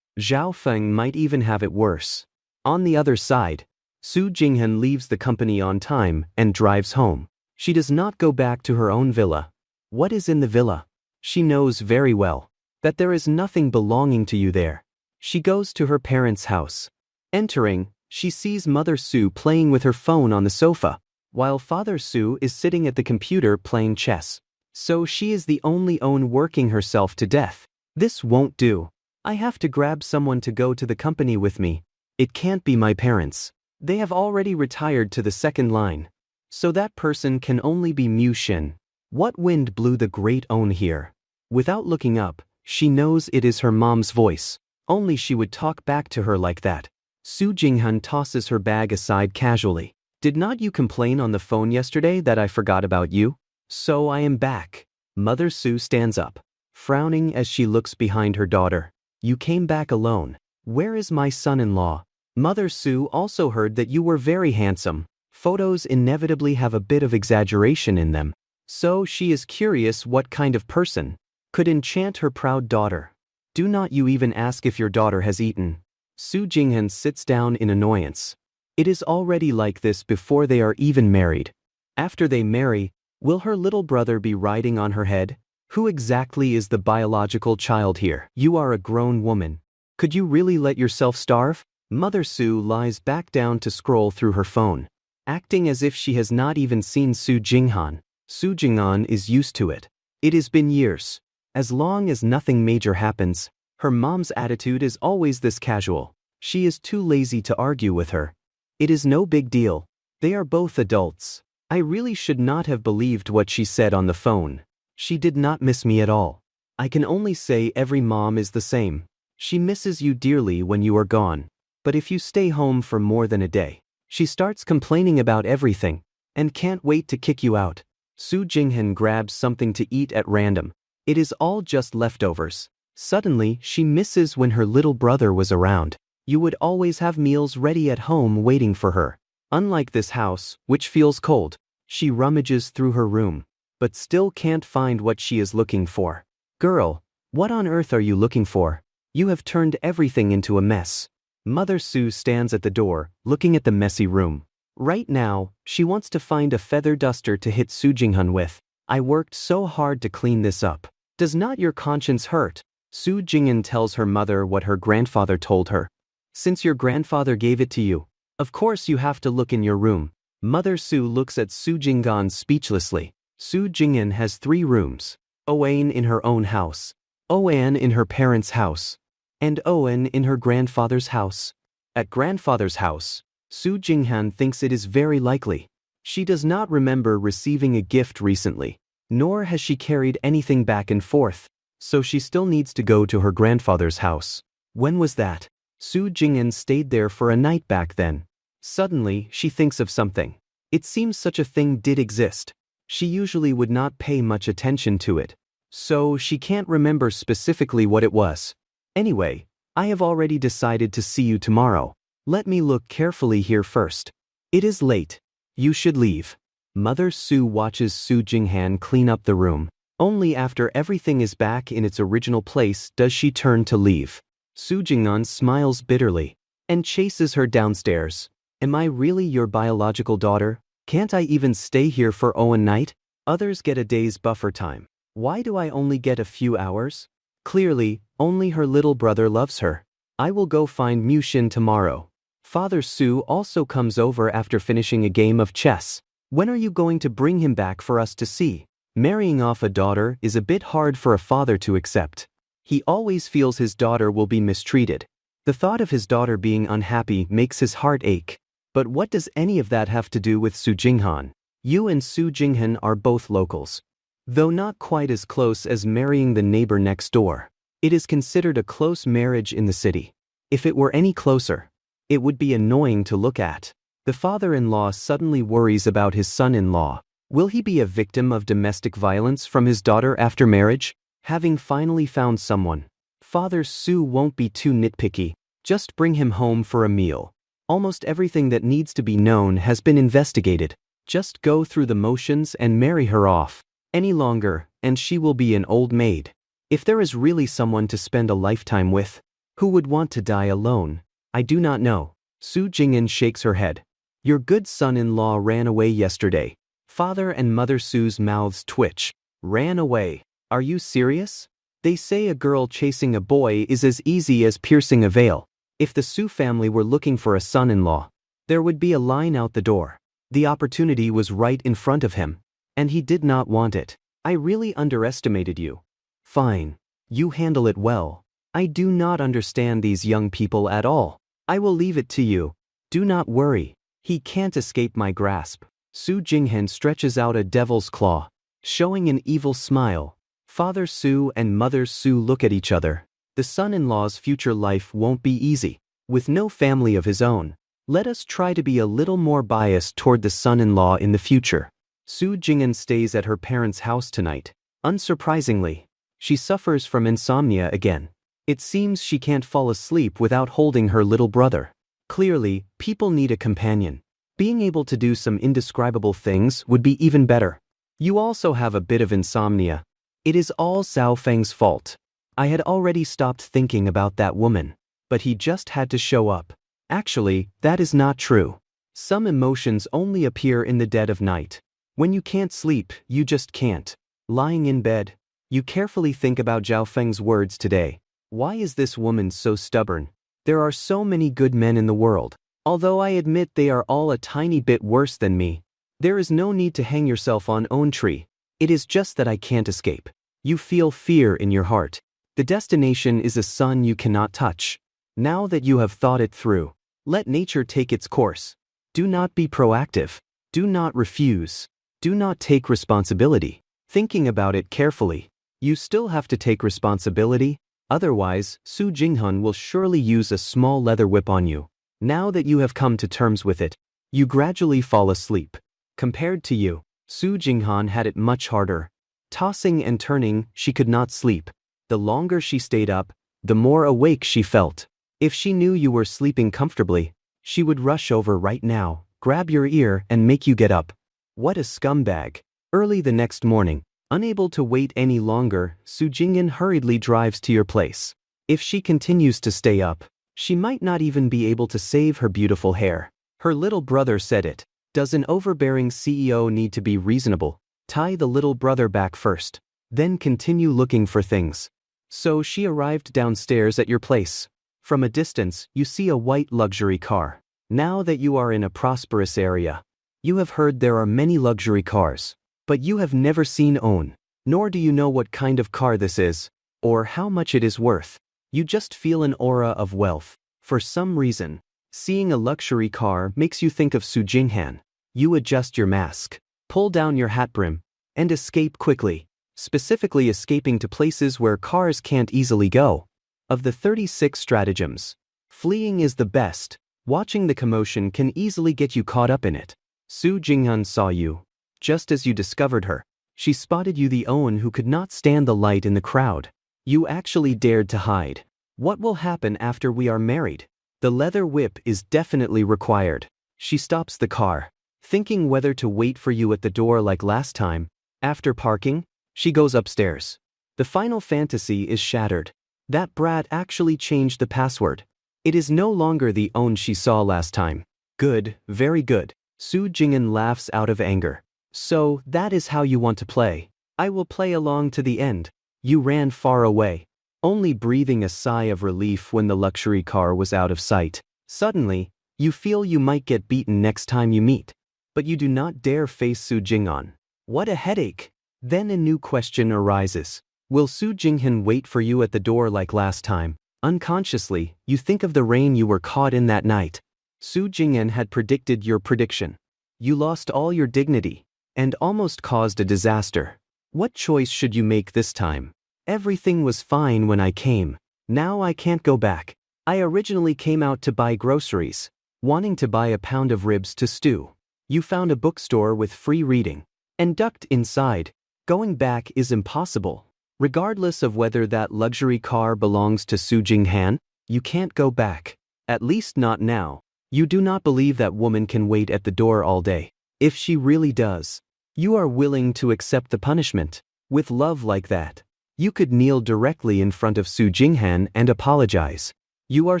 Zhao Feng might even have it worse. On the other side, Su Jinghan leaves the company on time and drives home. She does not go back to her own villa. What is in the villa? She knows very well that there is nothing belonging to you there. She goes to her parents' house. Entering, she sees Mother Su playing with her phone on the sofa, while Father Su is sitting at the computer playing chess. So she is the only one working herself to death. This won't do. I have to grab someone to go to the company with me. It can't be my parents. They have already retired to the second line. So that person can only be Mu Xin. What wind blew the great own here? Without looking up, she knows it is her mom's voice. Only she would talk back to her like that. Su Jinghan tosses her bag aside casually. Did not you complain on the phone yesterday that I forgot about you? So I am back. Mother Su stands up, frowning as she looks behind her daughter. You came back alone. Where is my son-in-law? Mother Su also heard that you were very handsome. Photos inevitably have a bit of exaggeration in them. So she is curious what kind of person could enchant her proud daughter. Do not you even ask if your daughter has eaten. Su Jinghan sits down in annoyance. It is already like this before they are even married. After they marry, will her little brother be riding on her head? Who exactly is the biological child here? You are a grown woman. Could you really let yourself starve? Mother Su lies back down to scroll through her phone, acting as if she has not even seen Su Jinghan. Su Jinghan is used to it. It has been years. As long as nothing major happens, her mom's attitude is always this casual. She is too lazy to argue with her. It is no big deal. They are both adults. I really should not have believed what she said on the phone. She did not miss me at all. I can only say every mom is the same. She misses you dearly when you are gone. But if you stay home for more than a day, she starts complaining about everything and can't wait to kick you out. Su Jinghan grabs something to eat at random. It is all just leftovers. Suddenly, she misses when her little brother was around. You would always have meals ready at home waiting for her. Unlike this house, which feels cold, she rummages through her room, but still can't find what she is looking for. Girl, what on earth are you looking for? You have turned everything into a mess. Mother Su stands at the door, looking at the messy room. Right now, she wants to find a feather duster to hit Su Jinghan with. I worked so hard to clean this up. Does not your conscience hurt? Su Jinghan tells her mother what her grandfather told her. Since your grandfather gave it to you, of course you have to look in your room. Mother Su looks at Su Jinghan speechlessly. Su Jinghan has 3 rooms. Owen in her own house, Owen in her parents' house, and Owen in her grandfather's house. At grandfather's house, Su Jinghan thinks it is very likely. She does not remember receiving a gift recently, nor has she carried anything back and forth, so she still needs to go to her grandfather's house. When was that? Su Jinghan stayed there for a night back then. Suddenly, she thinks of something. It seems such a thing did exist. She usually would not pay much attention to it, so she can't remember specifically what it was. Anyway, I have already decided to see you tomorrow. Let me look carefully here first. It is late. You should leave. Mother Su watches Su Jinghan clean up the room. Only after everything is back in its original place does she turn to leave. Su Jinghan smiles bitterly and chases her downstairs. Am I really your biological daughter? Can't I even stay here for Owen night? Others get a day's buffer time. Why do I only get a few hours? Clearly, only her little brother loves her. I will go find Mushin tomorrow. Father Su also comes over after finishing a game of chess. When are you going to bring him back for us to see? Marrying off a daughter is a bit hard for a father to accept. He always feels his daughter will be mistreated. The thought of his daughter being unhappy makes his heart ache. But what does any of that have to do with Su Jinghan? You and Su Jinghan are both locals. Though not quite as close as marrying the neighbor next door, it is considered a close marriage in the city. If it were any closer, it would be annoying to look at. The father-in-law suddenly worries about his son-in-law. Will he be a victim of domestic violence from his daughter after marriage? Having finally found someone, Father Su won't be too nitpicky. Just bring him home for a meal. Almost everything that needs to be known has been investigated. Just go through the motions and marry her off. Any longer, and she will be an old maid. If there is really someone to spend a lifetime with, who would want to die alone? I do not know. Su Jinghan shakes her head. Your good son-in-law ran away yesterday. Father and Mother Su's mouths twitch. Ran away. Are you serious? They say a girl chasing a boy is as easy as piercing a veil. If the Su family were looking for a son-in-law, there would be a line out the door. The opportunity was right in front of him, and he did not want it. I really underestimated you. Fine. You handle it well. I do not understand these young people at all. I will leave it to you. Do not worry. He can't escape my grasp. Su Jinghan stretches out a devil's claw, showing an evil smile. Father Su and Mother Su look at each other. The son-in-law's future life won't be easy. With no family of his own, let us try to be a little more biased toward the son-in-law in the future. Su Jinghan stays at her parents' house tonight. Unsurprisingly, she suffers from insomnia again. It seems she can't fall asleep without holding her little brother. Clearly, people need a companion. Being able to do some indescribable things would be even better. You also have a bit of insomnia. It is all Xiao Feng's fault. I had already stopped thinking about that woman, but he just had to show up. Actually, that is not true. Some emotions only appear in the dead of night. When you can't sleep, you just can't. Lying in bed, you carefully think about Xiao Feng's words today. Why is this woman so stubborn? There are so many good men in the world. Although I admit they are all a tiny bit worse than me. There is no need to hang yourself on own tree. It is just that I can't escape. You feel fear in your heart. The destination is a sun you cannot touch. Now that you have thought it through, let nature take its course. Do not be proactive. Do not refuse. Do not take responsibility. Thinking about it carefully, you still have to take responsibility, otherwise, Su Jinghan will surely use a small leather whip on you. Now that you have come to terms with it, you gradually fall asleep. Compared to you, Su Jinghan had it much harder. Tossing and turning, she could not sleep. The longer she stayed up, the more awake she felt. If she knew you were sleeping comfortably, she would rush over right now, grab your ear and make you get up. What a scumbag. Early the next morning, unable to wait any longer, Su Jingyan hurriedly drives to your place. If she continues to stay up, she might not even be able to save her beautiful hair. Her little brother said it. Does an overbearing CEO need to be reasonable? Tie the little brother back first, then continue looking for things. So she arrived downstairs at your place. From a distance, you see a white luxury car. Now that you are in a prosperous area, you have heard there are many luxury cars. But you have never seen one, nor do you know what kind of car this is, or how much it is worth. You just feel an aura of wealth. For some reason, seeing a luxury car makes you think of Su Jinghan. You adjust your mask, pull down your hat brim, and escape quickly, specifically escaping to places where cars can't easily go. Of the 36 stratagems, fleeing is the best. Watching the commotion can easily get you caught up in it. Su Jinghan saw you. Just as you discovered her, she spotted you, the one who could not stand the light in the crowd. You actually dared to hide. What will happen after we are married? The leather whip is definitely required. She stops the car, thinking whether to wait for you at the door like last time. After parking, she goes upstairs. The final fantasy is shattered. That brat actually changed the password. It is no longer the one she saw last time. Good, very good. Su Jingyan laughs out of anger. So, that is how you want to play. I will play along to the end. You ran far away, only breathing a sigh of relief when the luxury car was out of sight. Suddenly, you feel you might get beaten next time you meet. But you do not dare face Su Jinghan. What a headache! Then a new question arises. Will Su Jinghan wait for you at the door like last time? Unconsciously, you think of the rain you were caught in that night. Su Jingyan had predicted your prediction. You lost all your dignity and almost caused a disaster. What choice should you make this time? Everything was fine when I came. Now I can't go back. I originally came out to buy groceries, wanting to buy a pound of ribs to stew. You found a bookstore with free reading and ducked inside. Going back is impossible. Regardless of whether that luxury car belongs to Su Jinghan, you can't go back. At least not now. You do not believe that woman can wait at the door all day. If she really does, you are willing to accept the punishment. With love like that, you could kneel directly in front of Su Jinghan and apologize. You are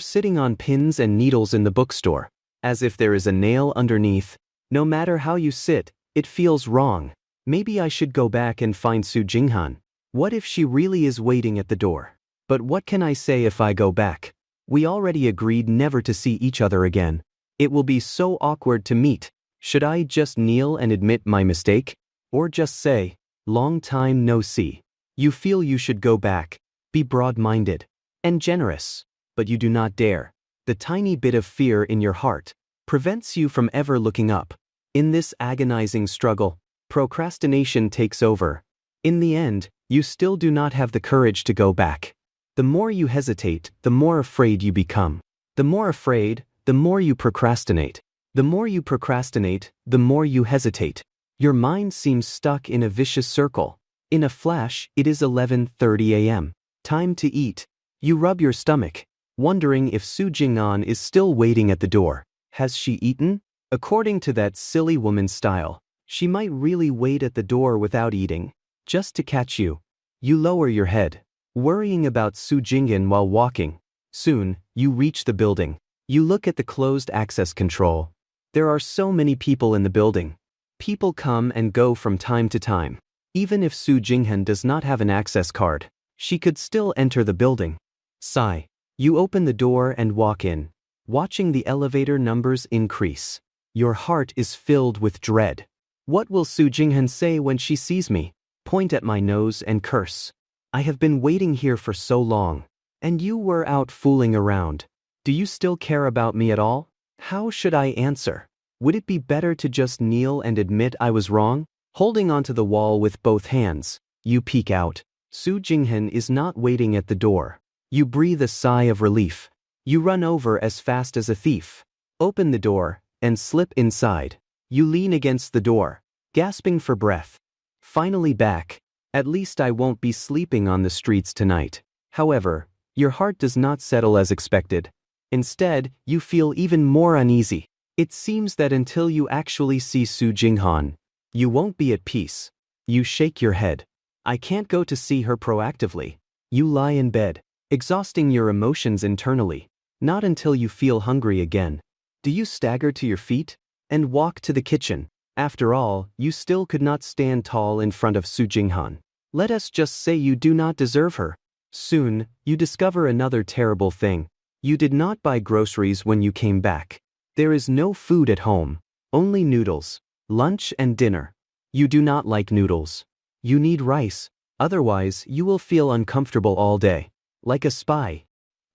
sitting on pins and needles in the bookstore, as if there is a nail underneath. No matter how you sit, it feels wrong. Maybe I should go back and find Su Jinghan. What if she really is waiting at the door? But what can I say if I go back? We already agreed never to see each other again. It will be so awkward to meet. Should I just kneel and admit my mistake? Or just say, long time no see? You feel you should go back, be broad-minded and generous, but you do not dare. The tiny bit of fear in your heart prevents you from ever looking up. In this agonizing struggle, procrastination takes over. In the end, you still do not have the courage to go back. The more you hesitate, the more afraid you become. The more afraid, the more you procrastinate. The more you procrastinate, the more you hesitate. Your mind seems stuck in a vicious circle. In a flash, it is 11:30 a.m. Time to eat. You rub your stomach, wondering if Su Jinghan is still waiting at the door. Has she eaten? According to that silly woman's style, She might really wait at the door without eating, just to catch you. You lower your head, worrying about Su Jinghan while walking. Soon, you reach the building. You look at the closed access control. There are so many people in the building. People come and go from time to time. Even if Su Jinghan does not have an access card, she could still enter the building. Sigh. You open the door and walk in, watching the elevator numbers increase. Your heart is filled with dread. What will Su Jinghan say when she sees me? Point at my nose and curse. I have been waiting here for so long, and you were out fooling around. Do you still care about me at all? How should I answer? Would it be better to just kneel and admit I was wrong? Holding onto the wall with both hands, you peek out. Su Jinghan is not waiting at the door. You breathe a sigh of relief. You run over as fast as a thief, open the door, and slip inside. You lean against the door, gasping for breath. Finally back. At least I won't be sleeping on the streets tonight. However, your heart does not settle as expected. Instead, you feel even more uneasy. It seems that until you actually see Su Jinghan, you won't be at peace. You shake your head. I can't go to see her proactively. You lie in bed, exhausting your emotions internally. Not until you feel hungry again. Do you stagger to your feet and walk to the kitchen? After all, you still could not stand tall in front of Su Jinghan. Let us just say you do not deserve her. Soon, you discover another terrible thing. You did not buy groceries when you came back. There is no food at home, only noodles, lunch and dinner. You do not like noodles. You need rice, otherwise you will feel uncomfortable all day. Like a spy.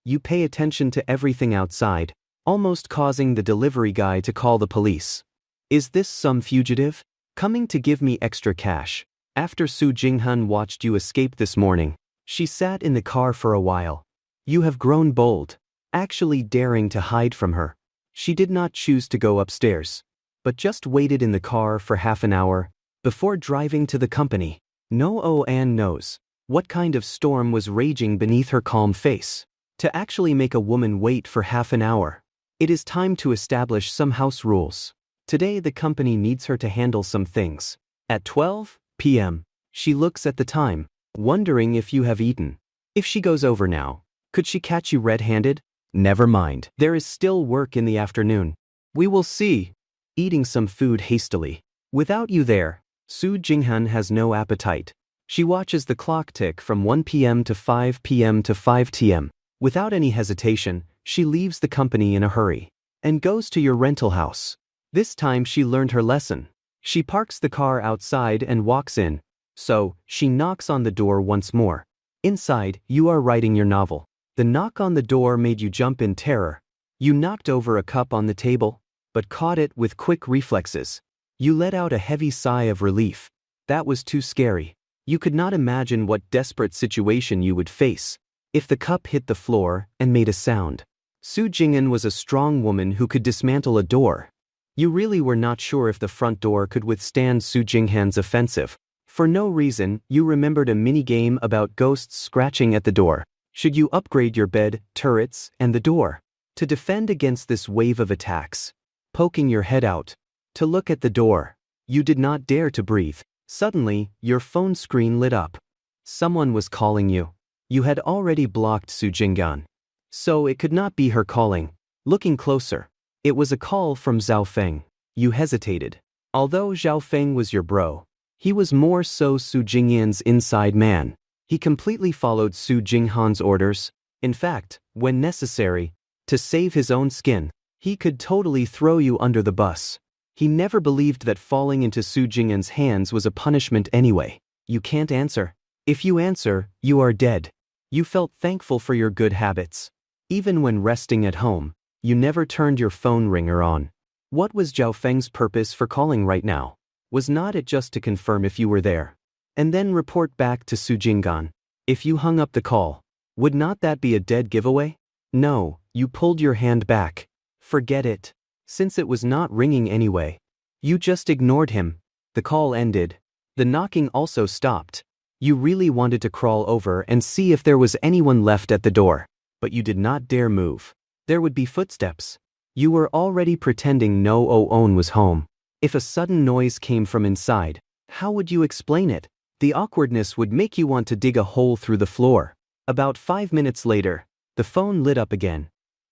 You pay attention to everything outside, almost causing the delivery guy to call the police. Is this some fugitive? Coming to give me extra cash. After Su Jinghan watched you escape this morning, she sat in the car for a while. You have grown bold, actually daring to hide from her. She did not choose to go upstairs, but just waited in the car for half an hour before driving to the company. No one knows what kind of storm was raging beneath her calm face. To actually make a woman wait for half an hour. It is time to establish some house rules. Today the company needs her to handle some things. At 12 p.m., she looks at the time, wondering if you have eaten. If she goes over now, could she catch you red-handed? Never mind. There is still work in the afternoon. We will see. Eating some food hastily. Without you there, Su Jinghan has no appetite. She watches the clock tick from 1 p.m. to 5 p.m. to 5 p.m. Without any hesitation, she leaves the company in a hurry and goes to your rental house. This time she learned her lesson. She parks the car outside and walks in. So, she knocks on the door once more. Inside, you are writing your novel. The knock on the door made you jump in terror. You knocked over a cup on the table, but caught it with quick reflexes. You let out a heavy sigh of relief. That was too scary. You could not imagine what desperate situation you would face if the cup hit the floor and made a sound. Su Jinghan was a strong woman who could dismantle a door. You really were not sure if the front door could withstand Su Jinghan's offensive. For no reason, you remembered a mini-game about ghosts scratching at the door. Should you upgrade your bed, turrets, and the door to defend against this wave of attacks? Poking your head out to look at the door, you did not dare to breathe. Suddenly, your phone screen lit up. Someone was calling you. You had already blocked Su Jinghan, so it could not be her calling. Looking closer, it was a call from Zhao Feng. You hesitated. Although Zhao Feng was your bro, he was more so Su Jinghan's inside man. He completely followed Su Jinghan's orders. In fact, when necessary, to save his own skin, he could totally throw you under the bus. He never believed that falling into Su Jinghan's hands was a punishment anyway. You can't answer. If you answer, you are dead. You felt thankful for your good habits. Even when resting at home, you never turned your phone ringer on. What was Zhao Feng's purpose for calling right now? Was not it just to confirm if you were there? And then report back to Su Jinghan. If you hung up the call, would not that be a dead giveaway? No, you pulled your hand back. Forget it. Since it was not ringing anyway. You just ignored him. The call ended. The knocking also stopped. You really wanted to crawl over and see if there was anyone left at the door. But you did not dare move. There would be footsteps. You were already pretending no one was home. If a sudden noise came from inside, how would you explain it? The awkwardness would make you want to dig a hole through the floor. About 5 minutes later, the phone lit up again.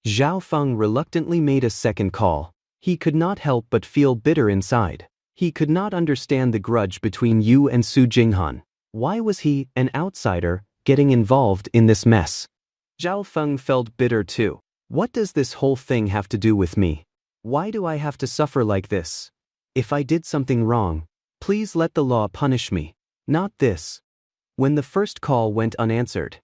Zhao Feng reluctantly made a second call. He could not help but feel bitter inside. He could not understand the grudge between you and Su Jinghan. Why was he, an outsider, getting involved in this mess? Zhao Feng felt bitter too. What does this whole thing have to do with me? Why do I have to suffer like this? If I did something wrong, please let the law punish me. Not this. When the first call went unanswered,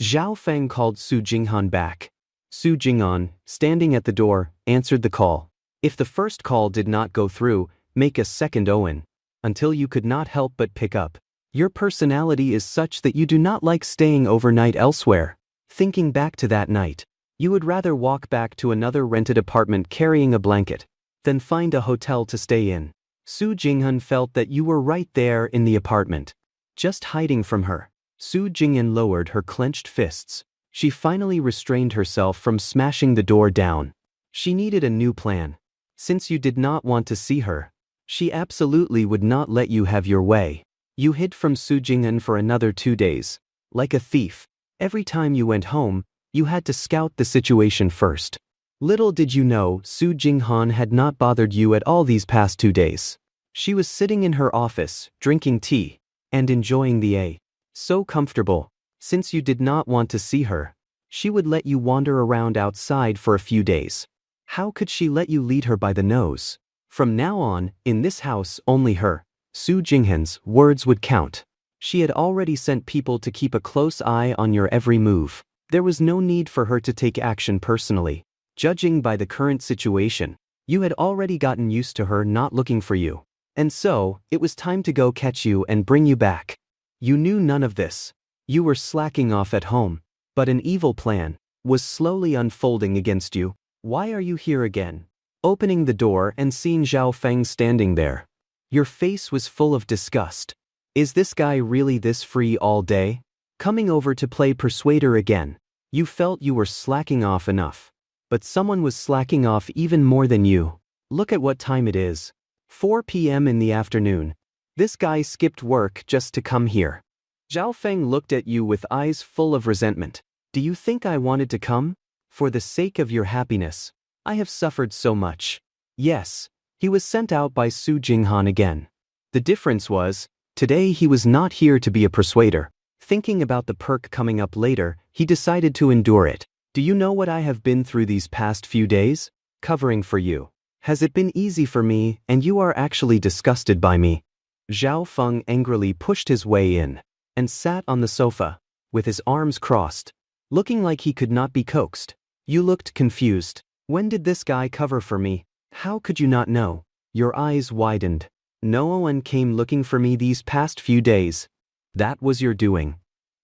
Zhao Feng called Su Jinghan back. Su Jinghan, standing at the door, answered the call. If the first call did not go through, make a second Owen. Until you could not help but pick up. Your personality is such that you do not like staying overnight elsewhere. Thinking back to that night, you would rather walk back to another rented apartment carrying a blanket than find a hotel to stay in. Su Jinghan felt that you were right there in the apartment, just hiding from her. Su Jinghan lowered her clenched fists. She finally restrained herself from smashing the door down. She needed a new plan. Since you did not want to see her, she absolutely would not let you have your way. You hid from Su Jinghan for another 2 days. Like a thief. Every time you went home, you had to scout the situation first. Little did you know Su Jinghan had not bothered you at all these past 2 days. She was sitting in her office, drinking tea, and enjoying the so comfortable. Since you did not want to see her, she would let you wander around outside for a few days. How could she let you lead her by the nose? From now on, in this house, only her, Su Jinghan's, words would count. She had already sent people to keep a close eye on your every move. There was no need for her to take action personally. Judging by the current situation, you had already gotten used to her not looking for you. And so, it was time to go catch you and bring you back. You knew none of this. You were slacking off at home. But an evil plan was slowly unfolding against you. Why are you here again? Opening the door and seeing Zhao Feng standing there. Your face was full of disgust. Is this guy really this free all day? Coming over to play persuader again. You felt you were slacking off enough. But someone was slacking off even more than you. Look at what time it is. 4 p.m. in the afternoon. This guy skipped work just to come here. Zhao Feng looked at you with eyes full of resentment. Do you think I wanted to come? For the sake of your happiness. I have suffered so much. Yes, he was sent out by Su Jinghan again. The difference was, today he was not here to be a persuader. Thinking about the perk coming up later, he decided to endure it. Do you know what I have been through these past few days? Covering for you. Has it been easy for me, and you are actually disgusted by me? Zhao Feng angrily pushed his way in and sat on the sofa, with his arms crossed, looking like he could not be coaxed. You looked confused. When did this guy cover for me? How could you not know? Your eyes widened. No one came looking for me these past few days. That was your doing.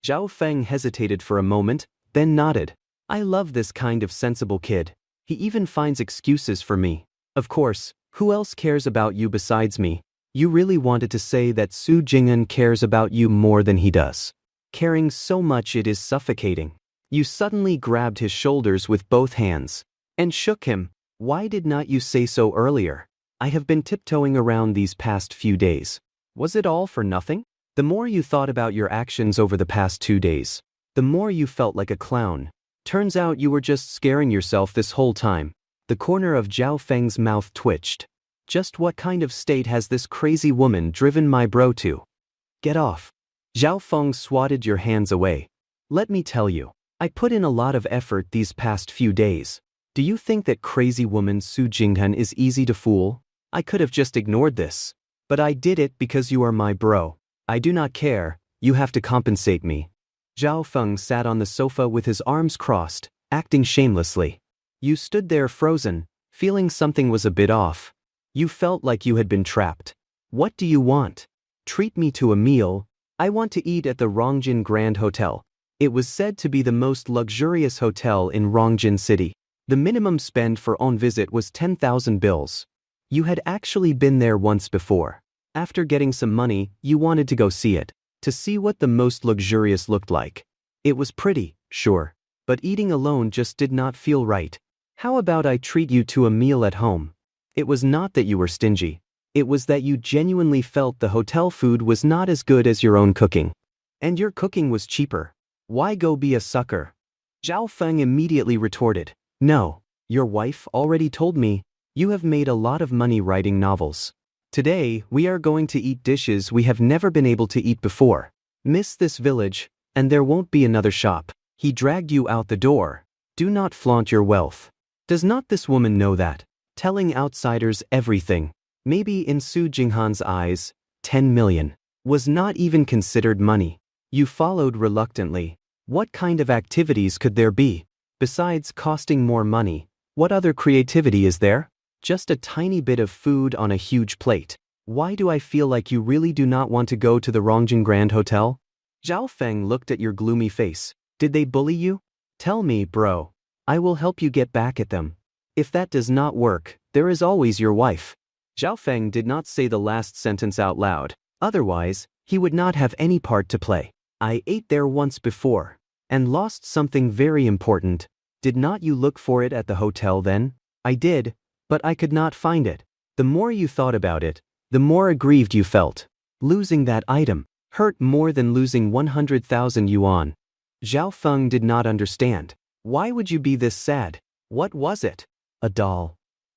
Zhao Feng hesitated for a moment, then nodded. I love this kind of sensible kid. He even finds excuses for me. Of course, who else cares about you besides me? You really wanted to say that Su Jinghan cares about you more than he does. Caring so much it is suffocating. You suddenly grabbed his shoulders with both hands and shook him. Why did not you say so earlier? I have been tiptoeing around these past few days. Was it all for nothing? The more you thought about your actions over the past 2 days, the more you felt like a clown. Turns out you were just scaring yourself this whole time. The corner of Zhao Feng's mouth twitched. Just what kind of state has this crazy woman driven my bro to? Get off. Zhao Feng swatted your hands away. Let me tell you, I put in a lot of effort these past few days. Do you think that crazy woman Su Jinghan is easy to fool? I could have just ignored this. But I did it because you are my bro. I do not care, you have to compensate me. Zhao Feng sat on the sofa with his arms crossed, acting shamelessly. You stood there frozen, feeling something was a bit off. You felt like you had been trapped. What do you want? Treat me to a meal. I want to eat at the Rongjin Grand Hotel. It was said to be the most luxurious hotel in Rongjin City. The minimum spend for on visit was 10,000 bills. You had actually been there once before. After getting some money, you wanted to go see it, to see what the most luxurious looked like. It was pretty, sure, but eating alone just did not feel right. How about I treat you to a meal at home? It was not that you were stingy. It was that you genuinely felt the hotel food was not as good as your own cooking. And your cooking was cheaper. Why go be a sucker? Zhao Feng immediately retorted. No, your wife already told me, you have made a lot of money writing novels. Today, we are going to eat dishes we have never been able to eat before. Miss this village, and there won't be another shop. He dragged you out the door. Do not flaunt your wealth. Does not this woman know that? Telling outsiders everything. Maybe in Su Jinghan's eyes, 10 million was not even considered money. You followed reluctantly. What kind of activities could there be? Besides costing more money, what other creativity is there? Just a tiny bit of food on a huge plate. Why do I feel like you really do not want to go to the Rongjing Grand Hotel? Zhao Feng looked at your gloomy face. Did they bully you? Tell me, bro. I will help you get back at them. If that does not work, there is always your wife. Zhao Feng did not say the last sentence out loud. Otherwise, he would not have any part to play. I ate there once before, and lost something very important. Did not you look for it at the hotel then? I did, but I could not find it. The more you thought about it, the more aggrieved you felt. Losing that item hurt more than losing 100,000 yuan. Zhao Feng did not understand. Why would you be this sad? What was it? A doll.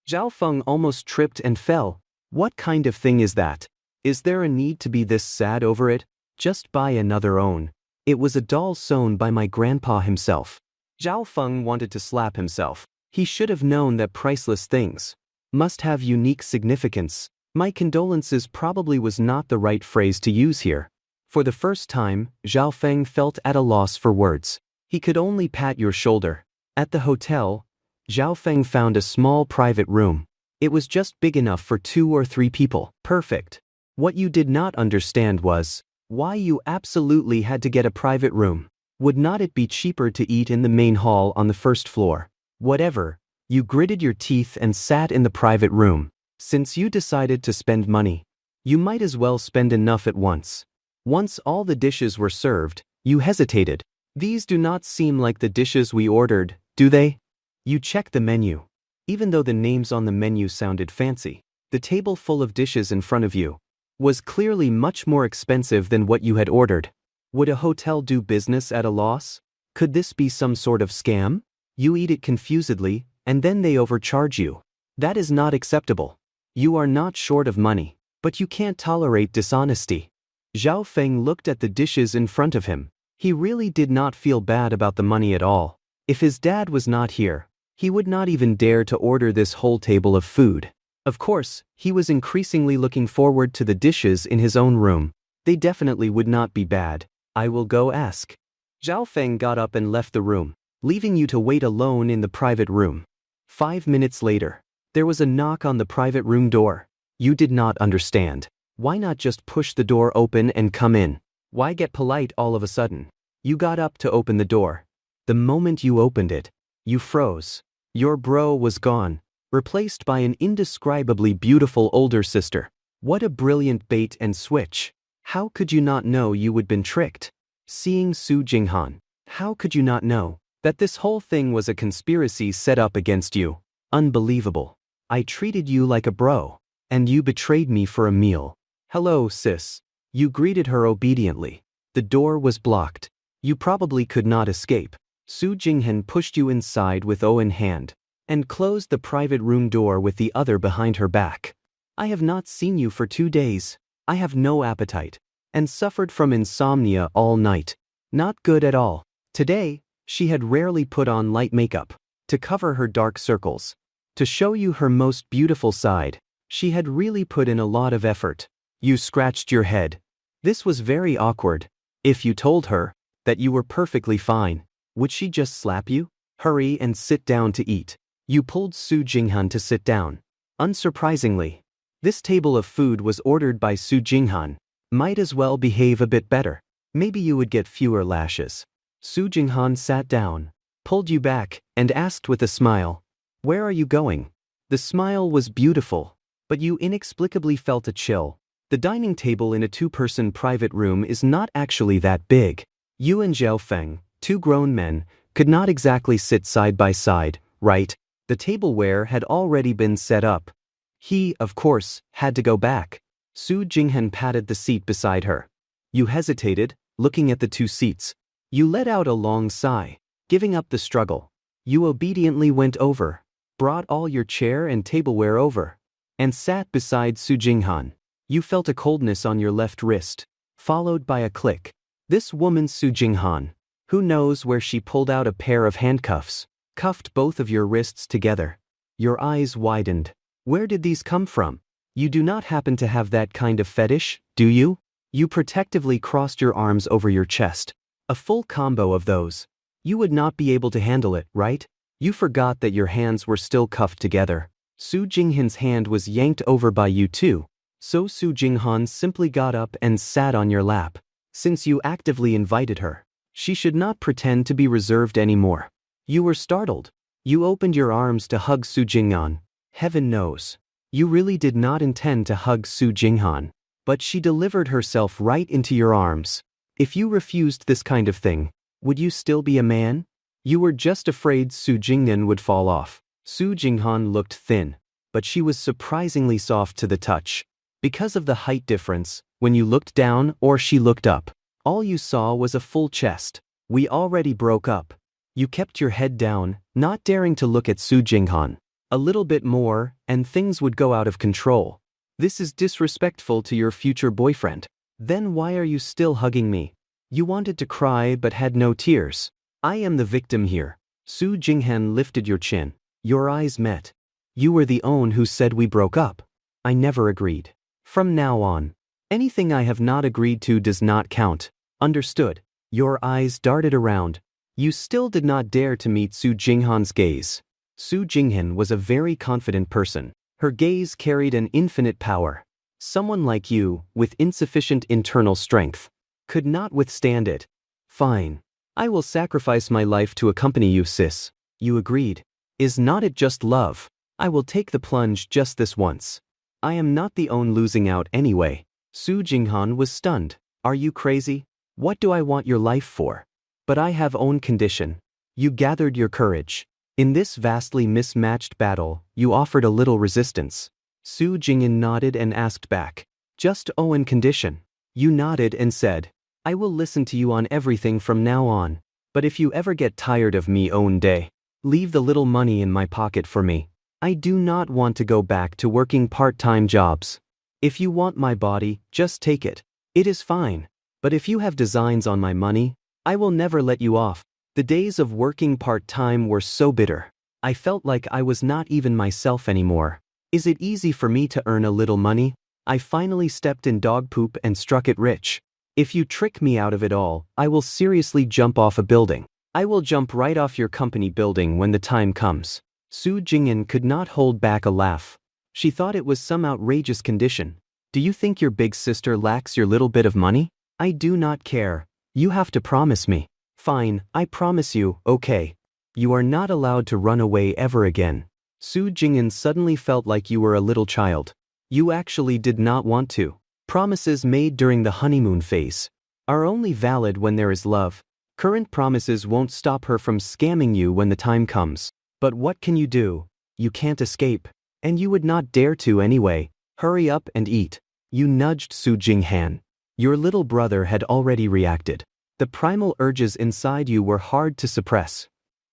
Zhao Feng almost tripped and fell. What kind of thing is that? Is there a need to be this sad over it? Just buy another own. It was a doll sewn by my grandpa himself. Zhao Feng wanted to slap himself. He should have known that priceless things must have unique significance. My condolences probably was not the right phrase to use here. For the first time, Zhao Feng felt at a loss for words. He could only pat your shoulder. At the hotel, Zhao Feng found a small private room. It was just big enough for 2 or 3 people. Perfect. What you did not understand was why you absolutely had to get a private room. Would not it be cheaper to eat in the main hall on the first floor? Whatever, you gritted your teeth and sat in the private room. Since you decided to spend money, you might as well spend enough at once. Once all the dishes were served, you hesitated. These do not seem like the dishes we ordered, do they? You checked the menu. Even though the names on the menu sounded fancy, the table full of dishes in front of you was clearly much more expensive than what you had ordered. Would a hotel do business at a loss? Could this be some sort of scam? You eat it confusedly, and then they overcharge you. That is not acceptable. You are not short of money, but you can't tolerate dishonesty. Zhao Feng looked at the dishes in front of him. He really did not feel bad about the money at all. If his dad was not here, he would not even dare to order this whole table of food. Of course, he was increasingly looking forward to the dishes in his own room. They definitely would not be bad. I will go ask. Zhao Feng got up and left the room, leaving you to wait alone in the private room. 5 minutes later, there was a knock on the private room door. You did not understand. Why not just push the door open and come in? Why get polite all of a sudden? You got up to open the door. The moment you opened it, you froze. Your bro was gone, replaced by an indescribably beautiful older sister. What a brilliant bait and switch. How could you not know you would been tricked? Seeing Su Jinghan, how could you not know that this whole thing was a conspiracy set up against you? Unbelievable. I treated you like a bro, and you betrayed me for a meal. Hello, sis. You greeted her obediently. The door was blocked. You probably could not escape. Su Jinghan pushed you inside with O in hand, and closed the private room door with the other behind her back. I have not seen you for 2 days. I have no appetite, and suffered from insomnia all night. Not good at all. Today, she had rarely put on light makeup to cover her dark circles. To show you her most beautiful side, she had really put in a lot of effort. You scratched your head. This was very awkward. If you told her that you were perfectly fine, would she just slap you? Hurry and sit down to eat. You pulled Su Jinghan to sit down. Unsurprisingly, this table of food was ordered by Su Jinghan. Might as well behave a bit better. Maybe you would get fewer lashes. Su Jinghan sat down, pulled you back, and asked with a smile, "Where are you going?" The smile was beautiful, but you inexplicably felt a chill. The dining table in a 2-person private room is not actually that big. You and Zhao Feng, 2 grown men, could not exactly sit side by side, right? The tableware had already been set up. He, of course, had to go back. Su Jinghan patted the seat beside her. You hesitated, looking at the two seats. You let out a long sigh, giving up the struggle. You obediently went over, brought all your chair and tableware over, and sat beside Su Jinghan. You felt a coldness on your left wrist, followed by a click. This woman's Su Jinghan. Who knows where she pulled out a pair of handcuffs, cuffed both of your wrists together. Your eyes widened. Where did these come from? You do not happen to have that kind of fetish, do you? You protectively crossed your arms over your chest. A full combo of those. You would not be able to handle it, right? You forgot that your hands were still cuffed together. Su Jinghan's hand was yanked over by you too. So Su Jinghan simply got up and sat on your lap. Since you actively invited her, she should not pretend to be reserved anymore. You were startled. You opened your arms to hug Su Jinghan. Heaven knows, you really did not intend to hug Su Jinghan, but she delivered herself right into your arms. If you refused this kind of thing, would you still be a man? You were just afraid Su Jinghan would fall off. Su Jinghan looked thin, but she was surprisingly soft to the touch. Because of the height difference, when you looked down or she looked up, all you saw was a full chest. We already broke up. You kept your head down, not daring to look at Su Jinghan. A little bit more, and things would go out of control. This is disrespectful to your future boyfriend. Then why are you still hugging me? You wanted to cry but had no tears. I am the victim here. Su Jinghan lifted your chin. Your eyes met. You were the one who said we broke up. I never agreed. From now on, anything I have not agreed to does not count. Understood? Your eyes darted around. You still did not dare to meet Su Jinghan's gaze. Su Jinghan was a very confident person. Her gaze carried an infinite power. Someone like you, with insufficient internal strength, could not withstand it. Fine. I will sacrifice my life to accompany you, sis. You agreed. Is not it just love? I will take the plunge just this once. I am not the one losing out anyway. Su Jinghan was stunned. Are you crazy? What do I want your life for? But I have own condition. You gathered your courage. In this vastly mismatched battle, you offered a little resistance. Su Jinghan nodded and asked back. Just own condition. You nodded and said, I will listen to you on everything from now on. But if you ever get tired of me own day, leave the little money in my pocket for me. I do not want to go back to working part-time jobs. If you want my body, just take it. It is fine. But if you have designs on my money, I will never let you off. The days of working part-time were so bitter. I felt like I was not even myself anymore. Is it easy for me to earn a little money? I finally stepped in dog poop and struck it rich. If you trick me out of it all, I will seriously jump off a building. I will jump right off your company building when the time comes. Su Jinghan could not hold back a laugh. She thought it was some outrageous condition. Do you think your big sister lacks your little bit of money? I do not care. You have to promise me. Fine, I promise you, okay. You are not allowed to run away ever again. Su Jinghan suddenly felt like you were a little child. You actually did not want to. Promises made during the honeymoon phase are only valid when there is love. Current promises won't stop her from scamming you when the time comes. But what can you do? You can't escape. And you would not dare to anyway. Hurry up and eat. You nudged Su Jinghan. Your little brother had already reacted. The primal urges inside you were hard to suppress.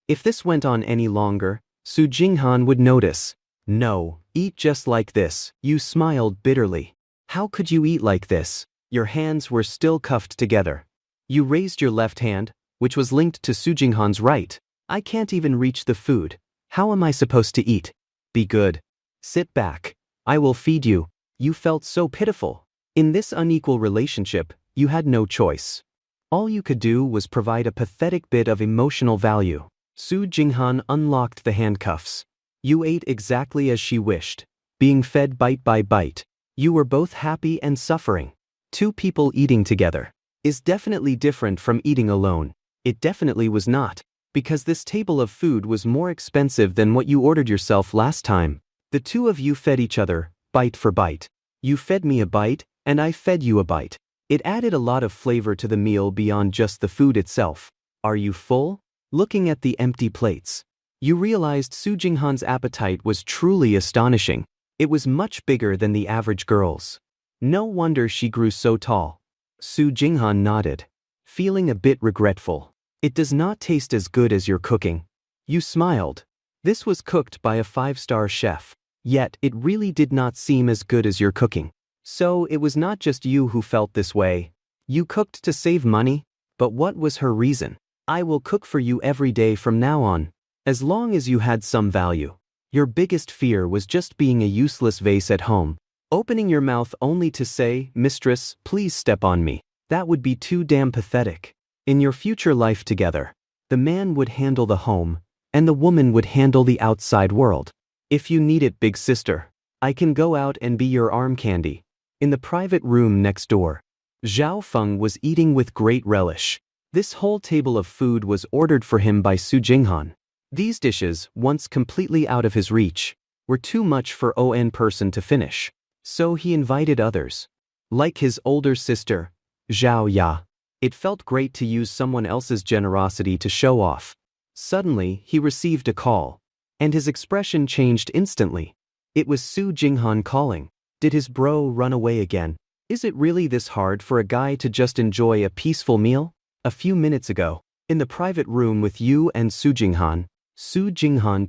If this went on any longer, Su Jinghan would notice. No, eat just like this. You smiled bitterly. How could you eat like this? Your hands were still cuffed together. You raised your left hand, which was linked to Su Jinghan's right. I can't even reach the food. How am I supposed to eat? Be good. Sit back. I will feed you. You felt so pitiful. In this unequal relationship, you had no choice. All you could do was provide a pathetic bit of emotional value. Su Jinghan unlocked the handcuffs. You ate exactly as she wished, being fed bite by bite. You were both happy and suffering. Two people eating together is definitely different from eating alone. It definitely was not, because this table of food was more expensive than what you ordered yourself last time. The two of you fed each other, bite for bite. You fed me a bite, and I fed you a bite. It added a lot of flavor to the meal beyond just the food itself. Are you full? Looking at the empty plates, you realized Su Jinghan's appetite was truly astonishing. It was much bigger than the average girl's. No wonder she grew so tall. Su Jinghan nodded, feeling a bit regretful. It does not taste as good as your cooking. You smiled. This was cooked by a 5-star chef. Yet, it really did not seem as good as your cooking. So, it was not just you who felt this way. You cooked to save money? But what was her reason? I will cook for you every day from now on. As long as you had some value. Your biggest fear was just being a useless vase at home. Opening your mouth only to say, "Mistress, please step on me." That would be too damn pathetic. In your future life together, the man would handle the home, and the woman would handle the outside world. If you need it, big sister, I can go out and be your arm candy. In the private room next door, Zhao Feng was eating with great relish. This whole table of food was ordered for him by Su Jinghan. These dishes, once completely out of his reach, were too much for one person to finish. So he invited others. Like his older sister, Zhao Ya. It felt great to use someone else's generosity to show off. Suddenly, he received a call. And his expression changed instantly. It was Su Jinghan calling. Did his bro run away again? Is it really this hard for a guy to just enjoy a peaceful meal? A few minutes ago, in the private room with you and Su Jinghan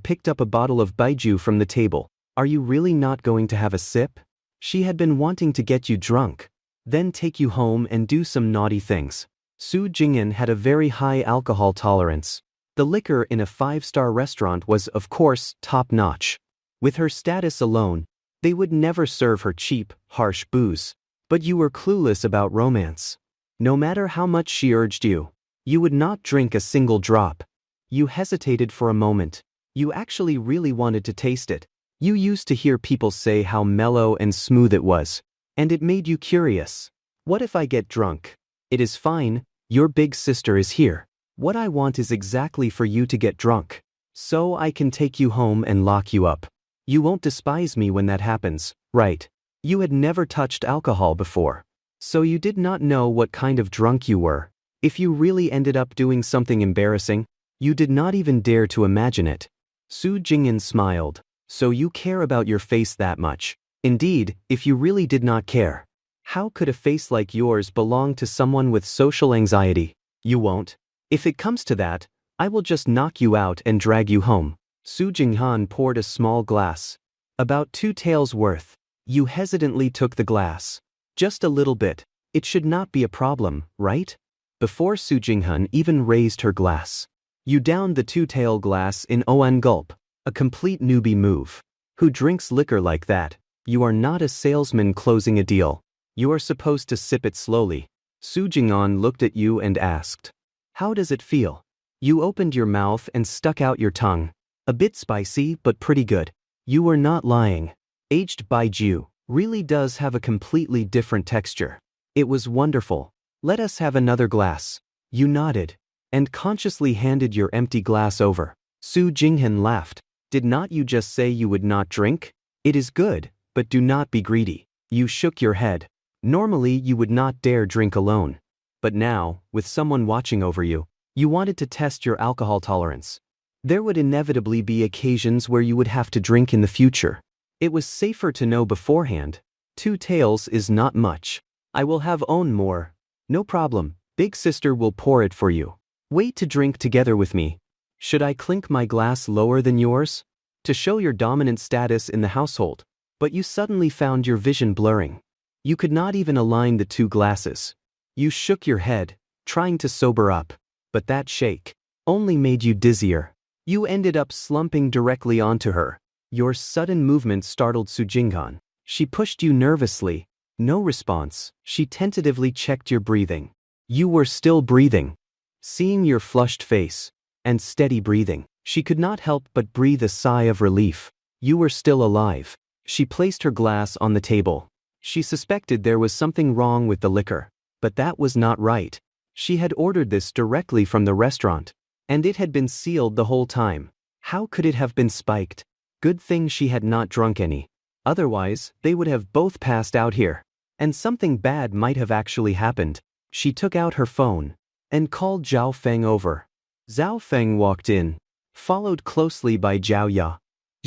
picked up a bottle of baijiu from the table. Are you really not going to have a sip? She had been wanting to get you drunk, then take you home and do some naughty things. Su Jinghan had a very high alcohol tolerance. The liquor in a 5-star restaurant was, of course, top-notch. With her status alone, they would never serve her cheap, harsh booze. But you were clueless about romance. No matter how much she urged you, you would not drink a single drop. You hesitated for a moment. You actually really wanted to taste it. You used to hear people say how mellow and smooth it was, and it made you curious. What if I get drunk? It is fine, your big sister is here. What I want is exactly for you to get drunk, so I can take you home and lock you up. You won't despise me when that happens, right? You had never touched alcohol before, so you did not know what kind of drunk you were. If you really ended up doing something embarrassing, you did not even dare to imagine it. Su Jingyan smiled. So you care about your face that much? Indeed, if you really did not care, how could a face like yours belong to someone with social anxiety? You won't. If it comes to that, I will just knock you out and drag you home. Su Jinghan poured a small glass. About 2 taels worth. You hesitantly took the glass. Just a little bit. It should not be a problem, right? Before Su Jinghan even raised her glass, you downed the 2-tael glass in one gulp. A complete newbie move. Who drinks liquor like that? You are not a salesman closing a deal. You are supposed to sip it slowly. Su Jinghan looked at you and asked, "How does it feel?" You opened your mouth and stuck out your tongue. A bit spicy, but pretty good. You were not lying. Aged baijiu really does have a completely different texture. It was wonderful. Let us have another glass. You nodded, and consciously handed your empty glass over. Su Jinghan laughed. Did not you just say you would not drink? It is good, but do not be greedy. You shook your head. Normally you would not dare drink alone. But now, with someone watching over you, you wanted to test your alcohol tolerance. There would inevitably be occasions where you would have to drink in the future. It was safer to know beforehand. 2 taels is not much. I will have own more. No problem, big sister will pour it for you. Wait to drink together with me. Should I clink my glass lower than yours? To show your dominant status in the household. But you suddenly found your vision blurring. You could not even align the 2 glasses. You shook your head, trying to sober up. But that shake only made you dizzier. You ended up slumping directly onto her. Your sudden movement startled Su Jinghan. She pushed you nervously. No response. She tentatively checked your breathing. You were still breathing. Seeing your flushed face and steady breathing, she could not help but breathe a sigh of relief. You were still alive. She placed her glass on the table. She suspected there was something wrong with the liquor, but that was not right. She had ordered this directly from the restaurant, and it had been sealed the whole time. How could it have been spiked? Good thing she had not drunk any. Otherwise, they would have both passed out here. And something bad might have actually happened. She took out her phone and called Zhao Feng over. Zhao Feng walked in, followed closely by Zhao Ya.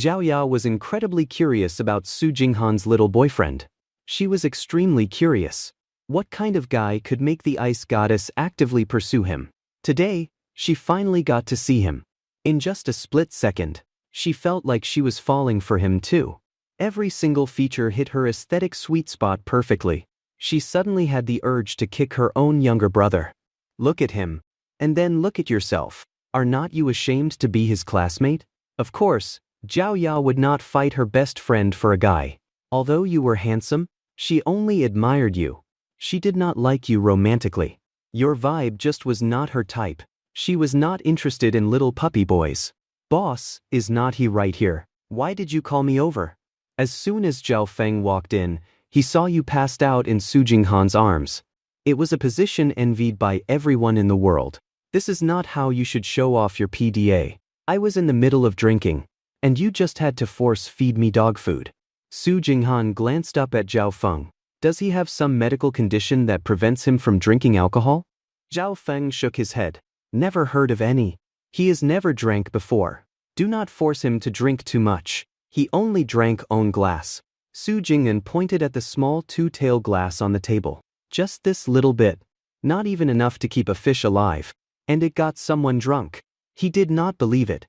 Zhao Ya was incredibly curious about Su Jinghan's little boyfriend. She was extremely curious. What kind of guy could make the ice goddess actively pursue him? Today, she finally got to see him. In just a split second, she felt like she was falling for him too. Every single feature hit her aesthetic sweet spot perfectly. She suddenly had the urge to kick her own younger brother. Look at him. And then look at yourself. Are not you ashamed to be his classmate? Of course, Zhao Ya would not fight her best friend for a guy. Although you were handsome, she only admired you. She did not like you romantically. Your vibe just was not her type. She was not interested in little puppy boys. Boss, is not he right here? Why did you call me over? As soon as Zhao Feng walked in, he saw you passed out in Su Jinghan's arms. It was a position envied by everyone in the world. This is not how you should show off your PDA. I was in the middle of drinking, and you just had to force feed me dog food. Su Jinghan glanced up at Zhao Feng. Does he have some medical condition that prevents him from drinking alcohol? Zhao Feng shook his head. Never heard of any. He has never drank before. Do not force him to drink too much. He only drank own glass. Su Jinghan pointed at the small two-tailed glass on the table. Just this little bit. Not even enough to keep a fish alive. And it got someone drunk. He did not believe it.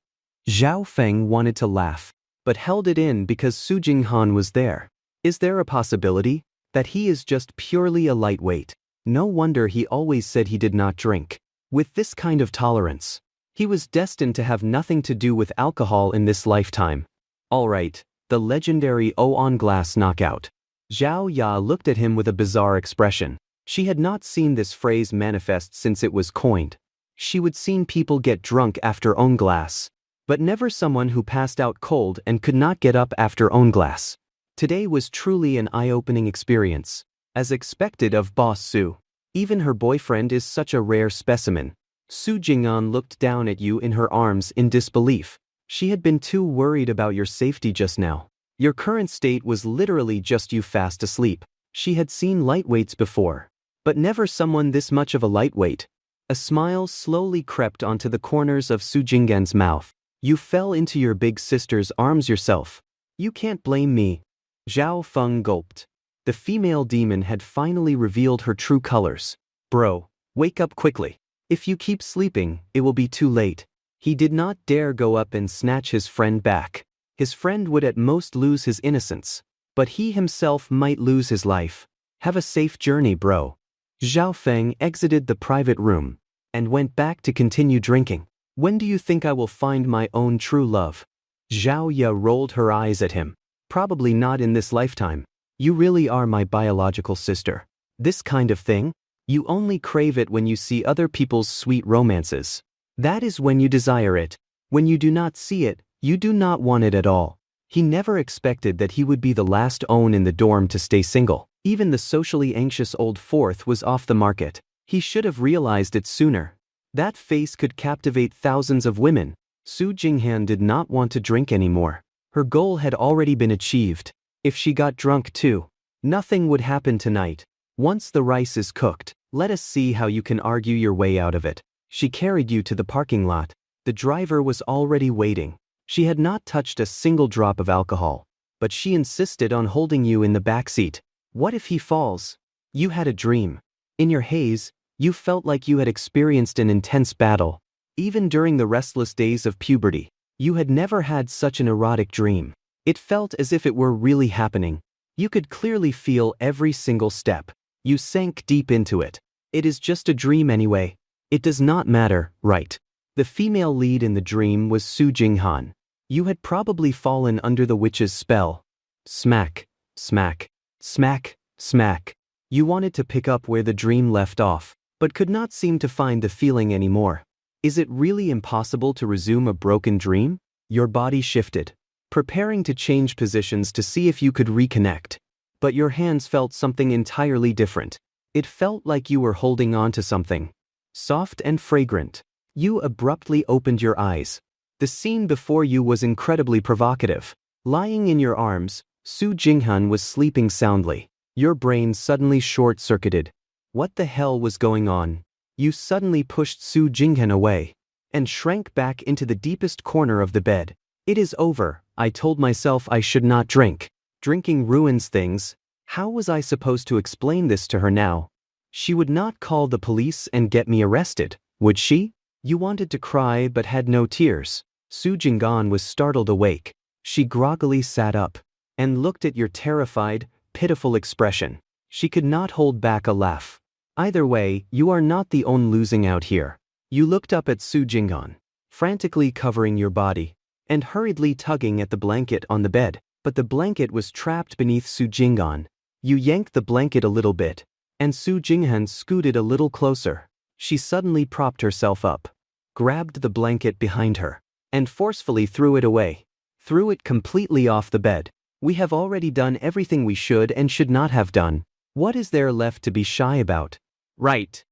Zhao Feng wanted to laugh, but held it in because Su Jinghan was there. Is there a possibility that he is just purely a lightweight? No wonder he always said he did not drink. With this kind of tolerance, he was destined to have nothing to do with alcohol in this lifetime. Alright, the legendary on glass knockout. Zhao Ya looked at him with a bizarre expression. She had not seen this phrase manifest since it was coined. She would seen people get drunk after own glass, but never someone who passed out cold and could not get up after own glass. Today was truly an eye-opening experience. As expected of Boss Su. Even her boyfriend is such a rare specimen. Su Jinghan looked down at you in her arms in disbelief. She had been too worried about your safety just now. Your current state was literally just you fast asleep. She had seen lightweights before, but never someone this much of a lightweight. A smile slowly crept onto the corners of Su Jinghan's mouth. You fell into your big sister's arms yourself. You can't blame me. Zhao Feng gulped. The female demon had finally revealed her true colors. Bro, wake up quickly. If you keep sleeping, it will be too late. He did not dare go up and snatch his friend back. His friend would at most lose his innocence, but he himself might lose his life. Have a safe journey, bro. Zhao Feng exited the private room and went back to continue drinking. When do you think I will find my own true love? Zhao Ya rolled her eyes at him. Probably not in this lifetime. You really are my biological sister. This kind of thing? You only crave it when you see other people's sweet romances. That is when you desire it. When you do not see it, you do not want it at all. He never expected that he would be the last own in the dorm to stay single. Even the socially anxious old fourth was off the market. He should have realized it sooner. That face could captivate thousands of women. Su Jinghan did not want to drink anymore. Her goal had already been achieved. If she got drunk too, nothing would happen tonight. Once the rice is cooked, let us see how you can argue your way out of it. She carried you to the parking lot. The driver was already waiting. She had not touched a single drop of alcohol, but she insisted on holding you in the back seat. What if he falls? You had a dream. In your haze, you felt like you had experienced an intense battle. Even during the restless days of puberty, you had never had such an erotic dream. It felt as if it were really happening. You could clearly feel every single step. You sank deep into it. It is just a dream anyway. It does not matter, right? The female lead in the dream was Su Jinghan. You had probably fallen under the witch's spell. Smack, smack, smack, smack. You wanted to pick up where the dream left off, but could not seem to find the feeling anymore. Is it really impossible to resume a broken dream? Your body shifted, preparing to change positions to see if you could reconnect. But your hands felt something entirely different. It felt like you were holding on to something soft and fragrant. You abruptly opened your eyes. The scene before you was incredibly provocative. Lying in your arms, Su Jinghan was sleeping soundly. Your brain suddenly short-circuited. What the hell was going on? You suddenly pushed Su Jinghan away and shrank back into the deepest corner of the bed. It is over, I told myself I should not drink. Drinking ruins things. How was I supposed to explain this to her now? She would not call the police and get me arrested, would she? You wanted to cry but had no tears. Su Jinghan was startled awake. She groggily sat up and looked at your terrified, pitiful expression. She could not hold back a laugh. Either way, you are not the one losing out here. You looked up at Su Jinghan, frantically covering your body and hurriedly tugging at the blanket on the bed, but the blanket was trapped beneath Su Jinghan. You yanked the blanket a little bit, and Su Jinghan scooted a little closer. She suddenly propped herself up, grabbed the blanket behind her, and forcefully threw it away. Threw it completely off the bed. We have already done everything we should and should not have done. What is there left to be shy about? Right.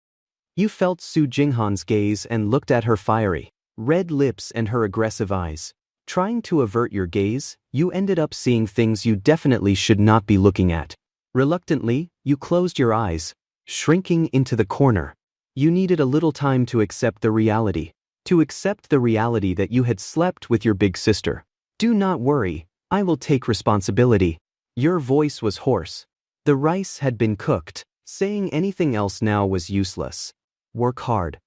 You felt Su Jinghan's gaze and looked at her fiery, red lips and her aggressive eyes. Trying to avert your gaze, you ended up seeing things you definitely should not be looking at. Reluctantly, you closed your eyes, shrinking into the corner. You needed a little time to accept the reality. To accept the reality that you had slept with your big sister. Do not worry, I will take responsibility. Your voice was hoarse. The rice had been cooked. Saying anything else now was useless. Work hard.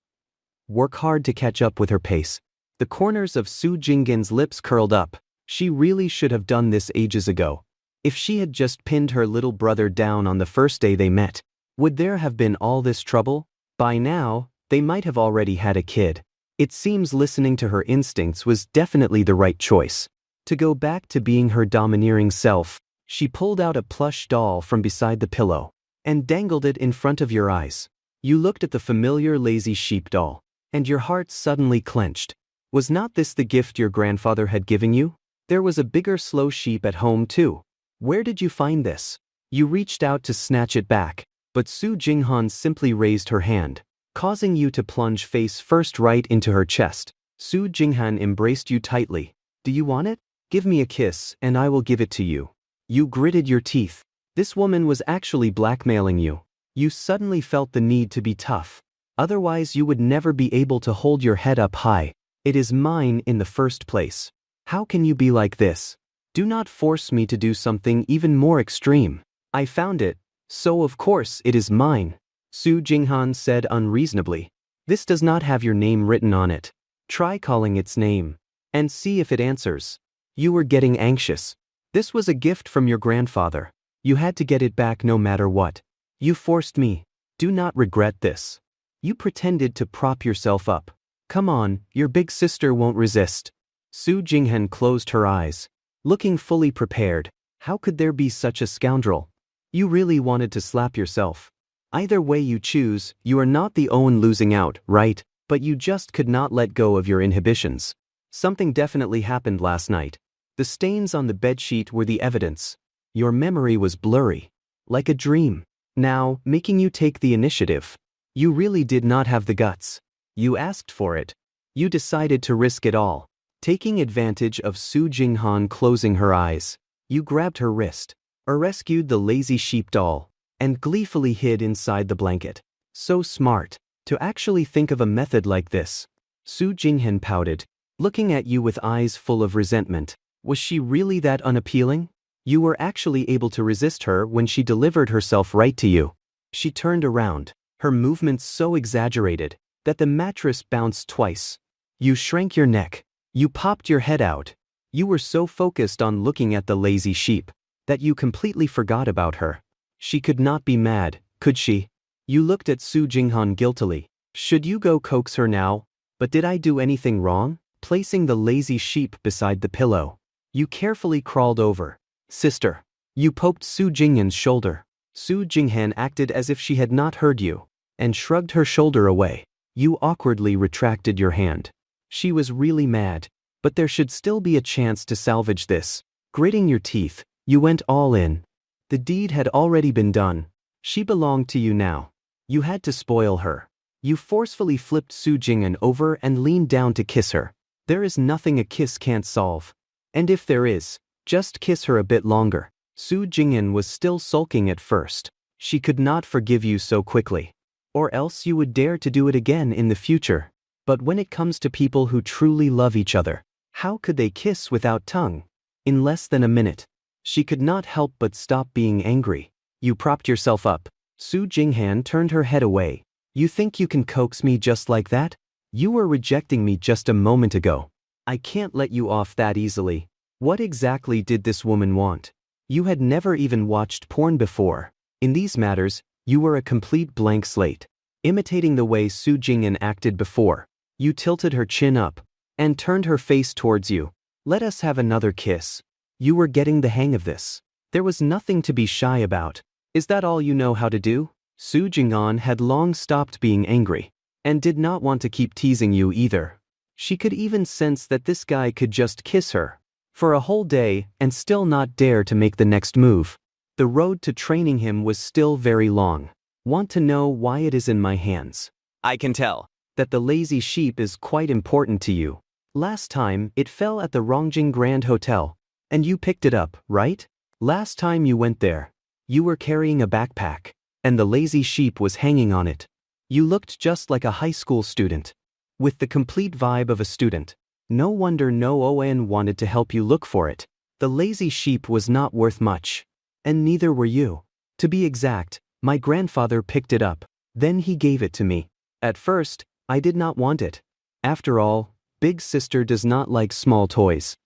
Work hard to catch up with her pace. The corners of Su Jinghan's lips curled up. She really should have done this ages ago. If she had just pinned her little brother down on the first day they met, would there have been all this trouble? By now, they might have already had a kid. It seems listening to her instincts was definitely the right choice. To go back to being her domineering self, she pulled out a plush doll from beside the pillow and dangled it in front of your eyes. You looked at the familiar lazy sheep doll, and your heart suddenly clenched. Was not this the gift your grandfather had given you? There was a bigger slow sheep at home too. Where did you find this? You reached out to snatch it back, but Su Jinghan simply raised her hand, causing you to plunge face first right into her chest. Su Jinghan embraced you tightly. Do you want it? Give me a kiss and I will give it to you. You gritted your teeth. This woman was actually blackmailing you. You suddenly felt the need to be tough. Otherwise you would never be able to hold your head up high. It is mine in the first place. How can you be like this? Do not force me to do something even more extreme. I found it, so of course it is mine. Su Jinghan said unreasonably. This does not have your name written on it. Try calling its name and see if it answers. You were getting anxious. This was a gift from your grandfather. You had to get it back no matter what. You forced me. Do not regret this. You pretended to prop yourself up. Come on, your big sister won't resist. Su Jinghan closed her eyes, looking fully prepared. How could there be such a scoundrel? You really wanted to slap yourself. Either way you choose, you are not the one losing out, right? But you just could not let go of your inhibitions. Something definitely happened last night. The stains on the bedsheet were the evidence. Your memory was blurry, like a dream. Now, making you take the initiative. You really did not have the guts. You asked for it. You decided to risk it all. Taking advantage of Su Jinghan closing her eyes, you grabbed her wrist, rescued the lazy sheep doll, and gleefully hid inside the blanket. So smart, to actually think of a method like this. Su Jinghan pouted, looking at you with eyes full of resentment. Was she really that unappealing? You were actually able to resist her when she delivered herself right to you. She turned around, her movements so exaggerated that the mattress bounced twice. You shrank your neck. You popped your head out. You were so focused on looking at the lazy sheep that you completely forgot about her. She could not be mad, could she? You looked at Su Jinghan guiltily. Should you go coax her now? But did I do anything wrong? Placing the lazy sheep beside the pillow, you carefully crawled over. Sister. You poked Su Jinghan's shoulder. Su Jinghan acted as if she had not heard you and shrugged her shoulder away. You awkwardly retracted your hand. She was really mad, but there should still be a chance to salvage this. Gritting your teeth, you went all in. The deed had already been done. She belonged to you now. You had to spoil her. You forcefully flipped Su Jinghan over and leaned down to kiss her. There is nothing a kiss can't solve. And if there is, just kiss her a bit longer. Su Jinghan was still sulking at first. She could not forgive you so quickly. Or else you would dare to do it again in the future. But when it comes to people who truly love each other, How could they kiss without tongue? In less than a minute. She could not help but stop being angry. You propped yourself up. Su Jinghan turned her head away. You think you can coax me just like that? You were rejecting me just a moment ago. I can't let you off that easily. What exactly did this woman want? You had never even watched porn before. In these matters, you were a complete blank slate. Imitating the way Su Jinghan acted before, you tilted her chin up and turned her face towards you. Let us have another kiss. You were getting the hang of this. There was nothing to be shy about. Is that all you know how to do? Su Jinghan had long stopped being angry and did not want to keep teasing you either. She could even sense that this guy could just kiss her for a whole day and still not dare to make the next move. The road to training him was still very long. Want to know why it is in my hands? I can tell that the lazy sheep is quite important to you. Last time, it fell at the Rongjing Grand Hotel, and you picked it up, right? Last time you went there, you were carrying a backpack, and the lazy sheep was hanging on it. You looked just like a high school student, with the complete vibe of a student. No wonder No On wanted to help you look for it. The lazy sheep was not worth much, and neither were you. To be exact, my grandfather picked it up, then he gave it to me. At first, I did not want it. After all, Big Sister does not like small toys.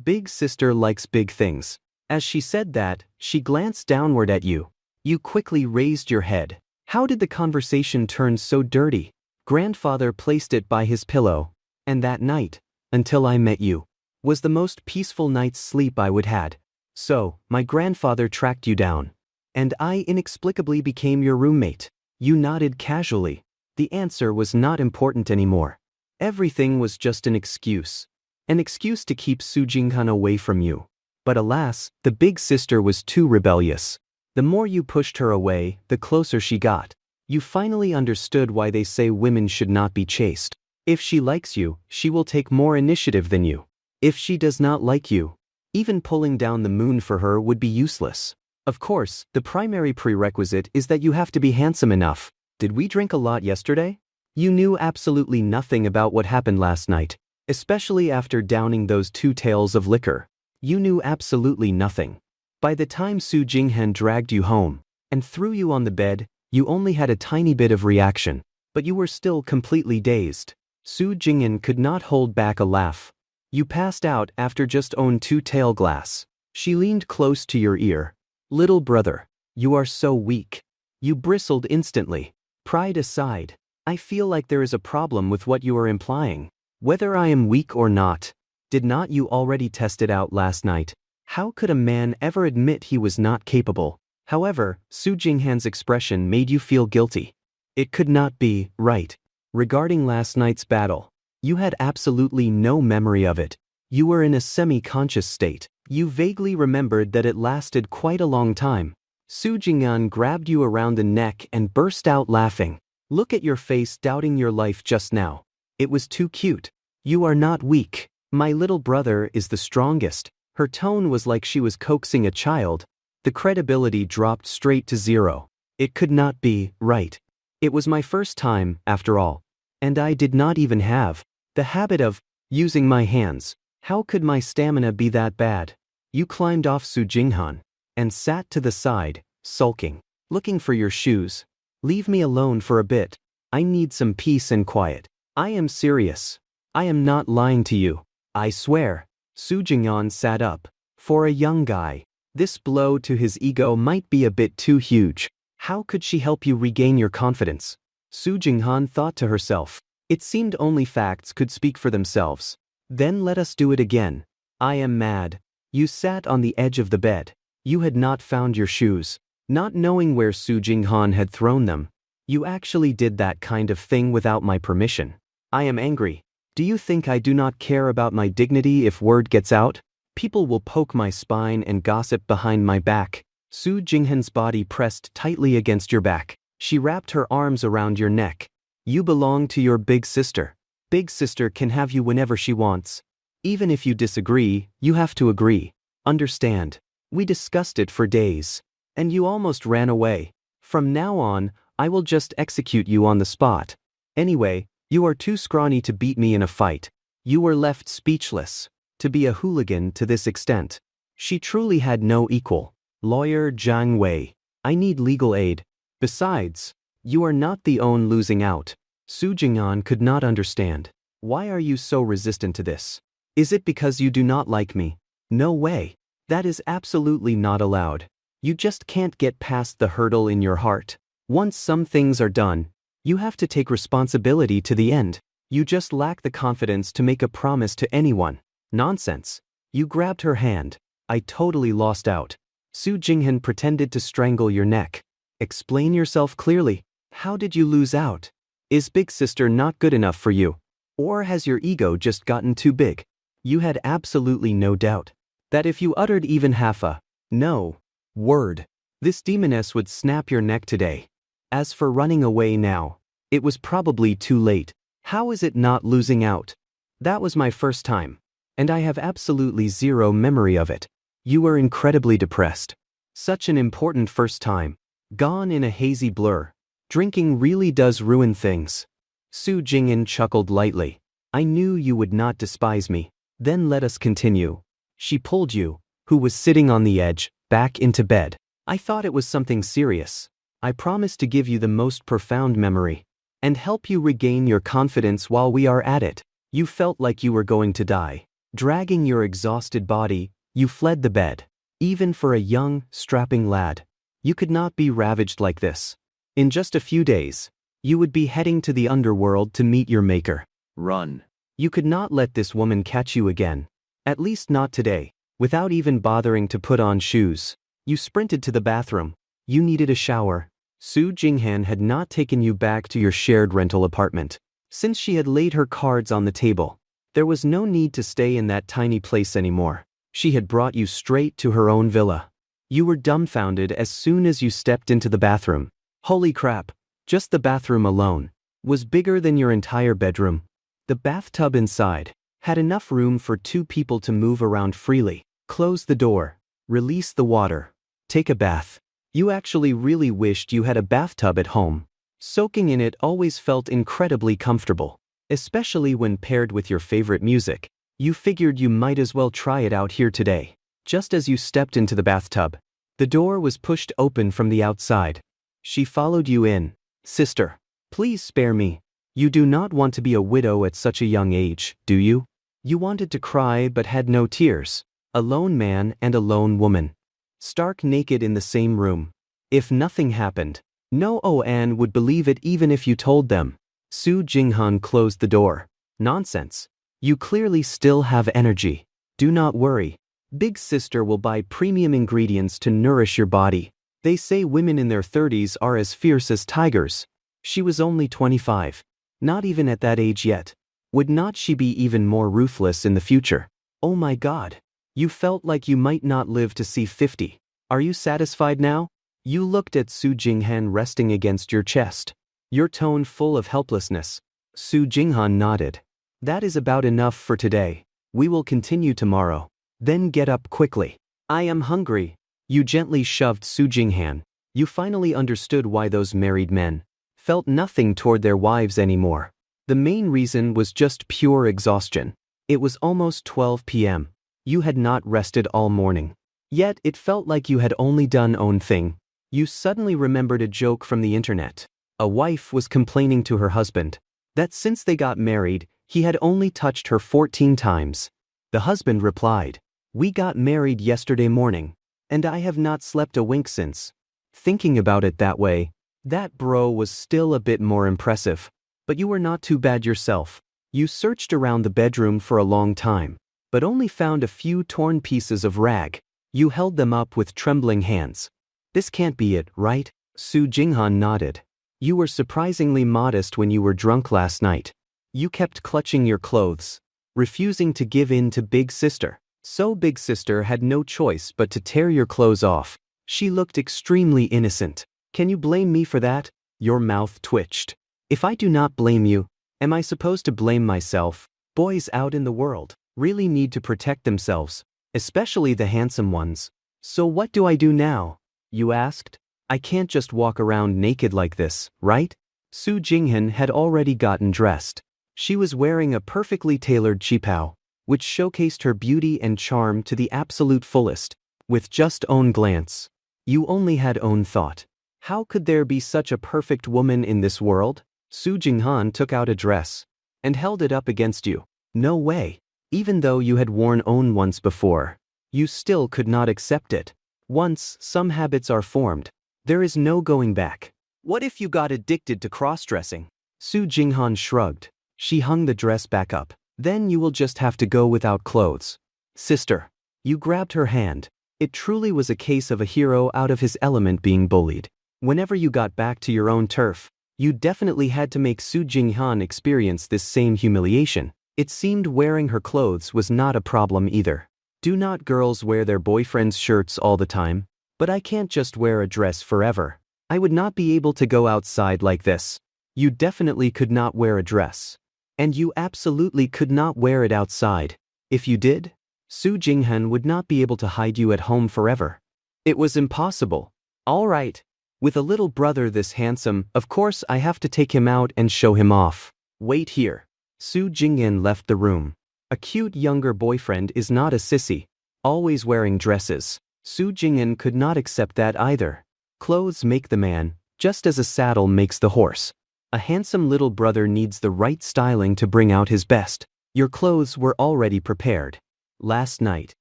Big Sister likes big things. As she said that, she glanced downward at you. You quickly raised your head. How did the conversation turn so dirty? Grandfather placed it by his pillow, and that night, until I met you, was the most peaceful night's sleep I would had. So, my grandfather tracked you down, and I inexplicably became your roommate. You nodded casually. The answer was not important anymore. Everything was just an excuse to keep Su Jinghan away from you. But alas, the big sister was too rebellious. The more you pushed her away, the closer she got. You finally understood why they say women should not be chased. If she likes you, she will take more initiative than you. If she does not like you, even pulling down the moon for her would be useless. Of course, the primary prerequisite is that you have to be handsome enough. Did we drink a lot yesterday? You knew absolutely nothing about what happened last night, especially after downing those 2 tails of liquor. You knew absolutely nothing. By the time Su Jinghan dragged you home and threw you on the bed, you only had a tiny bit of reaction, but you were still completely dazed. Su Jinghan could not hold back a laugh. You passed out after just owned 2 tail glass. She leaned close to your ear. Little brother, you are so weak. You bristled instantly. Pride aside, I feel like there is a problem with what you are implying. Whether I am weak or not, did not you already test it out last night? How could a man ever admit he was not capable? However, Su Jinghan's expression made you feel guilty. It could not be, right? Regarding last night's battle, you had absolutely no memory of it. You were in a semi-conscious state. You vaguely remembered that it lasted quite a long time. Su Jinghan grabbed you around the neck and burst out laughing. Look at your face doubting your life just now. It was too cute. You are not weak. My little brother is the strongest. Her tone was like she was coaxing a child. The credibility dropped straight to 0. It could not be, right? It was my first time, after all. And I did not even have the habit of using my hands. How could my stamina be that bad? You climbed off Su Jinghan and sat to the side, sulking, looking for your shoes. Leave me alone for a bit. I need some peace and quiet. I am serious. I am not lying to you. I swear. Su Jinghan sat up. For a young guy, this blow to his ego might be a bit too huge. How could she help you regain your confidence? Su Jinghan thought to herself. It seemed only facts could speak for themselves. Then let us do it again. I am mad. You sat on the edge of the bed. You had not found your shoes. Not knowing where Su Jinghan had thrown them. You actually did that kind of thing without my permission. I am angry. Do you think I do not care about my dignity if word gets out? People will poke my spine and gossip behind my back. Su Jinghan's body pressed tightly against your back. She wrapped her arms around your neck. You belong to your big sister. Big sister can have you whenever she wants. Even if you disagree, you have to agree. Understand? We discussed it for days. And you almost ran away. From now on, I will just execute you on the spot. Anyway, you are too scrawny to beat me in a fight. You were left speechless. To be a hooligan to this extent. She truly had no equal. Lawyer Zhang Wei. I need legal aid. Besides, you are not the one losing out. Su Jinghan could not understand. Why are you so resistant to this? Is it because you do not like me? No way. That is absolutely not allowed. You just can't get past the hurdle in your heart. Once some things are done, you have to take responsibility to the end. You just lack the confidence to make a promise to anyone. Nonsense. You grabbed her hand. I totally lost out. Su Jinghan pretended to strangle your neck. Explain yourself clearly. How did you lose out? Is big sister not good enough for you? Or has your ego just gotten too big? You had absolutely no doubt that if you uttered even half a no word, this demoness would snap your neck today. As for running away now, it was probably too late. How is it not losing out? That was my first time, and I have absolutely zero memory of it. You were incredibly depressed. Such an important first time. Gone in a hazy blur. Drinking really does ruin things. Su Jinghan chuckled lightly. I knew you would not despise me. Then let us continue. She pulled you, who was sitting on the edge, back into bed. I thought it was something serious. I promised to give you the most profound memory and help you regain your confidence while we are at it. You felt like you were going to die. Dragging your exhausted body, you fled the bed. Even for a young, strapping lad, you could not be ravaged like this. In just a few days, you would be heading to the underworld to meet your maker. Run. You could not let this woman catch you again. At least not today. Without even bothering to put on shoes, you sprinted to the bathroom. You needed a shower. Su Jinghan had not taken you back to your shared rental apartment. Since she had laid her cards on the table, there was no need to stay in that tiny place anymore. She had brought you straight to her own villa. You were dumbfounded as soon as you stepped into the bathroom. Holy crap, just the bathroom alone was bigger than your entire bedroom. The bathtub inside had enough room for 2 people to move around freely. Close the door, release the water, take a bath. You actually really wished you had a bathtub at home. Soaking in it always felt incredibly comfortable, especially when paired with your favorite music. You figured you might as well try it out here today. Just as you stepped into the bathtub, the door was pushed open from the outside. She followed you in. Sister, please spare me. You do not want to be a widow at such a young age, do you? You wanted to cry but had no tears. A lone man and a lone woman. Stark naked in the same room. If nothing happened, no one would believe it even if you told them. Su Jinghan closed the door. Nonsense. You clearly still have energy. Do not worry. Big sister will buy premium ingredients to nourish your body. They say women in their 30s are as fierce as tigers. She was only 25. Not even at that age yet. Would not she be even more ruthless in the future? Oh my God. You felt like you might not live to see 50. Are you satisfied now? You looked at Su Jinghan resting against your chest. Your tone full of helplessness. Su Jinghan nodded. That is about enough for today. We will continue tomorrow. Then get up quickly. I am hungry. You gently shoved Su Jinghan. You finally understood why those married men felt nothing toward their wives anymore. The main reason was just pure exhaustion. It was almost 12 p.m. You had not rested all morning. Yet it felt like you had only done own thing. You suddenly remembered a joke from the internet. A wife was complaining to her husband that since they got married, he had only touched her 14 times. The husband replied, "We got married yesterday morning, and I have not slept a wink since." Thinking about it that way, that bro was still a bit more impressive. But you were not too bad yourself. You searched around the bedroom for a long time, but only found a few torn pieces of rag. You held them up with trembling hands. This can't be it, right? Su Jinghan nodded. You were surprisingly modest when you were drunk last night. You kept clutching your clothes, refusing to give in to Big Sister. So Big Sister had no choice but to tear your clothes off. She looked extremely innocent. Can you blame me for that? Your mouth twitched. If I do not blame you, am I supposed to blame myself? Boys out in the world really need to protect themselves, especially the handsome ones. So what do I do now? You asked. I can't just walk around naked like this, right? Su Jinghan had already gotten dressed. She was wearing a perfectly tailored qipao, which showcased her beauty and charm to the absolute fullest. With just own glance. You only had own thought. How could there be such a perfect woman in this world? Su Jinghan took out a dress and held it up against you. No way. Even though you had worn own once before, you still could not accept it. Once some habits are formed, there is no going back. What if you got addicted to cross-dressing? Su Jinghan shrugged. She hung the dress back up. Then you will just have to go without clothes. Sister. You grabbed her hand. It truly was a case of a hero out of his element being bullied. Whenever you got back to your own turf, you definitely had to make Su Jinghan experience this same humiliation. It seemed wearing her clothes was not a problem either. Do not girls wear their boyfriend's shirts all the time? But I can't just wear a dress forever. I would not be able to go outside like this. You definitely could not wear a dress. And you absolutely could not wear it outside. If you did, Su Jinghan would not be able to hide you at home forever. It was impossible. All right. With a little brother this handsome, of course I have to take him out and show him off. Wait here. Su Jingyan left the room. A cute younger boyfriend is not a sissy, always wearing dresses. Su Jingyan could not accept that either. Clothes make the man, just as a saddle makes the horse. A handsome little brother needs the right styling to bring out his best. Your clothes were already prepared. Last night,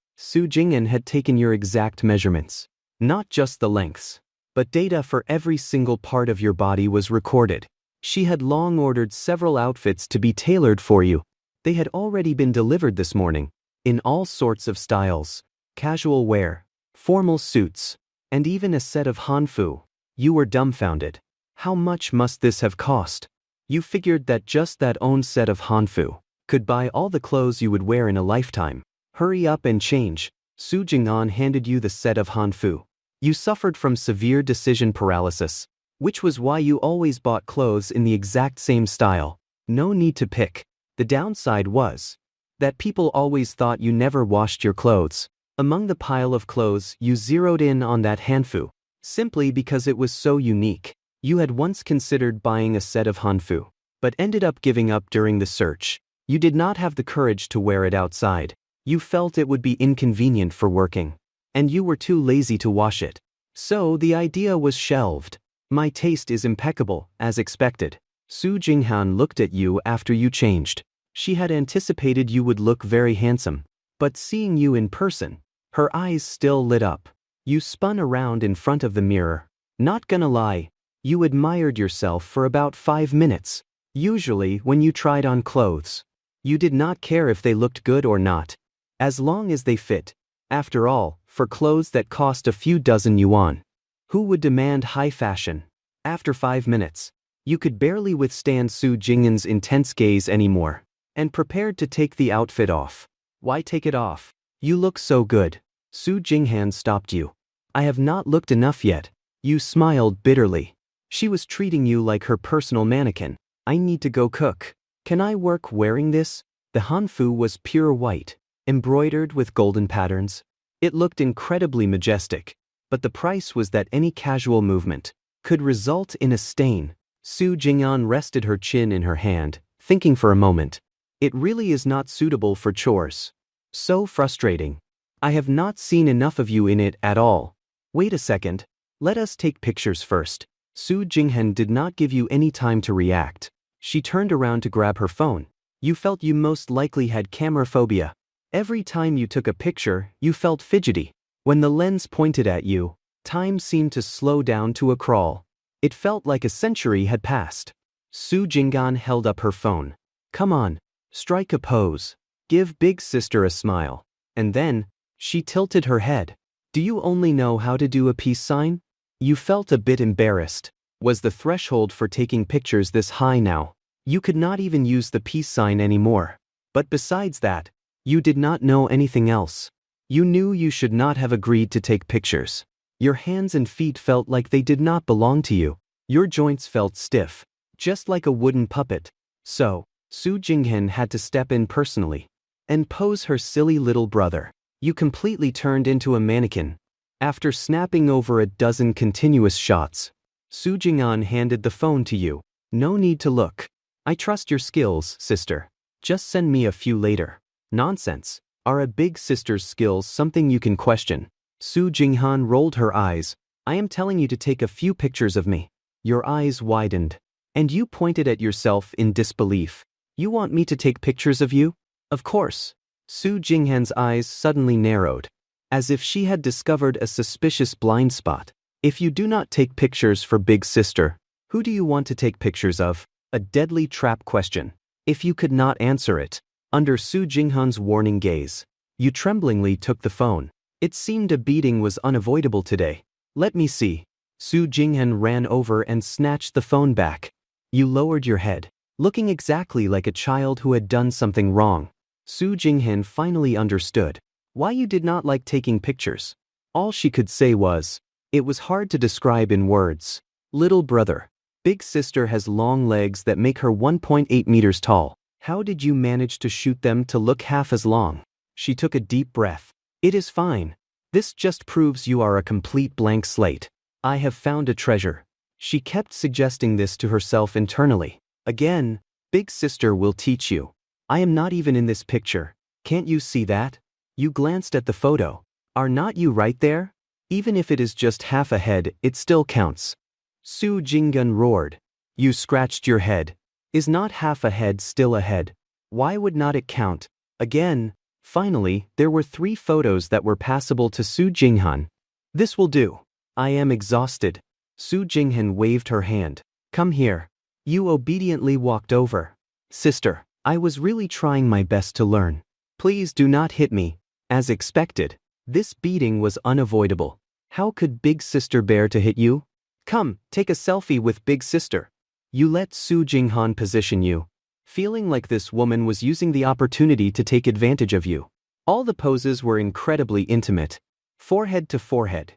Su Jingyan had taken your exact measurements. Not just the lengths, but data for every single part of your body was recorded. She had long ordered several outfits to be tailored for you. They had already been delivered this morning, in all sorts of styles, casual wear, formal suits, and even a set of hanfu. You were dumbfounded. How much must this have cost? You figured that just that own set of hanfu could buy all the clothes you would wear in a lifetime. Hurry up and change. Su Jing'an handed you the set of hanfu. You suffered from severe decision paralysis, which was why you always bought clothes in the exact same style. No need to pick. The downside was that people always thought you never washed your clothes. Among the pile of clothes, you zeroed in on that hanfu, simply because it was so unique. You had once considered buying a set of hanfu, but ended up giving up during the search. You did not have the courage to wear it outside. You felt it would be inconvenient for working, and you were too lazy to wash it. So the idea was shelved. My taste is impeccable, as expected. Su Jinghan looked at you after you changed. She had anticipated you would look very handsome, but seeing you in person, her eyes still lit up. You spun around in front of the mirror. Not gonna lie, you admired yourself for about 5 minutes. Usually, when you tried on clothes, you did not care if they looked good or not, as long as they fit. After all, for clothes that cost a few dozen yuan, who would demand high fashion? After 5 minutes, you could barely withstand Su Jingyan's intense gaze anymore, and prepared to take the outfit off. Why take it off? You look so good. Su Jinghan stopped you. I have not looked enough yet. You smiled bitterly. She was treating you like her personal mannequin. I need to go cook. Can I work wearing this? The hanfu was pure white, embroidered with golden patterns. It looked incredibly majestic, but the price was that any casual movement could result in a stain. Su Jing'an rested her chin in her hand, thinking for a moment. It really is not suitable for chores. So frustrating. I have not seen enough of you in it at all. Wait a second. Let us take pictures first. Su Jinghan did not give you any time to react. She turned around to grab her phone. You felt you most likely had camera phobia. Every time you took a picture, you felt fidgety. When the lens pointed at you, time seemed to slow down to a crawl. It felt like a century had passed. Su Jing'an held up her phone. Come on, strike a pose. Give big sister a smile. And then, she tilted her head. Do you only know how to do a peace sign? You felt a bit embarrassed. Was the threshold for taking pictures this high now? You could not even use the peace sign anymore. But besides that, you did not know anything else. You knew you should not have agreed to take pictures. Your hands and feet felt like they did not belong to you. Your joints felt stiff, just like a wooden puppet. So, Su Jinghan had to step in personally and pose her silly little brother. You completely turned into a mannequin. After snapping over a dozen continuous shots, Su Jing'an handed the phone to you. No need to look. I trust your skills, sister. Just send me a few later. Nonsense. Are a big sister's skills something you can question? Su Jinghan rolled her eyes. I am telling you to take a few pictures of me. Your eyes widened. And you pointed at yourself in disbelief. You want me to take pictures of you? Of course. Su Jinghan's eyes suddenly narrowed, as if she had discovered a suspicious blind spot. If you do not take pictures for big sister, who do you want to take pictures of? A deadly trap question. If you could not answer it, under Su Jinghan's warning gaze, you tremblingly took the phone. It seemed a beating was unavoidable today. Let me see. Su Jinghan ran over and snatched the phone back. You lowered your head, looking exactly like a child who had done something wrong. Su Jinghan finally understood why you did not like taking pictures. All she could say was, it was hard to describe in words. Little brother. Big sister has long legs that make her 1.8 meters tall. How did you manage to shoot them to look half as long? She took a deep breath. It is fine. This just proves you are a complete blank slate. I have found a treasure. She kept suggesting this to herself internally. Again, big sister will teach you. I am not even in this picture. Can't you see that? You glanced at the photo. Are not you right there? Even if it is just half a head, it still counts. Su Jinghan roared. You scratched your head. Is not half a head still a head? Why would not it count? Again, finally, there were 3 photos that were passable to Su Jinghan. This will do. I am exhausted. Su Jinghan waved her hand. Come here. You obediently walked over. Sister, I was really trying my best to learn. Please do not hit me. As expected, this beating was unavoidable. How could big sister bear to hit you? Come, take a selfie with big sister. You let Su Jinghan position you, feeling like this woman was using the opportunity to take advantage of you. All the poses were incredibly intimate, forehead to forehead,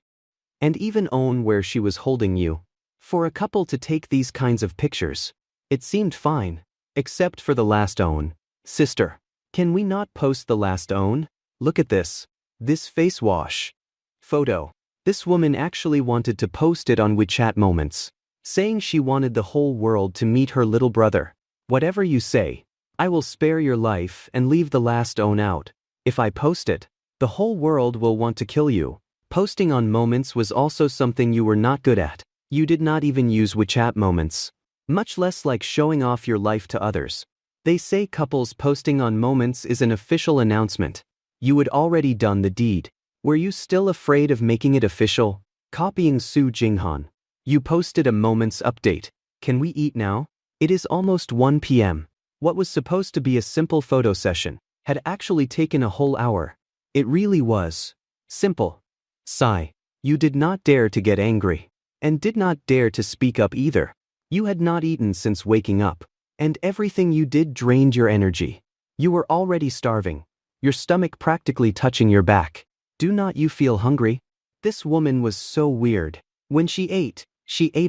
and even own where she was holding you. For a couple to take these kinds of pictures, it seemed fine, except for the last own. Sister, can we not post the last own? Look at this. This face wash photo. This woman actually wanted to post it on WeChat Moments, saying she wanted the whole world to meet her little brother. Whatever you say, I will spare your life and leave the last own out. If I post it, the whole world will want to kill you. Posting on Moments was also something you were not good at. You did not even use WeChat Moments, much less like showing off your life to others. They say couples posting on Moments is an official announcement. You had already done the deed. Were you still afraid of making it official? Copying Su Jinghan. You posted a Moments update. Can we eat now? It is almost 1 p.m. What was supposed to be a simple photo session had actually taken a whole hour. It really was simple. Sigh. You did not dare to get angry, and did not dare to speak up either. You had not eaten since waking up, and everything you did drained your energy. You were already starving, your stomach practically touching your back. Do not you feel hungry? This woman was so weird. When she ate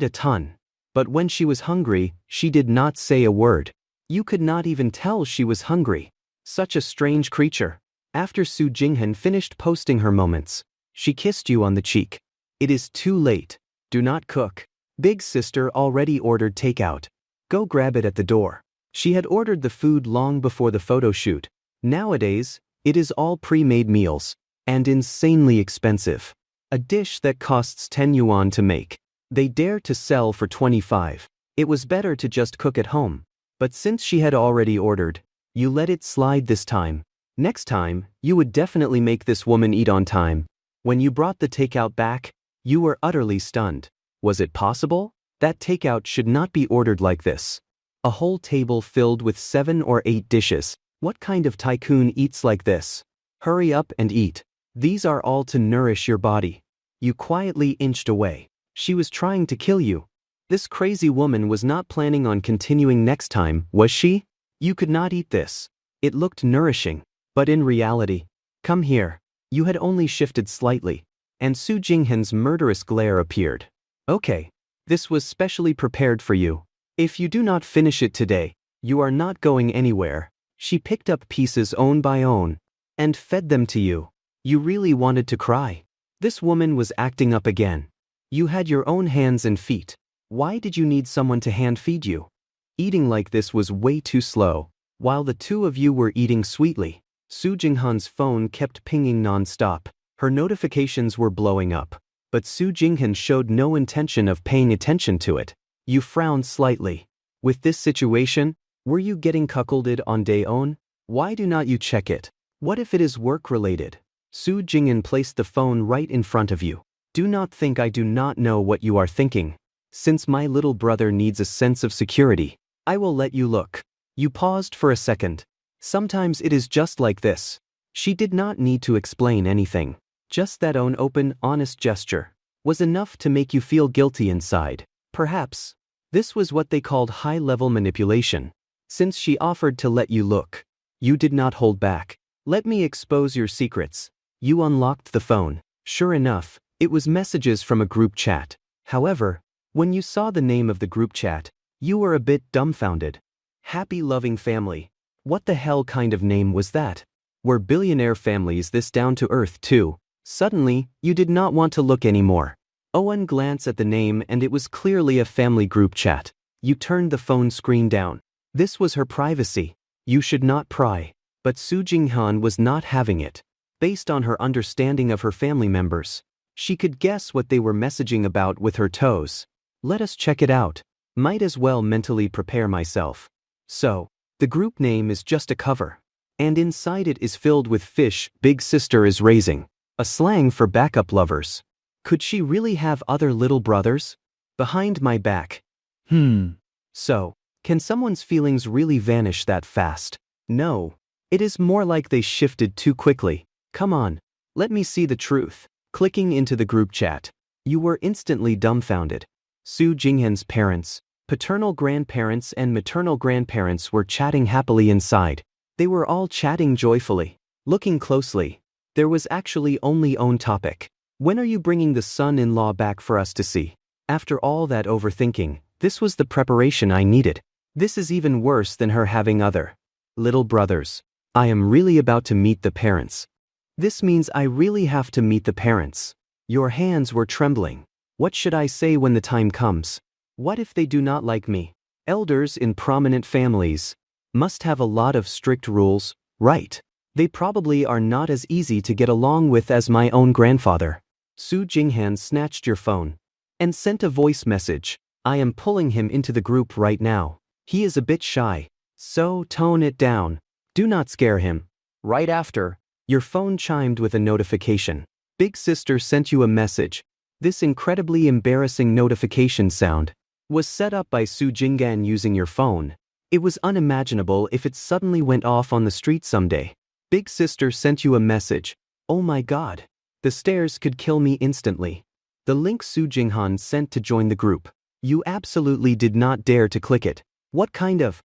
a ton. But when she was hungry, she did not say a word. You could not even tell she was hungry. Such a strange creature. After Su Jinghan finished posting her Moments, she kissed you on the cheek. It is too late. Do not cook. Big sister already ordered takeout. Go grab it at the door. She had ordered the food long before the photo shoot. Nowadays, it is all pre-made meals. And insanely expensive. A dish that costs 10 yuan to make, they dare to sell for 25. It was better to just cook at home. But since she had already ordered, you let it slide this time. Next time, you would definitely make this woman eat on time. When you brought the takeout back, you were utterly stunned. Was it possible? That takeout should not be ordered like this. A whole table filled with 7 or 8 dishes. What kind of tycoon eats like this? Hurry up and eat. These are all to nourish your body. You quietly inched away. She was trying to kill you. This crazy woman was not planning on continuing next time, was she? You could not eat this. It looked nourishing. But in reality, come here. You had only shifted slightly, and Su Jinghan's murderous glare appeared. Okay. This was specially prepared for you. If you do not finish it today, you are not going anywhere. She picked up pieces own by own, and fed them to you. You really wanted to cry. This woman was acting up again. You had your own hands and feet. Why did you need someone to hand feed you? Eating like this was way too slow, while the two of you were eating sweetly. Su Jinghan's phone kept pinging non-stop. Her notifications were blowing up. But Su Jinghan showed no intention of paying attention to it. You frowned slightly. With this situation, were you getting cuckolded on day on? Why do not you check it? What if it is work-related? Su Jinghan placed the phone right in front of you. Do not think I do not know what you are thinking. Since my little brother needs a sense of security, I will let you look. You paused for a second. Sometimes it is just like this. She did not need to explain anything. Just that open, honest gesture was enough to make you feel guilty inside. Perhaps this was what they called high-level manipulation. Since she offered to let you look, you did not hold back. Let me expose your secrets. You unlocked the phone. Sure enough, it was messages from a group chat. However, when you saw the name of the group chat, you were a bit dumbfounded. Happy Loving Family. What the hell kind of name was that? Were billionaire families this down to earth too? Suddenly, you did not want to look anymore. Owen glanced at the name and it was clearly a family group chat. You turned the phone screen down. This was her privacy. You should not pry. But Su Jinghan was not having it. Based on her understanding of her family members, she could guess what they were messaging about with her toes. Let us check it out. Might as well mentally prepare myself. So, the group name is just a cover. And inside it is filled with fish big sister is raising. A slang for backup lovers. Could she really have other little brothers? Behind my back. So, can someone's feelings really vanish that fast? No. It is more like they shifted too quickly. Come on, let me see the truth. Clicking into the group chat, you were instantly dumbfounded. Su Jinghan's parents, paternal grandparents and maternal grandparents were chatting happily inside. They were all chatting joyfully. Looking closely, there was actually only own topic. When are you bringing the son-in-law back for us to see? After all that overthinking, this was the preparation I needed. This is even worse than her having other little brothers. I am really about to meet the parents. This means I really have to meet the parents. Your hands were trembling. What should I say when the time comes? What if they do not like me? Elders in prominent families must have a lot of strict rules, right? They probably are not as easy to get along with as my own grandfather. Su Jinghan snatched your phone and sent a voice message. I am pulling him into the group right now. He is a bit shy, so tone it down. Do not scare him. Right after, your phone chimed with a notification. Big sister sent you a message. This incredibly embarrassing notification sound was set up by Su Jinghan using your phone. It was unimaginable if it suddenly went off on the street someday. Big sister sent you a message. Oh my god. The stares could kill me instantly. The link Su Jinghan sent to join the group. You absolutely did not dare to click it. What kind of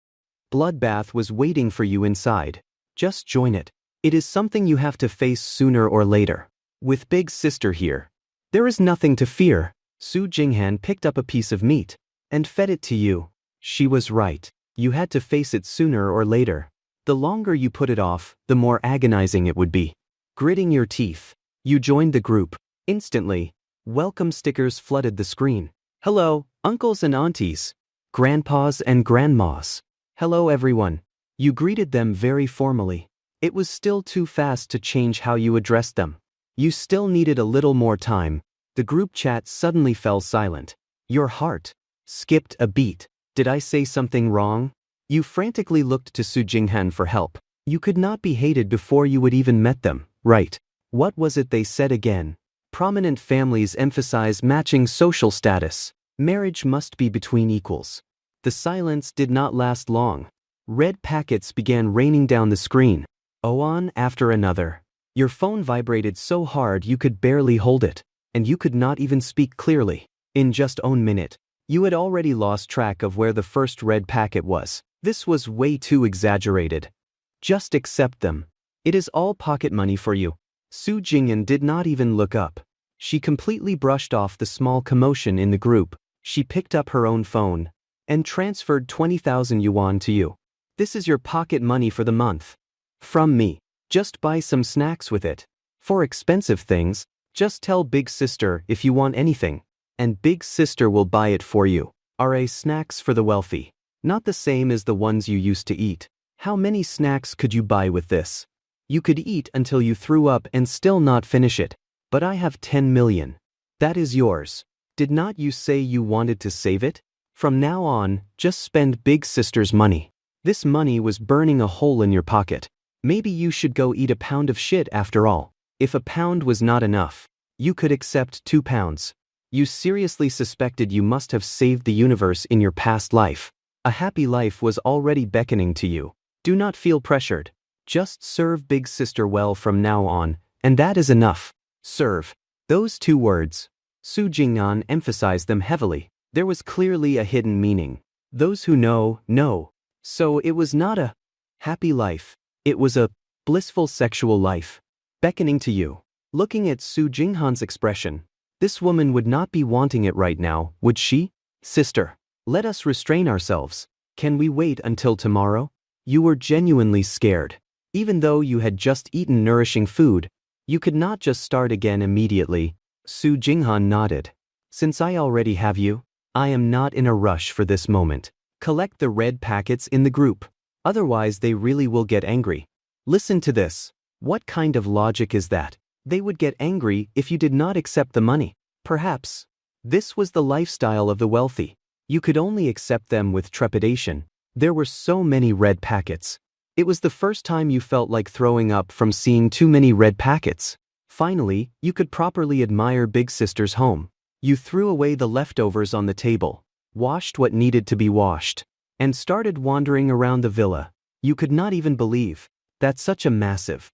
bloodbath was waiting for you inside? Just join it. It is something you have to face sooner or later. With Big Sister here, there is nothing to fear. Su Jinghan picked up a piece of meat and fed it to you. She was right. You had to face it sooner or later. The longer you put it off, the more agonizing it would be. Gritting your teeth, you joined the group. Instantly, welcome stickers flooded the screen. Hello, uncles and aunties, grandpas and grandmas. Hello everyone. You greeted them very formally. It was still too fast to change how you addressed them. You still needed a little more time. The group chat suddenly fell silent. Your heart skipped a beat. Did I say something wrong? You frantically looked to Su Jinghan for help. You could not be hated before you would even met them, right? What was it they said again? Prominent families emphasize matching social status. Marriage must be between equals. The silence did not last long. Red packets began raining down the screen. One after another. Your phone vibrated so hard you could barely hold it, and you could not even speak clearly. In just one minute, you had already lost track of where the first red packet was. This was way too exaggerated. Just accept them. It is all pocket money for you. Su Jinghan did not even look up. She completely brushed off the small commotion in the group. She picked up her own phone and transferred 20,000 yuan to you. This is your pocket money for the month. From me. Just buy some snacks with it. For expensive things, just tell Big Sister if you want anything, and Big Sister will buy it for you. Snacks for the wealthy. Not the same as the ones you used to eat. How many snacks could you buy with this? You could eat until you threw up and still not finish it. But I have 10 million. That is yours. Did not you say you wanted to save it? From now on, just spend big sister's money. This money was burning a hole in your pocket. Maybe you should go eat a pound of shit after all. If a pound was not enough, you could accept 2 pounds. You seriously suspected you must have saved the universe in your past life. A happy life was already beckoning to you. Do not feel pressured. Just serve big sister well from now on, and that is enough. Serve. Those 2 words. Su Jinghan emphasized them heavily. There was clearly a hidden meaning. Those who know, know. So it was not a happy life. It was a blissful sexual life. Beckoning to you. Looking at Su Jinghan's expression, this woman would not be wanting it right now, would she? Sister, let us restrain ourselves. Can we wait until tomorrow? You were genuinely scared. Even though you had just eaten nourishing food, you could not just start again immediately. Su Jinghan nodded. Since I already have you, I am not in a rush for this moment. Collect the red packets in the group. Otherwise they really will get angry. Listen to this. What kind of logic is that? They would get angry if you did not accept the money. Perhaps. This was the lifestyle of the wealthy. You could only accept them with trepidation. There were so many red packets. It was the first time you felt like throwing up from seeing too many red packets. Finally, you could properly admire Big Sister's home. You threw away the leftovers on the table, washed what needed to be washed, and started wandering around the villa. You could not even believe that such a massive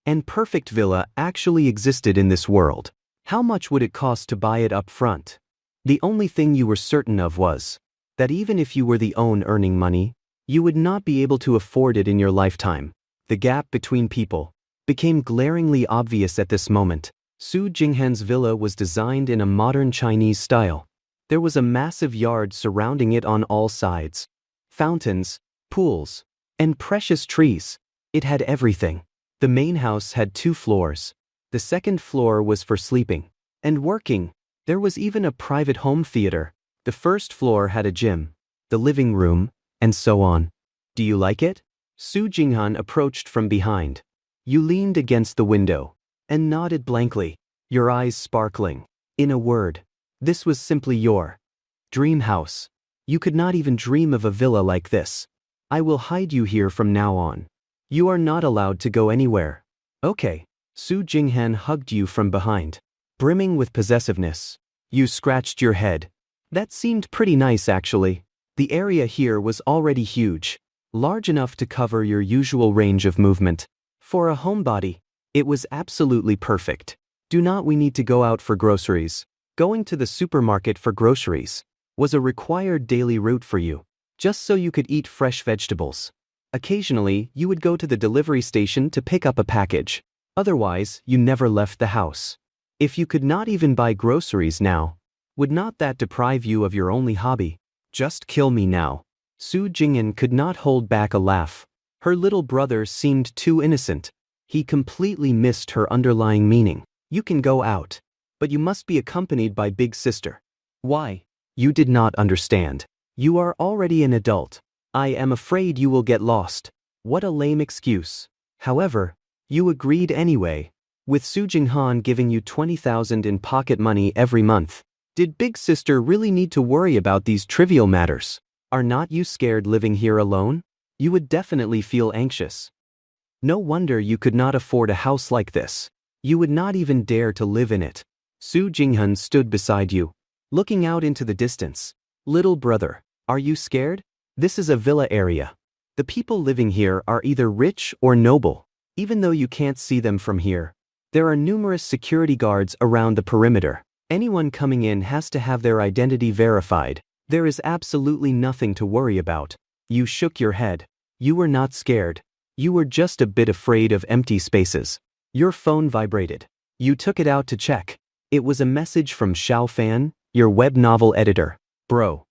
and perfect villa actually existed in this world. How much would it cost to buy it up front? The only thing you were certain of was that even if you were the one earning money, you would not be able to afford it in your lifetime. The gap between people became glaringly obvious at this moment. Su Jinghan's villa was designed in a modern Chinese style. There was a massive yard surrounding it on all sides. Fountains, pools, and precious trees. It had everything. The main house had 2 floors. The second floor was for sleeping and working. There was even a private home theater. The first floor had a gym, the living room, and so on. Do you like it? Su Jinghan approached from behind. You leaned against the window and nodded blankly, your eyes sparkling. In a word, this was simply your dream house. You could not even dream of a villa like this. I will hide you here from now on. You are not allowed to go anywhere. Okay. Su Jinghan hugged you from behind, brimming with possessiveness. You scratched your head. That seemed pretty nice actually. The area here was already huge, large enough to cover your usual range of movement. For a homebody, it was absolutely perfect. Do not we need to go out for groceries? Going to the supermarket for groceries was a required daily route for you, just so you could eat fresh vegetables. Occasionally, you would go to the delivery station to pick up a package. Otherwise, you never left the house. If you could not even buy groceries now, would not that deprive you of your only hobby? Just kill me now. Su Jinghan could not hold back a laugh. Her little brother seemed too innocent. He completely missed her underlying meaning. You can go out, but you must be accompanied by Big Sister. Why? You did not understand. You are already an adult. I am afraid you will get lost. What a lame excuse. However, you agreed anyway. With Su Jinghan giving you 20,000 in pocket money every month, did Big Sister really need to worry about these trivial matters? Are not you scared living here alone? You would definitely feel anxious. No wonder you could not afford a house like this. You would not even dare to live in it. Su Jinghan stood beside you, looking out into the distance. Little brother, are you scared? This is a villa area. The people living here are either rich or noble. Even though you can't see them from here, there are numerous security guards around the perimeter. Anyone coming in has to have their identity verified. There is absolutely nothing to worry about. You shook your head. You were not scared. You were just a bit afraid of empty spaces. Your phone vibrated. You took it out to check. It was a message from Xiao Fan, your web novel editor. Bro.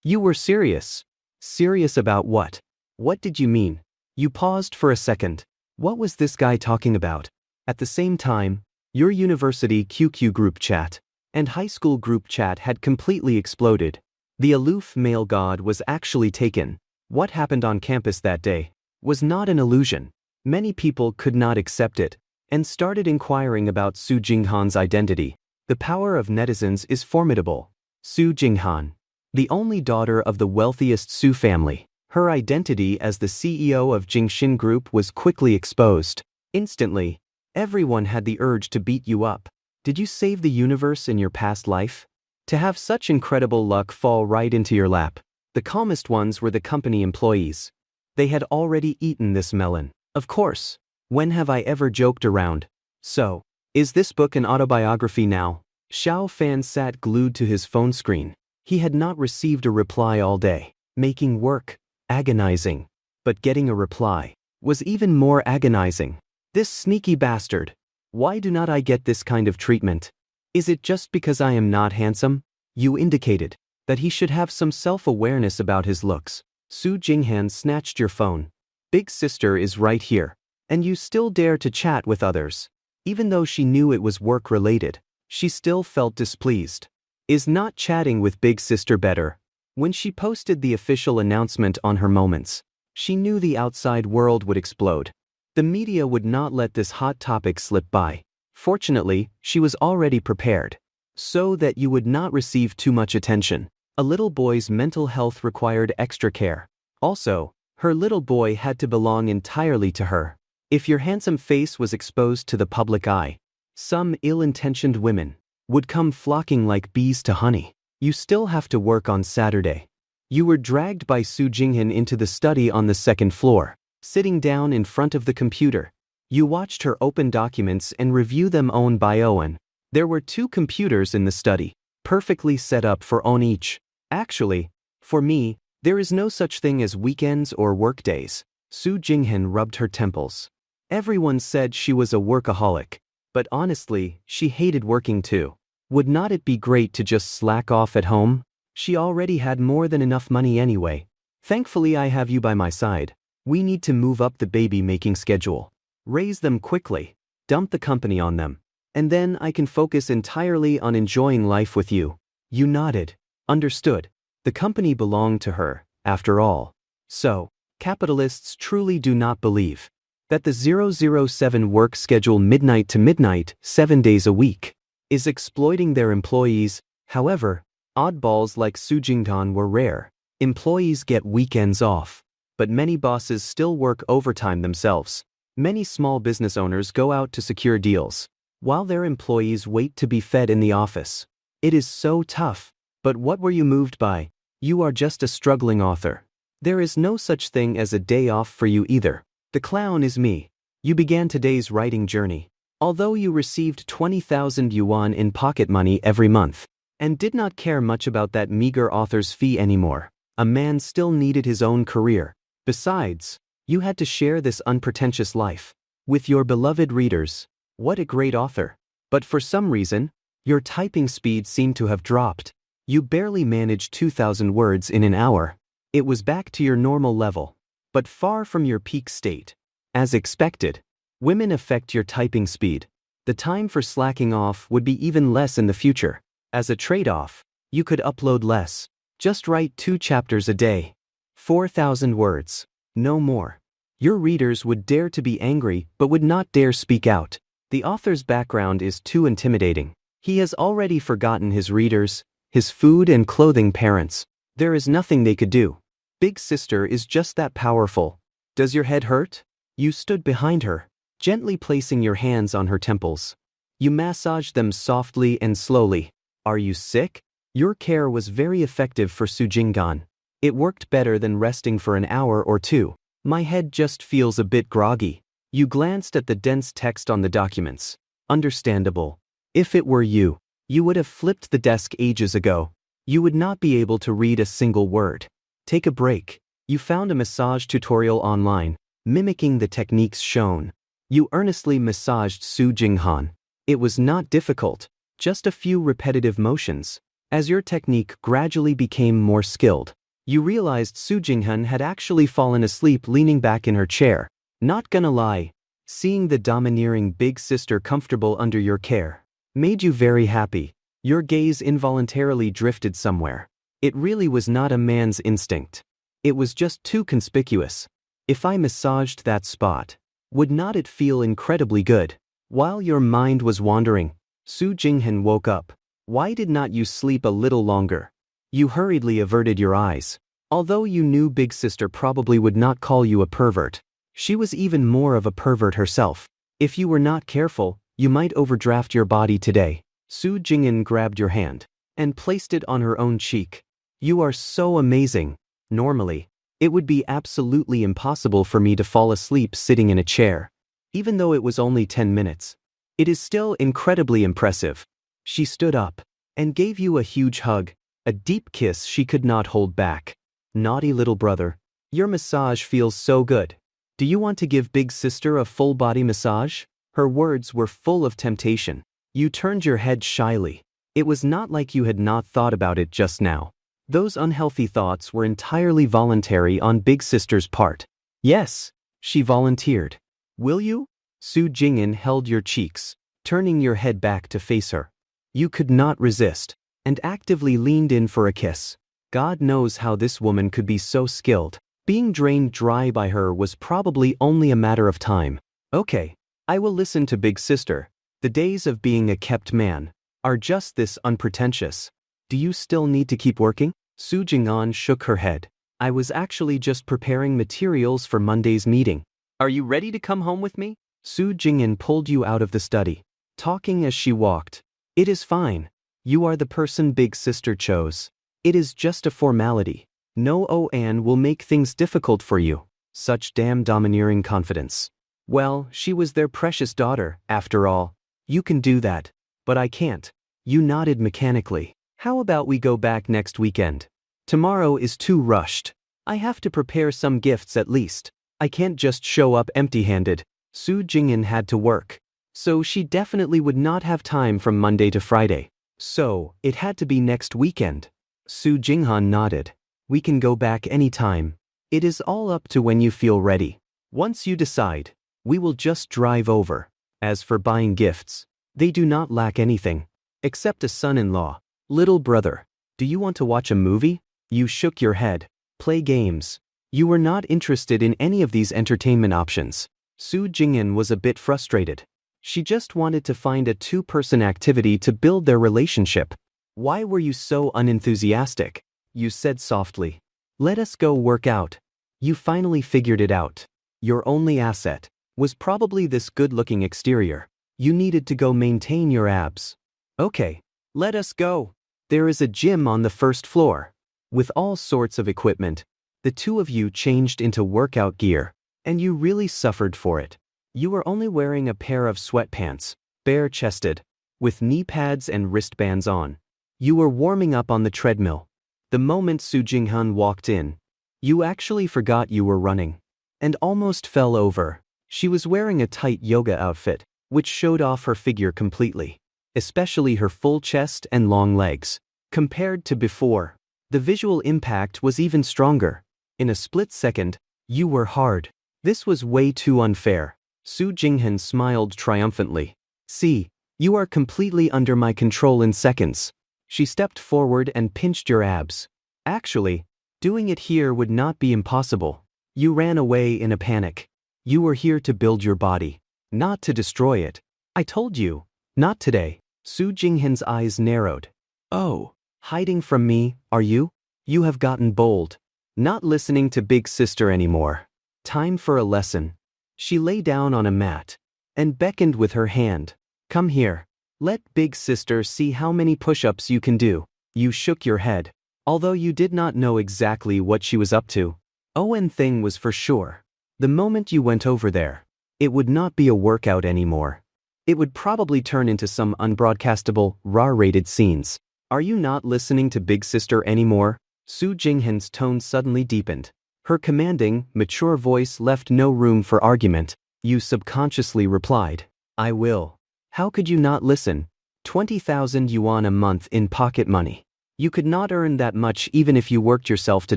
You were serious. Serious about what? What did you mean? You paused for a second. What was this guy talking about? At the same time, your university QQ group chat and high school group chat had completely exploded. The aloof male god was actually taken. What happened on campus that day was not an illusion. Many people could not accept it and started inquiring about Su Jinghan's identity. The power of netizens is formidable. Su Jinghan, the only daughter of the wealthiest Su family, her identity as the CEO of Jingxin Group was quickly exposed. Instantly, everyone had the urge to beat you up. Did you save the universe in your past life? To have such incredible luck fall right into your lap. The calmest ones were the company employees. They had already eaten this melon. Of course. When have I ever joked around? So, is this book an autobiography now? Xiao Fan sat glued to his phone screen. He had not received a reply all day. Making work agonizing. But getting a reply was even more agonizing. This sneaky bastard. Why do not I get this kind of treatment? Is it just because I am not handsome? You indicated that he should have some self-awareness about his looks. Su Jinghan snatched your phone. Big sister is right here. And you still dare to chat with others. Even though she knew it was work-related, she still felt displeased. Is not chatting with big sister better? When she posted the official announcement on her Moments, she knew the outside world would explode. The media would not let this hot topic slip by. Fortunately, she was already prepared. So that you would not receive too much attention. A little boy's mental health required extra care. Also, her little boy had to belong entirely to her. If your handsome face was exposed to the public eye, some ill-intentioned women would come flocking like bees to honey. You still have to work on Saturday. You were dragged by Su Jinghan into the study on the second floor. Sitting down in front of the computer, you watched her open documents and review them own by own. There were 2 computers in the study, perfectly set up for on each. Actually, for me, there is no such thing as weekends or workdays. Su Jinghan rubbed her temples. Everyone said she was a workaholic, but honestly, she hated working too. Would not it be great to just slack off at home? She already had more than enough money anyway. Thankfully I have you by my side. We need to move up the baby-making schedule. Raise them quickly, dump the company on them, and then I can focus entirely on enjoying life with you. You nodded. Understood. The company belonged to her, after all. So, capitalists truly do not believe that the 007 work schedule midnight to midnight, 7 days a week, is exploiting their employees. However, oddballs like Su Jinghan were rare. Employees get weekends off, but many bosses still work overtime themselves. Many small business owners go out to secure deals, while their employees wait to be fed in the office. It is so tough. But what were you moved by? You are just a struggling author. There is no such thing as a day off for you either. The clown is me. You began today's writing journey. Although you received 20,000 yuan in pocket money every month, and did not care much about that meager author's fee anymore, a man still needed his own career. Besides, you had to share this unpretentious life with your beloved readers. What a great author. But for some reason, your typing speed seemed to have dropped. You barely managed 2,000 words in an hour. It was back to your normal level, but far from your peak state. As expected, women affect your typing speed. The time for slacking off would be even less in the future. As a trade-off, you could upload less. Just write 2 chapters a day. 4,000 words. No more. Your readers would dare to be angry but would not dare speak out. The author's background is too intimidating. He has already forgotten his readers, his food and clothing parents. There is nothing they could do. Big sister is just that powerful. Does your head hurt? You stood behind her, gently placing your hands on her temples. You massaged them softly and slowly. Are you sick? Your care was very effective for Su Jinghan. It worked better than resting for an hour or 2. My head just feels a bit groggy. You glanced at the dense text on the documents. Understandable. If it were you, you would have flipped the desk ages ago. You would not be able to read a single word. Take a break. You found a massage tutorial online, mimicking the techniques shown. You earnestly massaged Su Jinghan. It was not difficult, just a few repetitive motions. As your technique gradually became more skilled, you realized Su Jinghan had actually fallen asleep leaning back in her chair. Not gonna lie, seeing the domineering big sister comfortable under your care made you very happy. Your gaze involuntarily drifted somewhere. It really was not a man's instinct. It was just too conspicuous. If I massaged that spot, Would not it feel incredibly good? While your mind was wandering, Su Jinghan woke up. Why did not you sleep a little longer? You hurriedly averted your eyes. Although you knew Big Sister probably would not call you a pervert, she was even more of a pervert herself. If you were not careful, you might overdraft your body today. Su Jinghan grabbed your hand and placed it on her own cheek. You are so amazing. Normally, it would be absolutely impossible for me to fall asleep sitting in a chair. Even though it was only 10 minutes. It is still incredibly impressive. She stood up and gave you a huge hug, a deep kiss she could not hold back. Naughty little brother, your massage feels so good. Do you want to give Big Sister a full body massage? Her words were full of temptation. You turned your head shyly. It was not like you had not thought about it just now. Those unhealthy thoughts were entirely voluntary on Big Sister's part. Yes, she volunteered. Will you? Su Jinghan held your cheeks, turning your head back to face her. You could not resist, and actively leaned in for a kiss. God knows how this woman could be so skilled. Being drained dry by her was probably only a matter of time. Okay, I will listen to Big Sister. The days of being a kept man are just this unpretentious. Do you still need to keep working? Su Jinghan shook her head. I was actually just preparing materials for Monday's meeting. Are you ready to come home with me? Su Jinghan pulled you out of the study, talking as she walked. It is fine. You are the person Big Sister chose. It is just a formality. No An will make things difficult for you. Such damn domineering confidence. Well, she was their precious daughter, after all. You can do that. But I can't. You nodded mechanically. How about we go back next weekend? Tomorrow is too rushed. I have to prepare some gifts at least. I can't just show up empty-handed. Su Jinghan had to work. So she definitely would not have time from Monday to Friday. So, it had to be next weekend. Su Jinghan nodded. We can go back anytime. It is all up to when you feel ready. Once you decide, we will just drive over. As for buying gifts, they do not lack anything. Except a son-in-law. Little brother, do you want to watch a movie? You shook your head. Play games. You were not interested in any of these entertainment options. Su Jinghan was a bit frustrated. She just wanted to find a two-person activity to build their relationship. Why were you so unenthusiastic? You said softly. Let us go work out. You finally figured it out. Your only asset was probably this good-looking exterior. You needed to go maintain your abs. Okay, let us go. There is a gym on the first floor. With all sorts of equipment, the two of you changed into workout gear, and you really suffered for it. You were only wearing a pair of sweatpants, bare-chested, with knee pads and wristbands on. You were warming up on the treadmill. The moment Su Jinghan walked in, you actually forgot you were running, and almost fell over. She was wearing a tight yoga outfit, which showed off her figure completely, especially her full chest and long legs. Compared to before, the visual impact was even stronger. In a split second, you were hard. This was way too unfair. Su Jinghan smiled triumphantly. See, you are completely under my control in seconds. She stepped forward and pinched your abs. Actually, doing it here would not be impossible. You ran away in a panic. You were here to build your body, not to destroy it. I told you, not today. Su Jinghan's eyes narrowed. Oh, hiding from me, are you? You have gotten bold. Not listening to Big Sister anymore. Time for a lesson. She lay down on a mat and beckoned with her hand. Come here. Let Big Sister see how many push-ups you can do. You shook your head, although you did not know exactly what she was up to. One thing was for sure. The moment you went over there, it would not be a workout anymore. It would probably turn into some unbroadcastable, raw-rated scenes. Are you not listening to Big Sister anymore? Su Jinghan's tone suddenly deepened. Her commanding, mature voice left no room for argument. You subconsciously replied, I will. How could you not listen? 20,000 yuan a month in pocket money. You could not earn that much even if you worked yourself to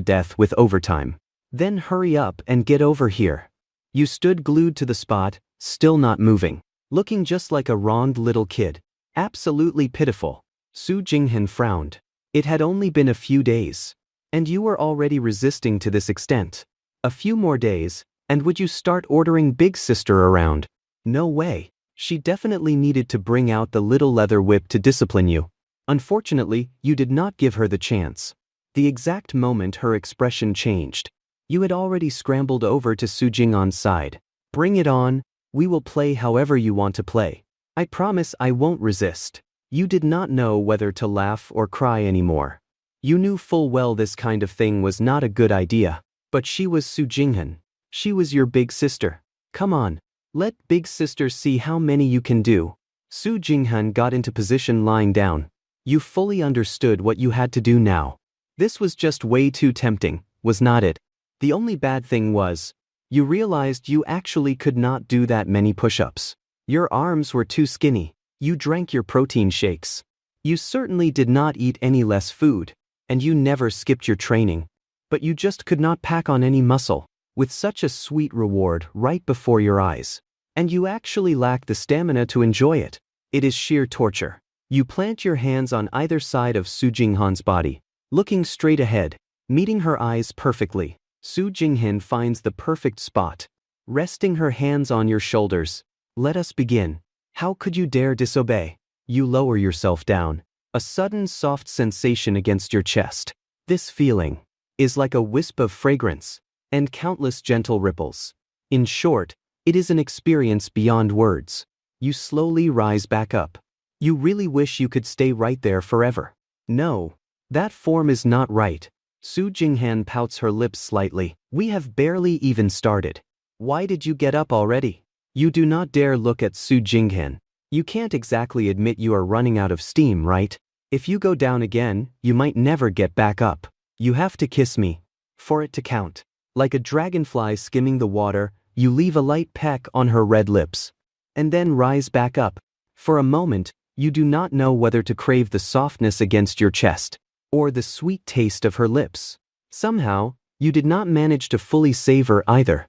death with overtime. Then hurry up and get over here. You stood glued to the spot, still not moving, looking just like a wronged little kid. Absolutely pitiful. Su Jinghan frowned. It had only been a few days. And you were already resisting to this extent. A few more days, And would you start ordering Big Sister around? No way. She definitely needed to bring out the little leather whip to discipline you. Unfortunately, you did not give her the chance. The exact moment her expression changed, you had already scrambled over to Su Jinghan's side. Bring it on, we will play however you want to play. I promise I won't resist. You did not know whether to laugh or cry anymore. You knew full well this kind of thing was not a good idea. But she was Su Jinghan. She was your big sister. Come on, let Big Sister see how many you can do. Su Jinghan got into position lying down. You fully understood what you had to do now. This was just way too tempting, was not it? The only bad thing was, you realized you actually could not do that many push-ups. Your arms were too skinny. You drank your protein shakes. You certainly did not eat any less food, and you never skipped your training. But you just could not pack on any muscle, with such a sweet reward right before your eyes. And you actually lack the stamina to enjoy it. It is sheer torture. You plant your hands on either side of Su Jinghan's body, looking straight ahead, meeting her eyes perfectly. Su Jinghan finds the perfect spot, resting her hands on your shoulders. Let us begin. How could you dare disobey? You lower yourself down. A sudden soft sensation against your chest. This feeling is like a wisp of fragrance, and countless gentle ripples. In short, it is an experience beyond words. You slowly rise back up. You really wish you could stay right there forever. No, that form is not right. Su Jinghan pouts her lips slightly. We have barely even started. Why did you get up already? You do not dare look at Su Jinghan. You can't exactly admit you are running out of steam, right? If you go down again, you might never get back up. You have to kiss me, for it to count. Like a dragonfly skimming the water, you leave a light peck on her red lips. And then rise back up. For a moment, you do not know whether to crave the softness against your chest, or the sweet taste of her lips. Somehow, you did not manage to fully savor either.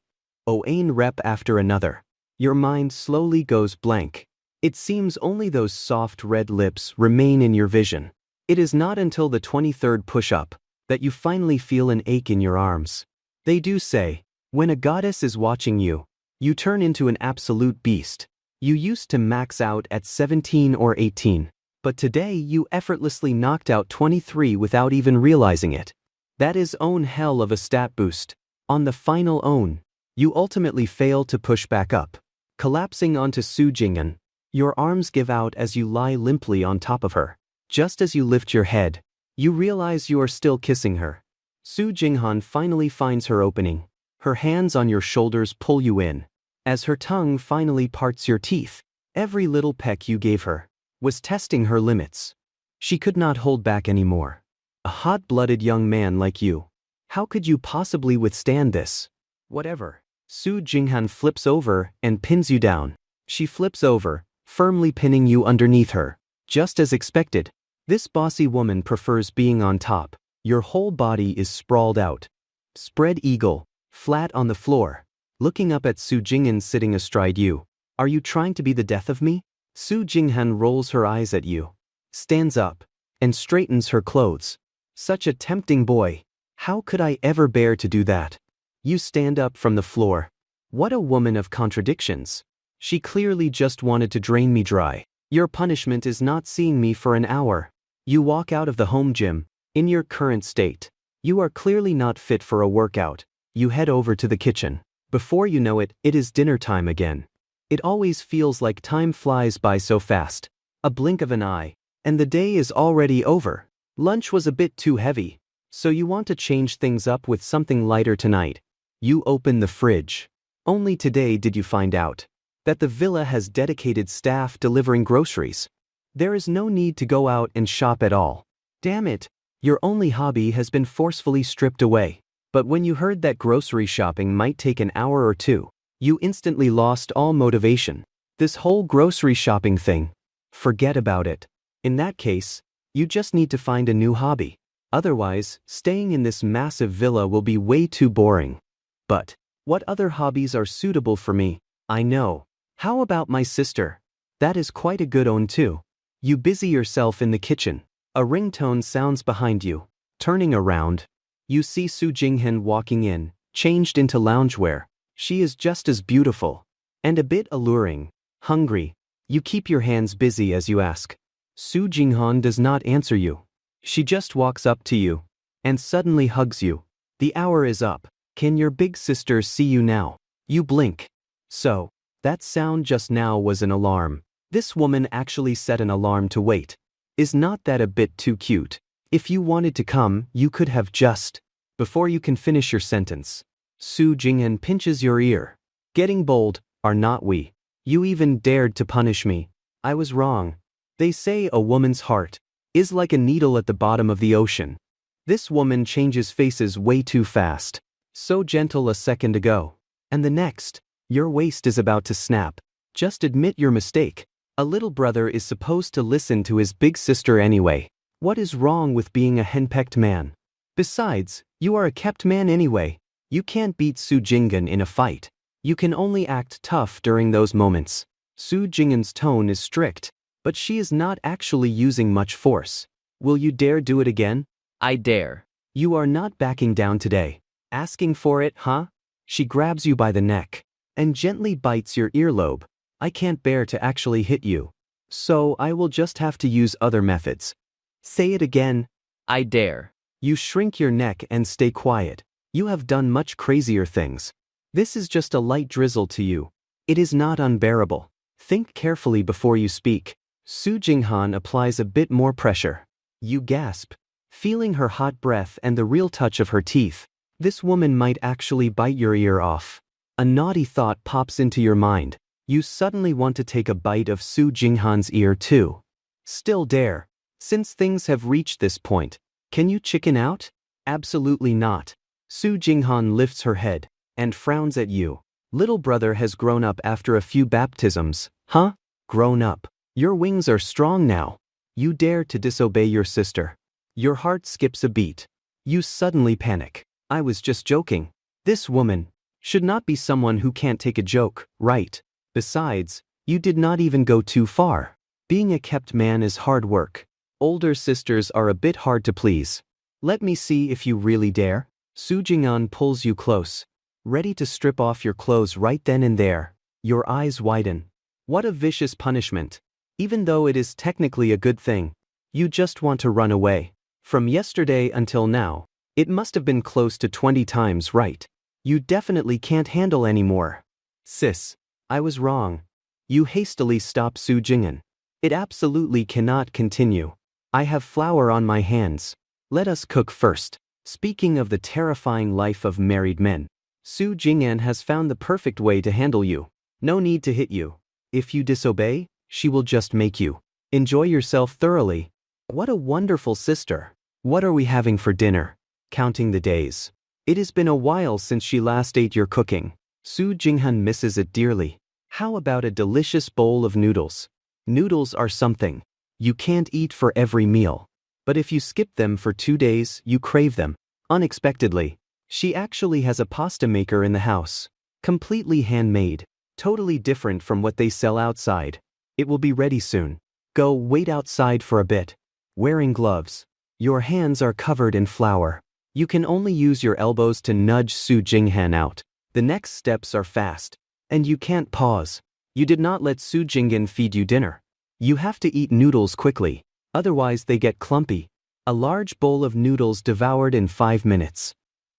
Ein rep after another. Your mind slowly goes blank. It seems only those soft red lips remain in your vision. It is not until the 23rd push-up that you finally feel an ache in your arms. They do say, when a goddess is watching you, you turn into an absolute beast. You used to max out at 17 or 18, but today you effortlessly knocked out 23 without even realizing it. That is own hell of a stat boost. On the final own, you ultimately fail to push back up. Collapsing onto Su Jinghan, your arms give out as you lie limply on top of her. Just as you lift your head, you realize you are still kissing her. Su Jinghan finally finds her opening. Her hands on your shoulders pull you in. As her tongue finally parts your teeth, every little peck you gave her was testing her limits. She could not hold back anymore. A hot-blooded young man like you. How could you possibly withstand this? Whatever. Su Jinghan flips over and pins you down. She flips over, firmly pinning you underneath her. Just as expected, this bossy woman prefers being on top. Your whole body is sprawled out. Spread eagle, flat on the floor, looking up at Su Jinghan sitting astride you. Are you trying to be the death of me? Su Jinghan rolls her eyes at you, stands up, and straightens her clothes. Such a tempting boy. How could I ever bear to do that? You stand up from the floor. What a woman of contradictions. She clearly just wanted to drain me dry. Your punishment is not seeing me for an hour. You walk out of the home gym. In your current state, you are clearly not fit for a workout. You head over to the kitchen. Before you know it, it is dinner time again. It always feels like time flies by so fast. A blink of an eye, and the day is already over. Lunch was a bit too heavy, so you want to change things up with something lighter tonight. You open the fridge. Only today did you find out that the villa has dedicated staff delivering groceries. There is no need to go out and shop at all. Damn it, your only hobby has been forcefully stripped away. But when you heard that grocery shopping might take an hour or two, you instantly lost all motivation. This whole grocery shopping thing, forget about it. In that case, you just need to find a new hobby. Otherwise, staying in this massive villa will be way too boring. But what other hobbies are suitable for me? I know. How about my sister? That is quite a good one too. You busy yourself in the kitchen. A ringtone sounds behind you. Turning around, you see Su Jinghan walking in, changed into loungewear. She is just as beautiful. And a bit alluring. Hungry. You keep your hands busy as you ask. Su Jinghan does not answer you. She just walks up to you. And suddenly hugs you. The hour is up. Can your big sister see you now? You blink. So, that sound just now was an alarm. This woman actually set an alarm to wait. Is not that a bit too cute? If you wanted to come, you could have just. Before you can finish your sentence, Su Jinghan pinches your ear. Getting bold, are not we? You even dared to punish me. I was wrong. They say a woman's heart is like a needle at the bottom of the ocean. This woman changes faces way too fast. So gentle a second ago. And the next, your waist is about to snap. Just admit your mistake. A little brother is supposed to listen to his big sister anyway. What is wrong with being a henpecked man? Besides, you are a kept man anyway. You can't beat Su Jinghan in a fight. You can only act tough during those moments. Su Jinghan's tone is strict, but she is not actually using much force. Will you dare do it again? I dare. You are not backing down today. Asking for it, huh? She grabs you by the neck and gently bites your earlobe. I can't bear to actually hit you. So I will just have to use other methods. Say it again. I dare. You shrink your neck and stay quiet. You have done much crazier things. This is just a light drizzle to you. It is not unbearable. Think carefully before you speak. Su Jinghan applies a bit more pressure. You gasp, feeling her hot breath and the real touch of her teeth. This woman might actually bite your ear off. A naughty thought pops into your mind. You suddenly want to take a bite of Su Jinghan's ear too. Still dare. Since things have reached this point, can you chicken out? Absolutely not. Su Jinghan lifts her head and frowns at you. Little brother has grown up after a few baptisms, huh? Grown up. Your wings are strong now. You dare to disobey your sister. Your heart skips a beat. You suddenly panic. I was just joking. This woman should not be someone who can't take a joke, right? Besides, you did not even go too far. Being a kept man is hard work. Older sisters are a bit hard to please. Let me see if you really dare. Su Jinghan pulls you close, ready to strip off your clothes right then and there. Your eyes widen. What a vicious punishment. Even though it is technically a good thing, you just want to run away. From yesterday until now, it must have been close to 20 times, right? You definitely can't handle anymore. Sis, I was wrong. You hastily stop Su Jinghan. It absolutely cannot continue. I have flour on my hands. Let us cook first. Speaking of the terrifying life of married men, Su Jinghan has found the perfect way to handle you. No need to hit you. If you disobey, she will just make you. Enjoy yourself thoroughly. What a wonderful sister. What are we having for dinner? Counting the days. It has been a while since she last ate your cooking. Su Jinghan misses it dearly. How about a delicious bowl of noodles? Noodles are something you can't eat for every meal. But if you skip them for 2 days, you crave them. Unexpectedly, she actually has a pasta maker in the house. Completely handmade. Totally different from what they sell outside. It will be ready soon. Go wait outside for a bit. Wearing gloves. Your hands are covered in flour. You can only use your elbows to nudge Su Jinghan out. The next steps are fast. And you can't pause. You did not let Su Jinghan feed you dinner. You have to eat noodles quickly. Otherwise they get clumpy. A large bowl of noodles devoured in 5 minutes.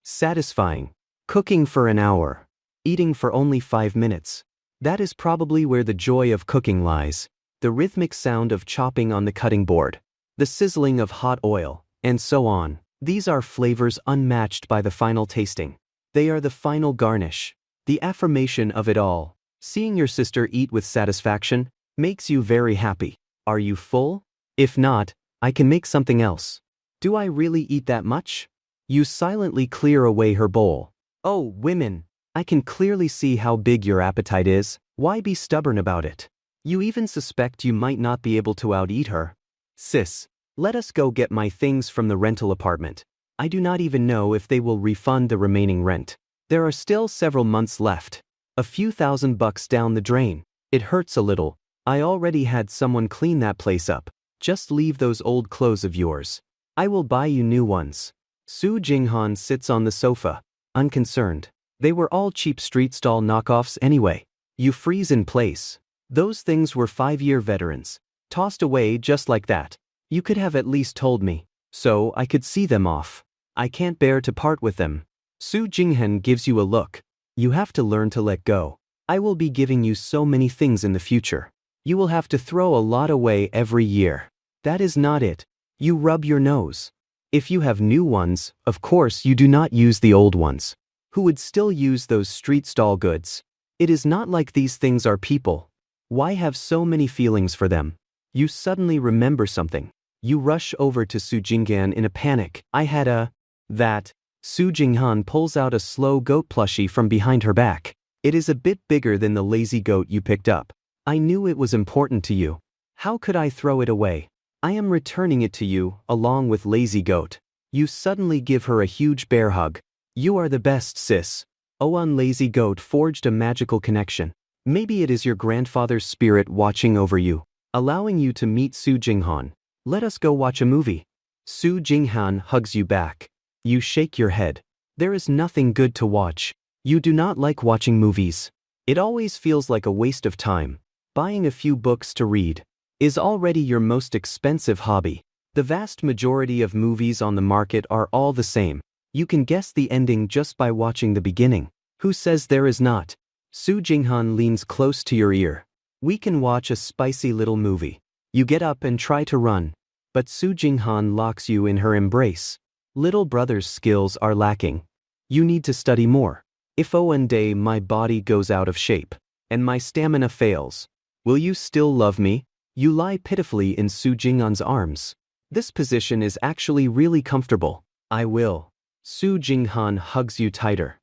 Satisfying. Cooking for an hour. Eating for only 5 minutes. That is probably where the joy of cooking lies. The rhythmic sound of chopping on the cutting board. The sizzling of hot oil, and so on. These are flavors unmatched by the final tasting. They are the final garnish. The affirmation of it all. Seeing your sister eat with satisfaction makes you very happy. Are you full? If not, I can make something else. Do I really eat that much? You silently clear away her bowl. Oh, women, I can clearly see how big your appetite is. Why be stubborn about it? You even suspect you might not be able to out-eat her. Sis, let us go get my things from the rental apartment. I do not even know if they will refund the remaining rent. There are still several months left. A few $1,000 down the drain. It hurts a little. I already had someone clean that place up. Just leave those old clothes of yours. I will buy you new ones. Su Jinghan sits on the sofa, unconcerned. They were all cheap street stall knockoffs anyway. You freeze in place. Those things were 5-year veterans. Tossed away just like that. You could have at least told me, so I could see them off. I can't bear to part with them. Su Jinghan gives you a look. You have to learn to let go. I will be giving you so many things in the future. You will have to throw a lot away every year. That is not it. You rub your nose. If you have new ones, of course you do not use the old ones. Who would still use those street stall goods? It is not like these things are people. Why have so many feelings for them? You suddenly remember something. You rush over to Su Jinghan in a panic. I had that. Su Jinghan pulls out a slow goat plushie from behind her back. It is a bit bigger than the lazy goat you picked up. I knew it was important to you. How could I throw it away? I am returning it to you, along with lazy goat. You suddenly give her a huge bear hug. You are the best, sis. Oan lazy goat forged a magical connection. Maybe it is your grandfather's spirit watching over you, allowing you to meet Su Jinghan. Let us go watch a movie. Su Jinghan hugs you back. You shake your head. There is nothing good to watch. You do not like watching movies. It always feels like a waste of time. Buying a few books to read is already your most expensive hobby. The vast majority of movies on the market are all the same. You can guess the ending just by watching the beginning. Who says there is not? Su Jinghan leans close to your ear. We can watch a spicy little movie. You get up and try to run, but Su Jinghan locks you in her embrace. Little brother's skills are lacking. You need to study more. If one day my body goes out of shape, and my stamina fails, will you still love me? You lie pitifully in Su Jinghan's arms. This position is actually really comfortable. I will. Su Jinghan hugs you tighter.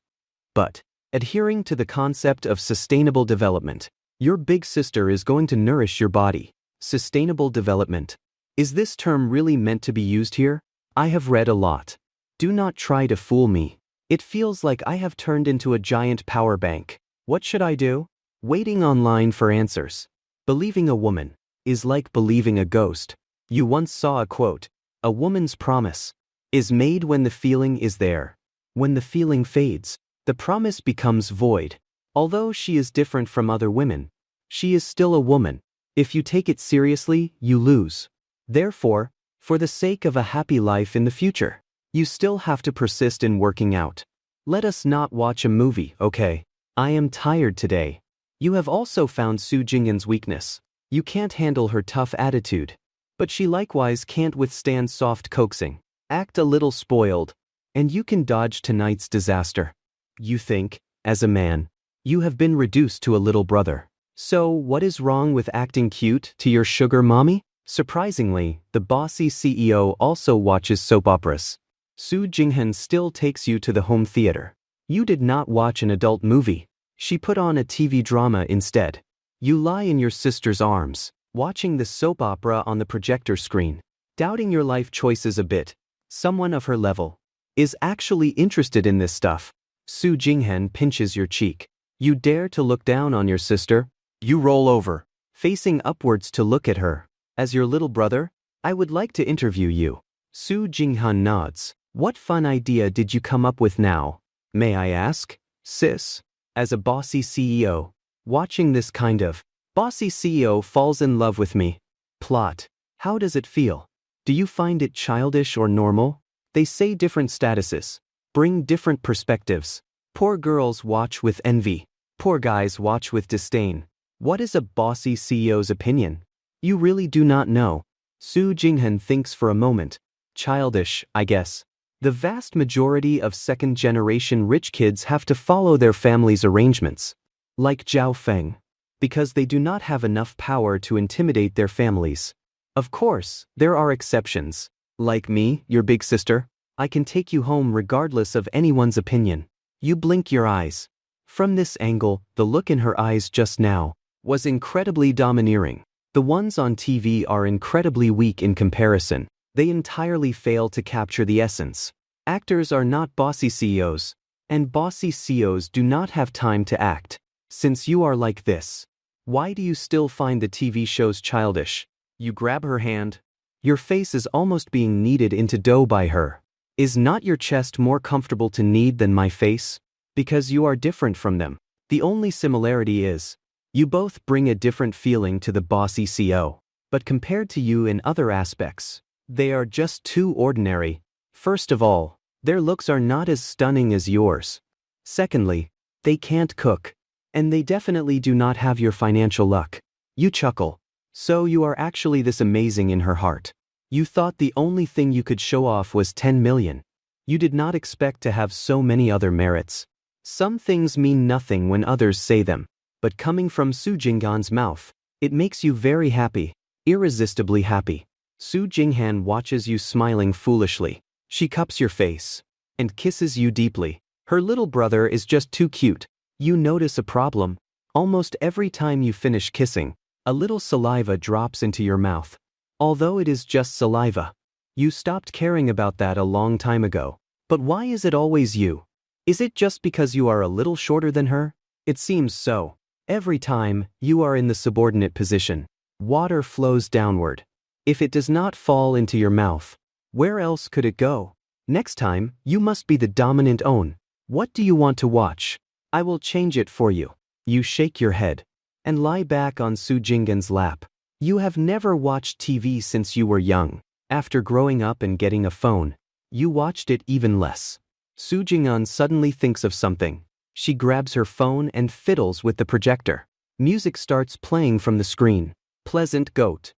But, adhering to the concept of sustainable development, your big sister is going to nourish your body. Sustainable development. Is this term really meant to be used here? I have read a lot. Do not try to fool me. It feels like I have turned into a giant power bank. What should I do? Waiting online for answers. Believing a woman is like believing a ghost. You once saw a quote, "A woman's promise is made when the feeling is there. When the feeling fades, the promise becomes void. Although she is different from other women, she is still a woman. If you take it seriously, you lose. Therefore, for the sake of a happy life in the future, you still have to persist in working out. Let us not watch a movie, okay? I am tired today." You have also found Su Jinghan's weakness. You can't handle her tough attitude. But she likewise can't withstand soft coaxing. Act a little spoiled, and you can dodge tonight's disaster. You think, as a man, you have been reduced to a little brother. So what is wrong with acting cute to your sugar mommy? Surprisingly, the bossy CEO also watches soap operas. Su Jinghan still takes you to the home theater. You did not watch an adult movie. She put on a TV drama instead. You lie in your sister's arms, watching the soap opera on the projector screen, doubting your life choices a bit. Someone of her level is actually interested in this stuff. Su Jinghan pinches your cheek. You dare to look down on your sister? You roll over, facing upwards to look at her. As your little brother, I would like to interview you. Su Jinghan nods. What fun idea did you come up with now? May I ask, sis? As a bossy CEO, watching this kind of bossy CEO falls in love with me. Plot. How does it feel? Do you find it childish or normal? They say different statuses bring different perspectives. Poor girls watch with envy. Poor guys watch with disdain. What is a bossy CEO's opinion? You really do not know. Su Jinghan thinks for a moment. Childish, I guess. The vast majority of second-generation rich kids have to follow their family's arrangements. Like Zhao Feng. Because they do not have enough power to intimidate their families. Of course, there are exceptions. Like me, your big sister. I can take you home regardless of anyone's opinion. You blink your eyes. From this angle, the look in her eyes just now was incredibly domineering. The ones on TV are incredibly weak in comparison. They entirely fail to capture the essence. Actors are not bossy CEOs, and bossy CEOs do not have time to act. Since you are like this, why do you still find the TV shows childish? You grab her hand. Your face is almost being kneaded into dough by her. Is not your chest more comfortable to knead than my face? Because you are different from them. The only similarity is, you both bring a different feeling to the bossy CO. But compared to you in other aspects, they are just too ordinary. First of all, their looks are not as stunning as yours. Secondly, they can't cook. And they definitely do not have your financial luck. You chuckle. So you are actually this amazing in her heart. You thought the only thing you could show off was 10 million. You did not expect to have so many other merits. Some things mean nothing when others say them. But coming from Su Jinghan's mouth, it makes you very happy. Irresistibly happy. Su Jinghan watches you smiling foolishly. She cups your face. And kisses you deeply. Her little brother is just too cute. You notice a problem. Almost every time you finish kissing, a little saliva drops into your mouth. Although it is just saliva. You stopped caring about that a long time ago. But why is it always you? Is it just because you are a little shorter than her? It seems so. Every time, you are in the subordinate position. Water flows downward. If it does not fall into your mouth, where else could it go? Next time, you must be the dominant own. What do you want to watch? I will change it for you. You shake your head. And lie back on Su Jinghan's lap. You have never watched TV since you were young. After growing up and getting a phone, you watched it even less. Su Jinghan suddenly thinks of something. She grabs her phone and fiddles with the projector. Music starts playing from the screen. Pleasant goat.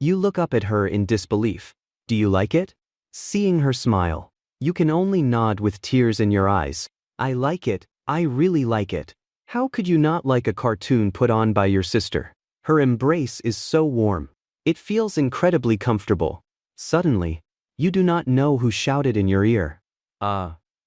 You look up at her in disbelief. Do you like it? Seeing her smile, you can only nod with tears in your eyes. I like it, I really like it. How could you not like a cartoon put on by your sister? Her embrace is so warm. It feels incredibly comfortable. Suddenly, you do not know who shouted in your ear.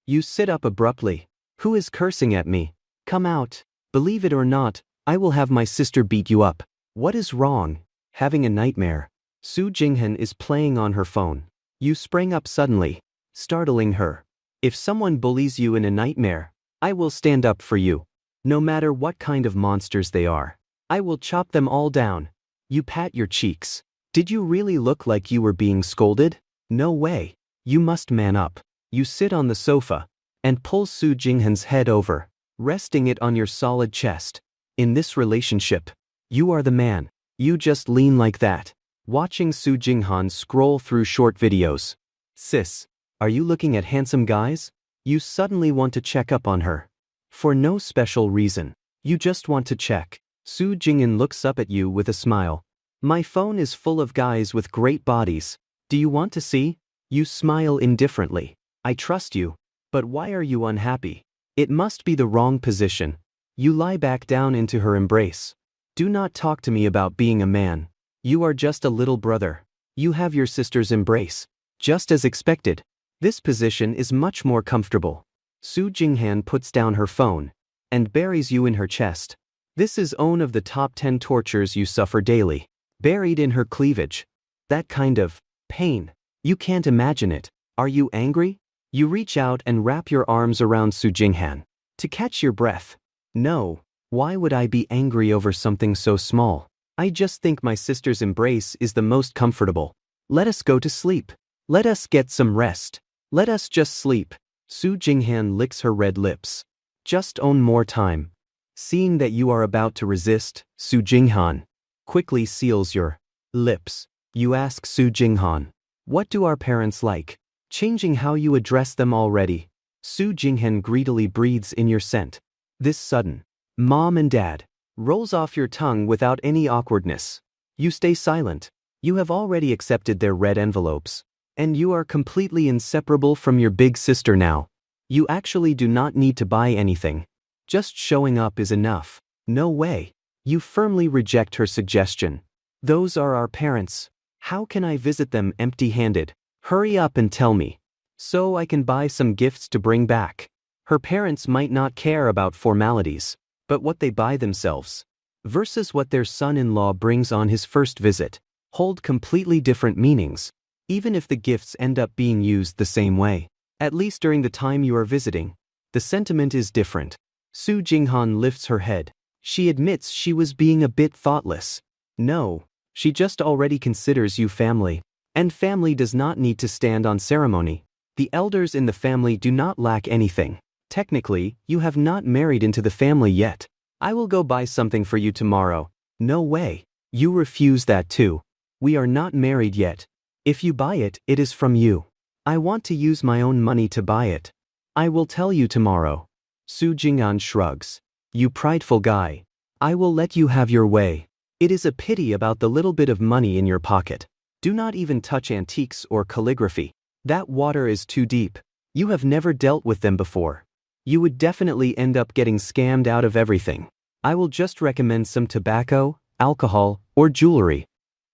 You sit up abruptly. Who is cursing at me? Come out. Believe it or not, I will have my sister beat you up. What is wrong? Having a nightmare. Su Jinghan is playing on her phone. You sprang up suddenly, startling her. If someone bullies you in a nightmare, I will stand up for you. No matter what kind of monsters they are. I will chop them all down. You pat your cheeks. Did you really look like you were being scolded? No way. You must man up. You sit on the sofa and pull Su Jinghan's head over, resting it on your solid chest. In this relationship, you are the man. You just lean like that. Watching Su Jinghan scroll through short videos. Sis, are you looking at handsome guys? You suddenly want to check up on her. For no special reason. You just want to check. Su Jinghan looks up at you with a smile. My phone is full of guys with great bodies. Do you want to see? You smile indifferently. I trust you. But why are you unhappy? It must be the wrong position. You lie back down into her embrace. Do not talk to me about being a man. You are just a little brother. You have your sister's embrace. Just as expected. This position is much more comfortable. Su Jinghan puts down her phone and buries you in her chest. This is one of the top 10 tortures you suffer daily. Buried in her cleavage. That kind of pain. You can't imagine it. Are you angry? You reach out and wrap your arms around Su Jinghan. To catch your breath. No. Why would I be angry over something so small? I just think my sister's embrace is the most comfortable. Let us go to sleep. Let us get some rest. Let us just sleep. Su Jinghan licks her red lips. Just one more time. Seeing that you are about to resist, Su Jinghan quickly seals your lips. You ask Su Jinghan, what do our parents like? Changing how you address them already. Su Jinghan greedily breathes in your scent. This sudden, Mom and Dad, rolls off your tongue without any awkwardness. You stay silent. You have already accepted their red envelopes. And you are completely inseparable from your big sister now. You actually do not need to buy anything. Just showing up is enough. No way. You firmly reject her suggestion. Those are our parents. How can I visit them empty-handed? Hurry up and tell me. So I can buy some gifts to bring back. Her parents might not care about formalities, but what they buy themselves versus what their son-in-law brings on his first visit hold completely different meanings, even if the gifts end up being used the same way. At least during the time you are visiting, the sentiment is different. Su Jinghan lifts her head. She admits she was being a bit thoughtless. No, she just already considers you family. And family does not need to stand on ceremony. The elders in the family do not lack anything. Technically, you have not married into the family yet. I will go buy something for you tomorrow. No way. You refuse that too. We are not married yet. If you buy it, it is from you. I want to use my own money to buy it. I will tell you tomorrow. Su Jinghan shrugs. You prideful guy. I will let you have your way. It is a pity about the little bit of money in your pocket. Do not even touch antiques or calligraphy. That water is too deep. You have never dealt with them before. You would definitely end up getting scammed out of everything. I will just recommend some tobacco, alcohol, or jewelry.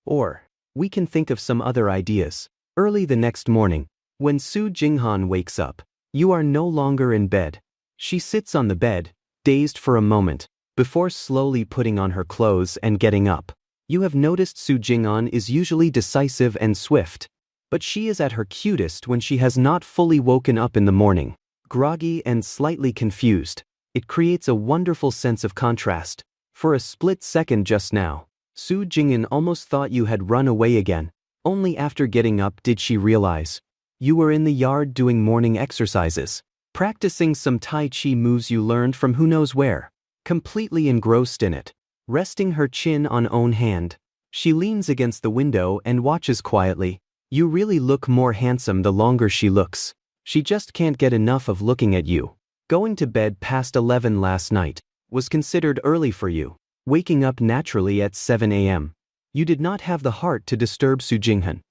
Or, we can think of some other ideas. Early the next morning, when Su Jinghan wakes up, you are no longer in bed. She sits on the bed, dazed for a moment, before slowly putting on her clothes and getting up. You have noticed Su Jinghan is usually decisive and swift, but she is at her cutest when she has not fully woken up in the morning. Groggy and slightly confused, it creates a wonderful sense of contrast. For a split second just now, Su Jinghan almost thought you had run away again. Only after getting up did she realize. You were in the yard doing morning exercises, practicing some Tai Chi moves you learned from who knows where. Completely engrossed in it, resting her chin on own hand, she leans against the window and watches quietly. You really look more handsome the longer she looks. She just can't get enough of looking at you. Going to bed past 11 last night was considered early for you, waking up naturally at 7 a.m. You did not have the heart to disturb Su Jinghan.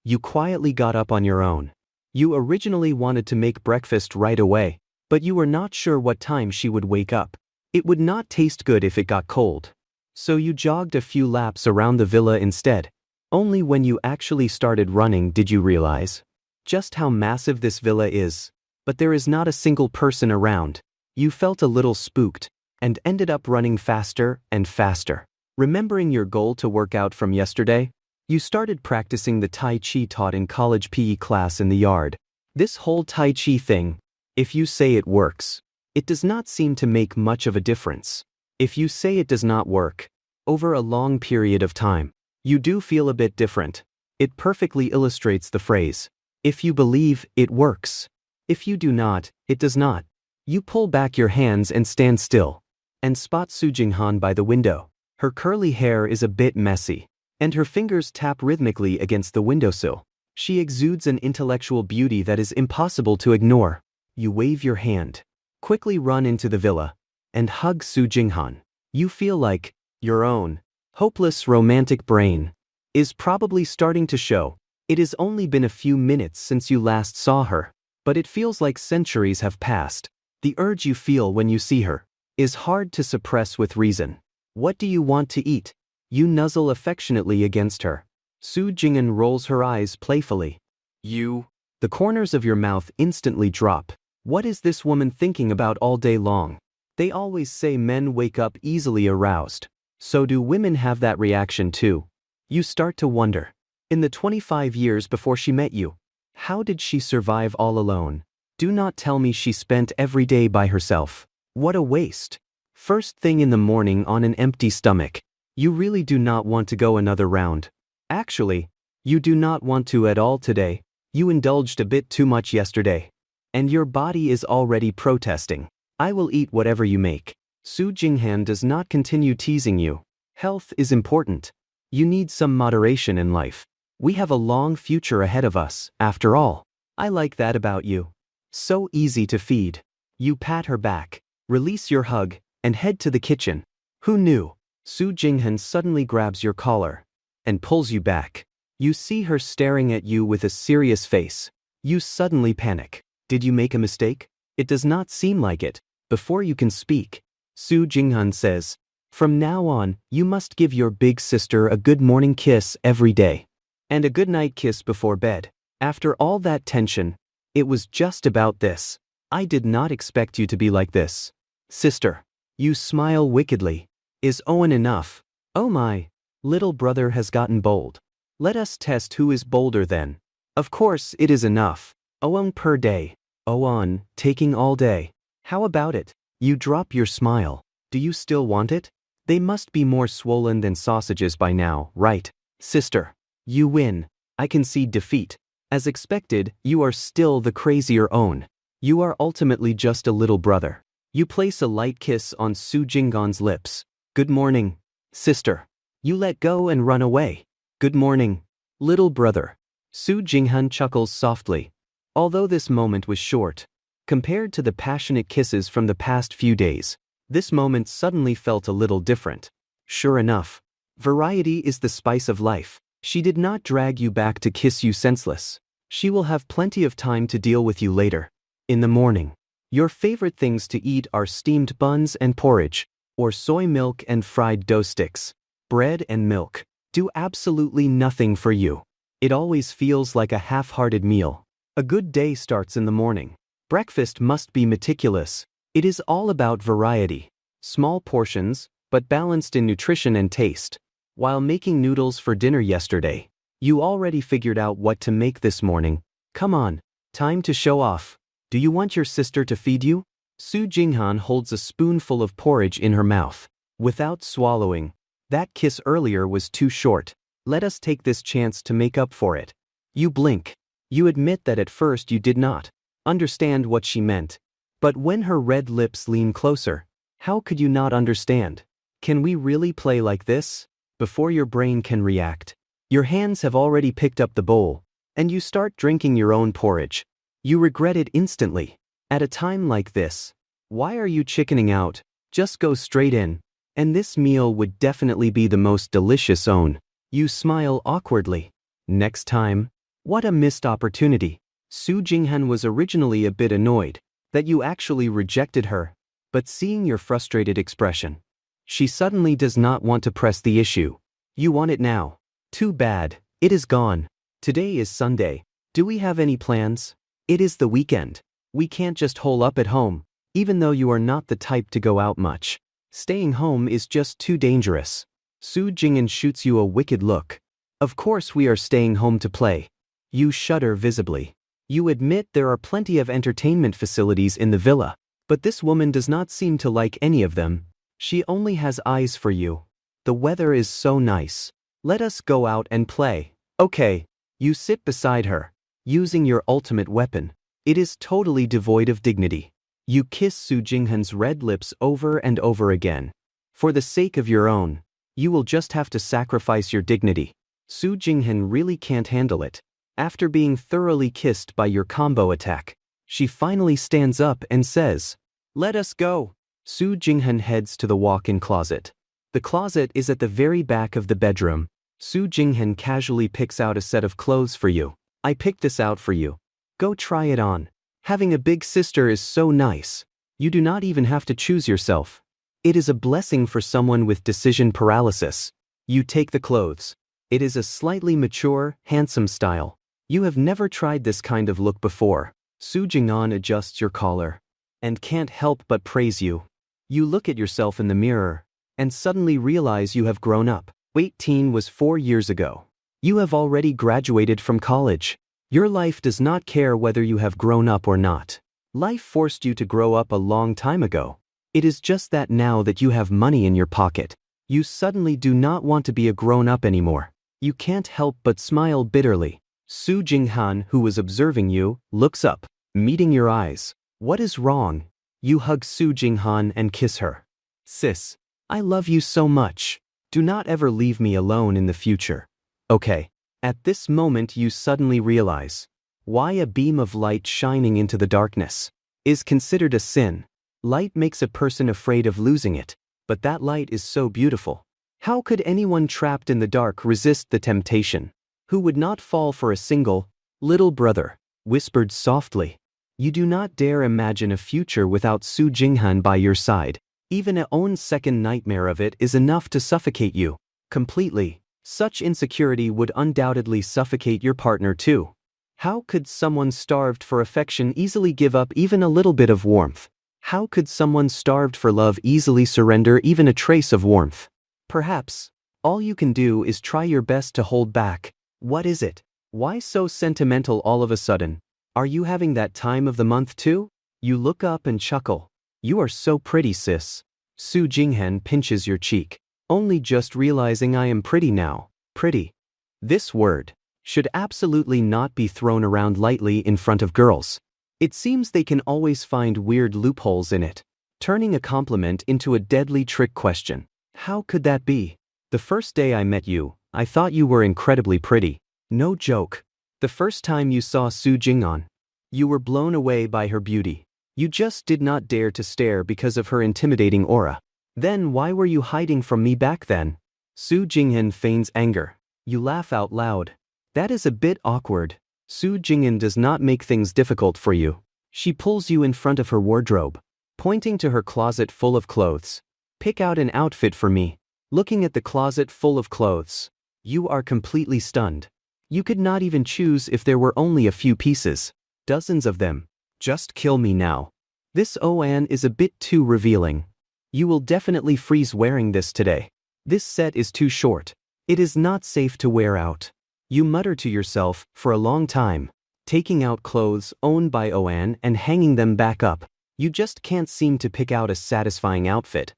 You quietly got up on your own. You originally wanted to make breakfast right away, but you were not sure what time she would wake up. It would not taste good if it got cold. So you jogged a few laps around the villa instead. Only when you actually started running did you realize just how massive this villa is. But there is not a single person around. You felt a little spooked, and ended up running faster and faster. Remembering your goal to work out from yesterday, you started practicing the Tai Chi taught in college PE class in the yard. This whole Tai Chi thing, if you say it works, it does not seem to make much of a difference. If you say it does not work, over a long period of time, you do feel a bit different. It perfectly illustrates the phrase, if you believe, it works. If you do not, it does not. You pull back your hands and stand still, and spot Su Jinghan by the window. Her curly hair is a bit messy, and her fingers tap rhythmically against the windowsill. She exudes an intellectual beauty that is impossible to ignore. You wave your hand, quickly run into the villa, and hug Su Jinghan. You feel like your own hopeless romantic brain is probably starting to show. It has only been a few minutes since you last saw her, but it feels like centuries have passed. The urge you feel when you see her is hard to suppress with reason. What do you want to eat? You nuzzle affectionately against her. Su Jinghan rolls her eyes playfully. You. The corners of your mouth instantly drop. What is this woman thinking about all day long? They always say men wake up easily aroused. So do women have that reaction too? You start to wonder. In the 25 years before she met you, how did she survive all alone? Do not tell me she spent every day by herself. What a waste. First thing in the morning on an empty stomach. You really do not want to go another round. Actually, you do not want to at all today. You indulged a bit too much yesterday. And your body is already protesting. I will eat whatever you make. Su Jinghan does not continue teasing you. Health is important. You need some moderation in life. We have a long future ahead of us, after all. I like that about you. So easy to feed. You pat her back, release your hug, and head to the kitchen. Who knew? Su Jinghan suddenly grabs your collar and pulls you back. You see her staring at you with a serious face. You suddenly panic. Did you make a mistake? It does not seem like it. Before you can speak, Su Jinghan says, from now on, you must give your big sister a good morning kiss every day. And a good night kiss before bed. After all that tension, it was just about this. I did not expect you to be like this. Sister. You smile wickedly. Is Owen enough? Oh my. Little brother has gotten bold. Let us test who is bolder then. Of course it is enough. Owen per day. Owen, taking all day. How about it? You drop your smile. Do you still want it? They must be more swollen than sausages by now, right? Sister. You win. I concede defeat. As expected, you are still the crazier Owen. You are ultimately just a little brother. You place a light kiss on Su Jinghan's lips. Good morning, sister. You let go and run away. Good morning, little brother. Su Jinghan chuckles softly. Although this moment was short, compared to the passionate kisses from the past few days, this moment suddenly felt a little different. Sure enough, variety is the spice of life. She did not drag you back to kiss you senseless. She will have plenty of time to deal with you later. In the morning, your favorite things to eat are steamed buns and porridge, or soy milk and fried dough sticks. Bread and milk do absolutely nothing for you. It always feels like a half-hearted meal. A good day starts in the morning. Breakfast must be meticulous. It is all about variety. Small portions, but balanced in nutrition and taste. While making noodles for dinner yesterday, you already figured out what to make this morning. Come on, time to show off. Do you want your sister to feed you? Su Jinghan holds a spoonful of porridge in her mouth. Without swallowing, that kiss earlier was too short. Let us take this chance to make up for it. You blink. You admit that at first you did not understand what she meant. But when her red lips lean closer, how could you not understand? Can we really play like this? Before your brain can react, your hands have already picked up the bowl, and you start drinking your own porridge. You regret it instantly. At a time like this, why are you chickening out? Just go straight in, and this meal would definitely be the most delicious own. You smile awkwardly. Next time? What a missed opportunity. Su Jinghan was originally a bit annoyed that you actually rejected her, but seeing your frustrated expression, she suddenly does not want to press the issue. You want it now. Too bad, it is gone. Today is Sunday. Do we have any plans? It is the weekend. We can't just hole up at home, even though you are not the type to go out much. Staying home is just too dangerous. Su Jinghan shoots you a wicked look. Of course we are staying home to play. You shudder visibly. You admit there are plenty of entertainment facilities in the villa, but this woman does not seem to like any of them. She only has eyes for you. The weather is so nice. Let us go out and play. Okay. You sit beside her, using your ultimate weapon. It is totally devoid of dignity. You kiss Su Jinghan's red lips over and over again. For the sake of your own, you will just have to sacrifice your dignity. Su Jinghan really can't handle it. After being thoroughly kissed by your combo attack, she finally stands up and says, "Let us go." Su Jinghan heads to the walk-in closet. The closet is at the very back of the bedroom. Su Jinghan casually picks out a set of clothes for you. I picked this out for you. Go try it on. Having a big sister is so nice. You do not even have to choose yourself. It is a blessing for someone with decision paralysis. You take the clothes. It is a slightly mature, handsome style. You have never tried this kind of look before. Su Jinghan adjusts your collar and can't help but praise you. You look at yourself in the mirror and suddenly realize you have grown up. Wait, teen was 4 years ago. You have already graduated from college. Your life does not care whether you have grown up or not. Life forced you to grow up a long time ago. It is just that now that you have money in your pocket, you suddenly do not want to be a grown-up anymore. You can't help but smile bitterly. Su Jinghan, who was observing you, looks up, meeting your eyes. What is wrong? You hug Su Jinghan and kiss her. Sis, I love you so much. Do not ever leave me alone in the future. Okay. At this moment you suddenly realize why a beam of light shining into the darkness is considered a sin. Light makes a person afraid of losing it, but that light is so beautiful. How could anyone trapped in the dark resist the temptation? Who would not fall for a single little brother? Whispered softly. You do not dare imagine a future without Su Jinghan by your side. Even a own second nightmare of it is enough to suffocate you completely. Such insecurity would undoubtedly suffocate your partner too. How could someone starved for affection easily give up even a little bit of warmth? How could someone starved for love easily surrender even a trace of warmth? Perhaps all you can do is try your best to hold back. What is it? Why so sentimental all of a sudden? Are you having that time of the month too? You look up and chuckle. You are so pretty, sis. Su Jinghan pinches your cheek. Only just realizing I am pretty now. Pretty. This word should absolutely not be thrown around lightly in front of girls. It seems they can always find weird loopholes in it, turning a compliment into a deadly trick question. How could that be? The first day I met you, I thought you were incredibly pretty. No joke. The first time you saw Su Jinghan, you were blown away by her beauty. You just did not dare to stare because of her intimidating aura. Then why were you hiding from me back then? Su Jinghan feigns anger. You laugh out loud. That is a bit awkward. Su Jinghan does not make things difficult for you. She pulls you in front of her wardrobe, pointing to her closet full of clothes. Pick out an outfit for me. Looking at the closet full of clothes, you are completely stunned. You could not even choose if there were only a few pieces. Dozens of them. Just kill me now. This Oan is a bit too revealing. You will definitely freeze wearing this today. This set is too short. It is not safe to wear out. You mutter to yourself for a long time, taking out clothes owned by Oan and hanging them back up. You just can't seem to pick out a satisfying outfit.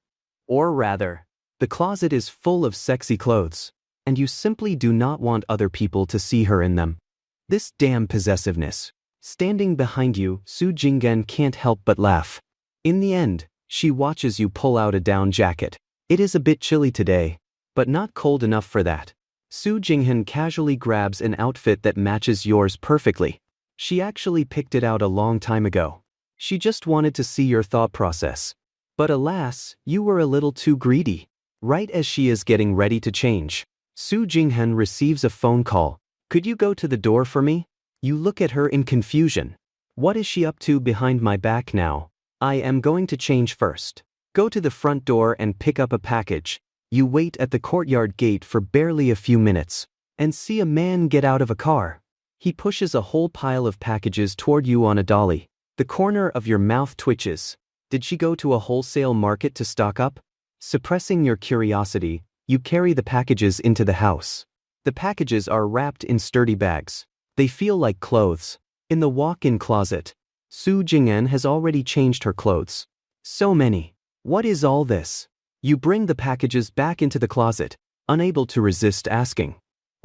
Or rather, the closet is full of sexy clothes, and you simply do not want other people to see her in them. This damn possessiveness. Standing behind you, Su Jinghan can't help but laugh. In the end, she watches you pull out a down jacket. It is a bit chilly today, but not cold enough for that. Su Jinghan casually grabs an outfit that matches yours perfectly. She actually picked it out a long time ago. She just wanted to see your thought process. But alas, you were a little too greedy. Right as she is getting ready to change, Su Jinghan receives a phone call. Could you go to the door for me? You look at her in confusion. What is she up to behind my back now? I am going to change first. Go to the front door and pick up a package. You wait at the courtyard gate for barely a few minutes, and see a man get out of a car. He pushes a whole pile of packages toward you on a dolly. The corner of your mouth twitches. Did she go to a wholesale market to stock up? Suppressing your curiosity, you carry the packages into the house. The packages are wrapped in sturdy bags. They feel like clothes. In the walk-in closet, Su Jinghan has already changed her clothes. So many. What is all this? You bring the packages back into the closet, unable to resist asking.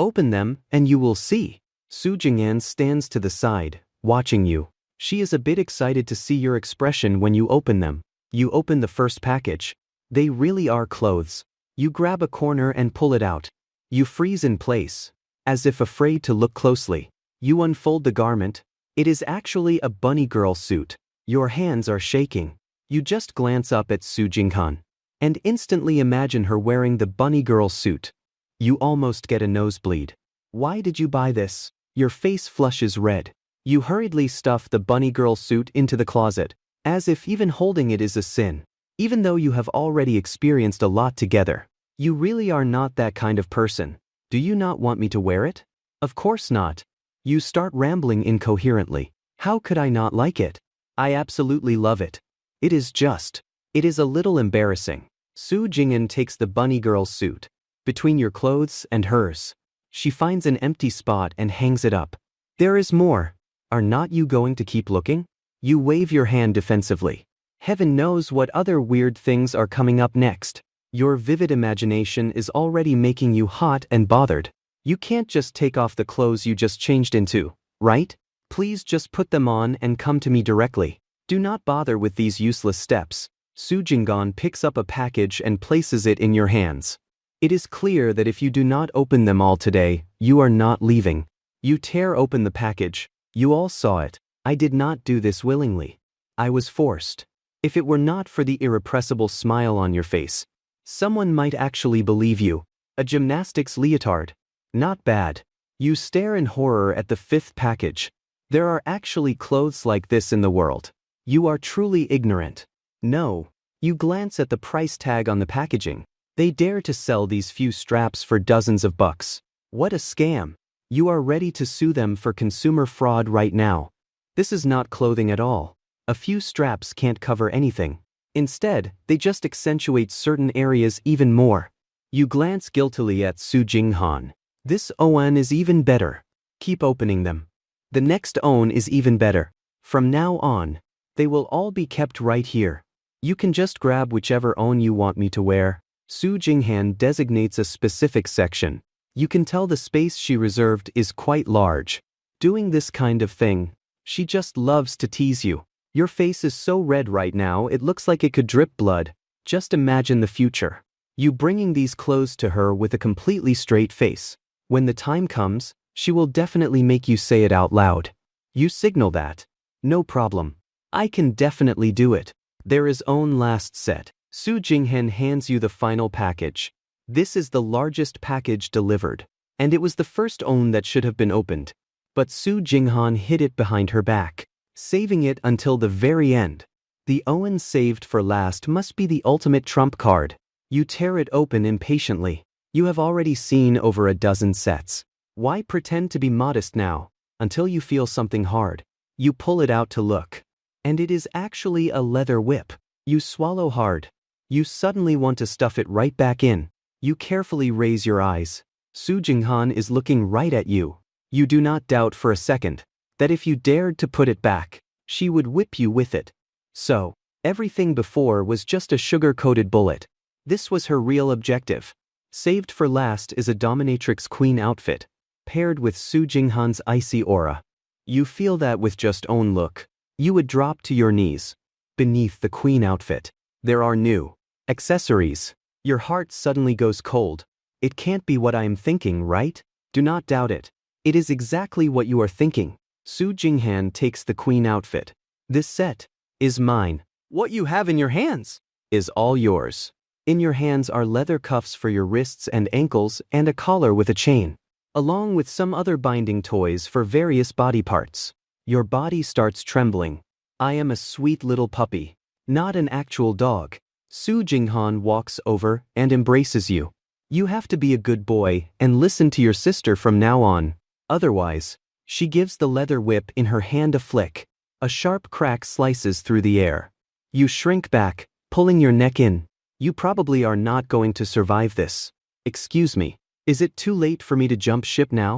Open them, and you will see. Su Jinghan stands to the side, watching you. She is a bit excited to see your expression when you open them. You open the first package. They really are clothes. You grab a corner and pull it out. You freeze in place, as if afraid to look closely. You unfold the garment. It is actually a bunny girl suit. Your hands are shaking. You just glance up at Su Jinghan and instantly imagine her wearing the bunny girl suit. You almost get a nosebleed. Why did you buy this? Your face flushes red. You hurriedly stuff the bunny girl suit into the closet, as if even holding it is a sin. Even though you have already experienced a lot together, you really are not that kind of person. Do you not want me to wear it? Of course not. You start rambling incoherently. How could I not like it? I absolutely love it. It is a little embarrassing. Su Jinghan takes the bunny girl suit. Between your clothes and hers, she finds an empty spot and hangs it up. There is more. Are not you going to keep looking? You wave your hand defensively. Heaven knows what other weird things are coming up next. Your vivid imagination is already making you hot and bothered. You can't just take off the clothes you just changed into, right? Please just put them on and come to me directly. Do not bother with these useless steps. Su Jinghan picks up a package and places it in your hands. It is clear that if you do not open them all today, you are not leaving. You tear open the package. You all saw it. I did not do this willingly. I was forced. If it were not for the irrepressible smile on your face, someone might actually believe you. A gymnastics leotard. Not bad. You stare in horror at the fifth package. There are actually clothes like this in the world. You are truly ignorant. No. You glance at the price tag on the packaging. They dare to sell these few straps for dozens of bucks. What a scam. You are ready to sue them for consumer fraud right now. This is not clothing at all. A few straps can't cover anything. Instead, they just accentuate certain areas even more. You glance guiltily at Su Jinghan. This Oan is even better. Keep opening them. The next Oan is even better. From now on, they will all be kept right here. You can just grab whichever Oan you want me to wear. Su Jinghan designates a specific section. You can tell the space she reserved is quite large. Doing this kind of thing, She just loves to tease you. Your face is so red right now it looks like it could drip blood. Just imagine the future. You bringing these clothes to her with a completely straight face. When the time comes, she will definitely make you say it out loud. You signal that. No problem. I can definitely do it. There is own last set. Su Jinghan hands you the final package. This is the largest package delivered. And it was the first own that should have been opened. But Su Jinghan hid it behind her back, saving it until the very end. The own saved for last must be the ultimate trump card. You tear it open impatiently. You have already seen over a dozen sets. Why pretend to be modest now? Until you feel something hard. You pull it out to look. And it is actually a leather whip. You swallow hard. You suddenly want to stuff it right back in. You carefully raise your eyes. Su Jinghan is looking right at you. You do not doubt for a second that if you dared to put it back, she would whip you with it. So, everything before was just a sugar-coated bullet. This was her real objective. Saved for last is a dominatrix queen outfit, paired with Su Jinghan's icy aura. You feel that with just own look, you would drop to your knees. Beneath the queen outfit, there are new accessories. Your heart suddenly goes cold. It can't be what I am thinking, right? Do not doubt it. It is exactly what you are thinking. Su Jinghan takes the queen outfit. This set is mine. What you have in your hands is all yours. In your hands are leather cuffs for your wrists and ankles and a collar with a chain, along with some other binding toys for various body parts. Your body starts trembling. I am a sweet little puppy, not an actual dog. Su Jinghan walks over and embraces you. You have to be a good boy and listen to your sister from now on. Otherwise, she gives the leather whip in her hand a flick. A sharp crack slices through the air. You shrink back, pulling your neck in. You probably are not going to survive this. Excuse me, is it too late for me to jump ship now?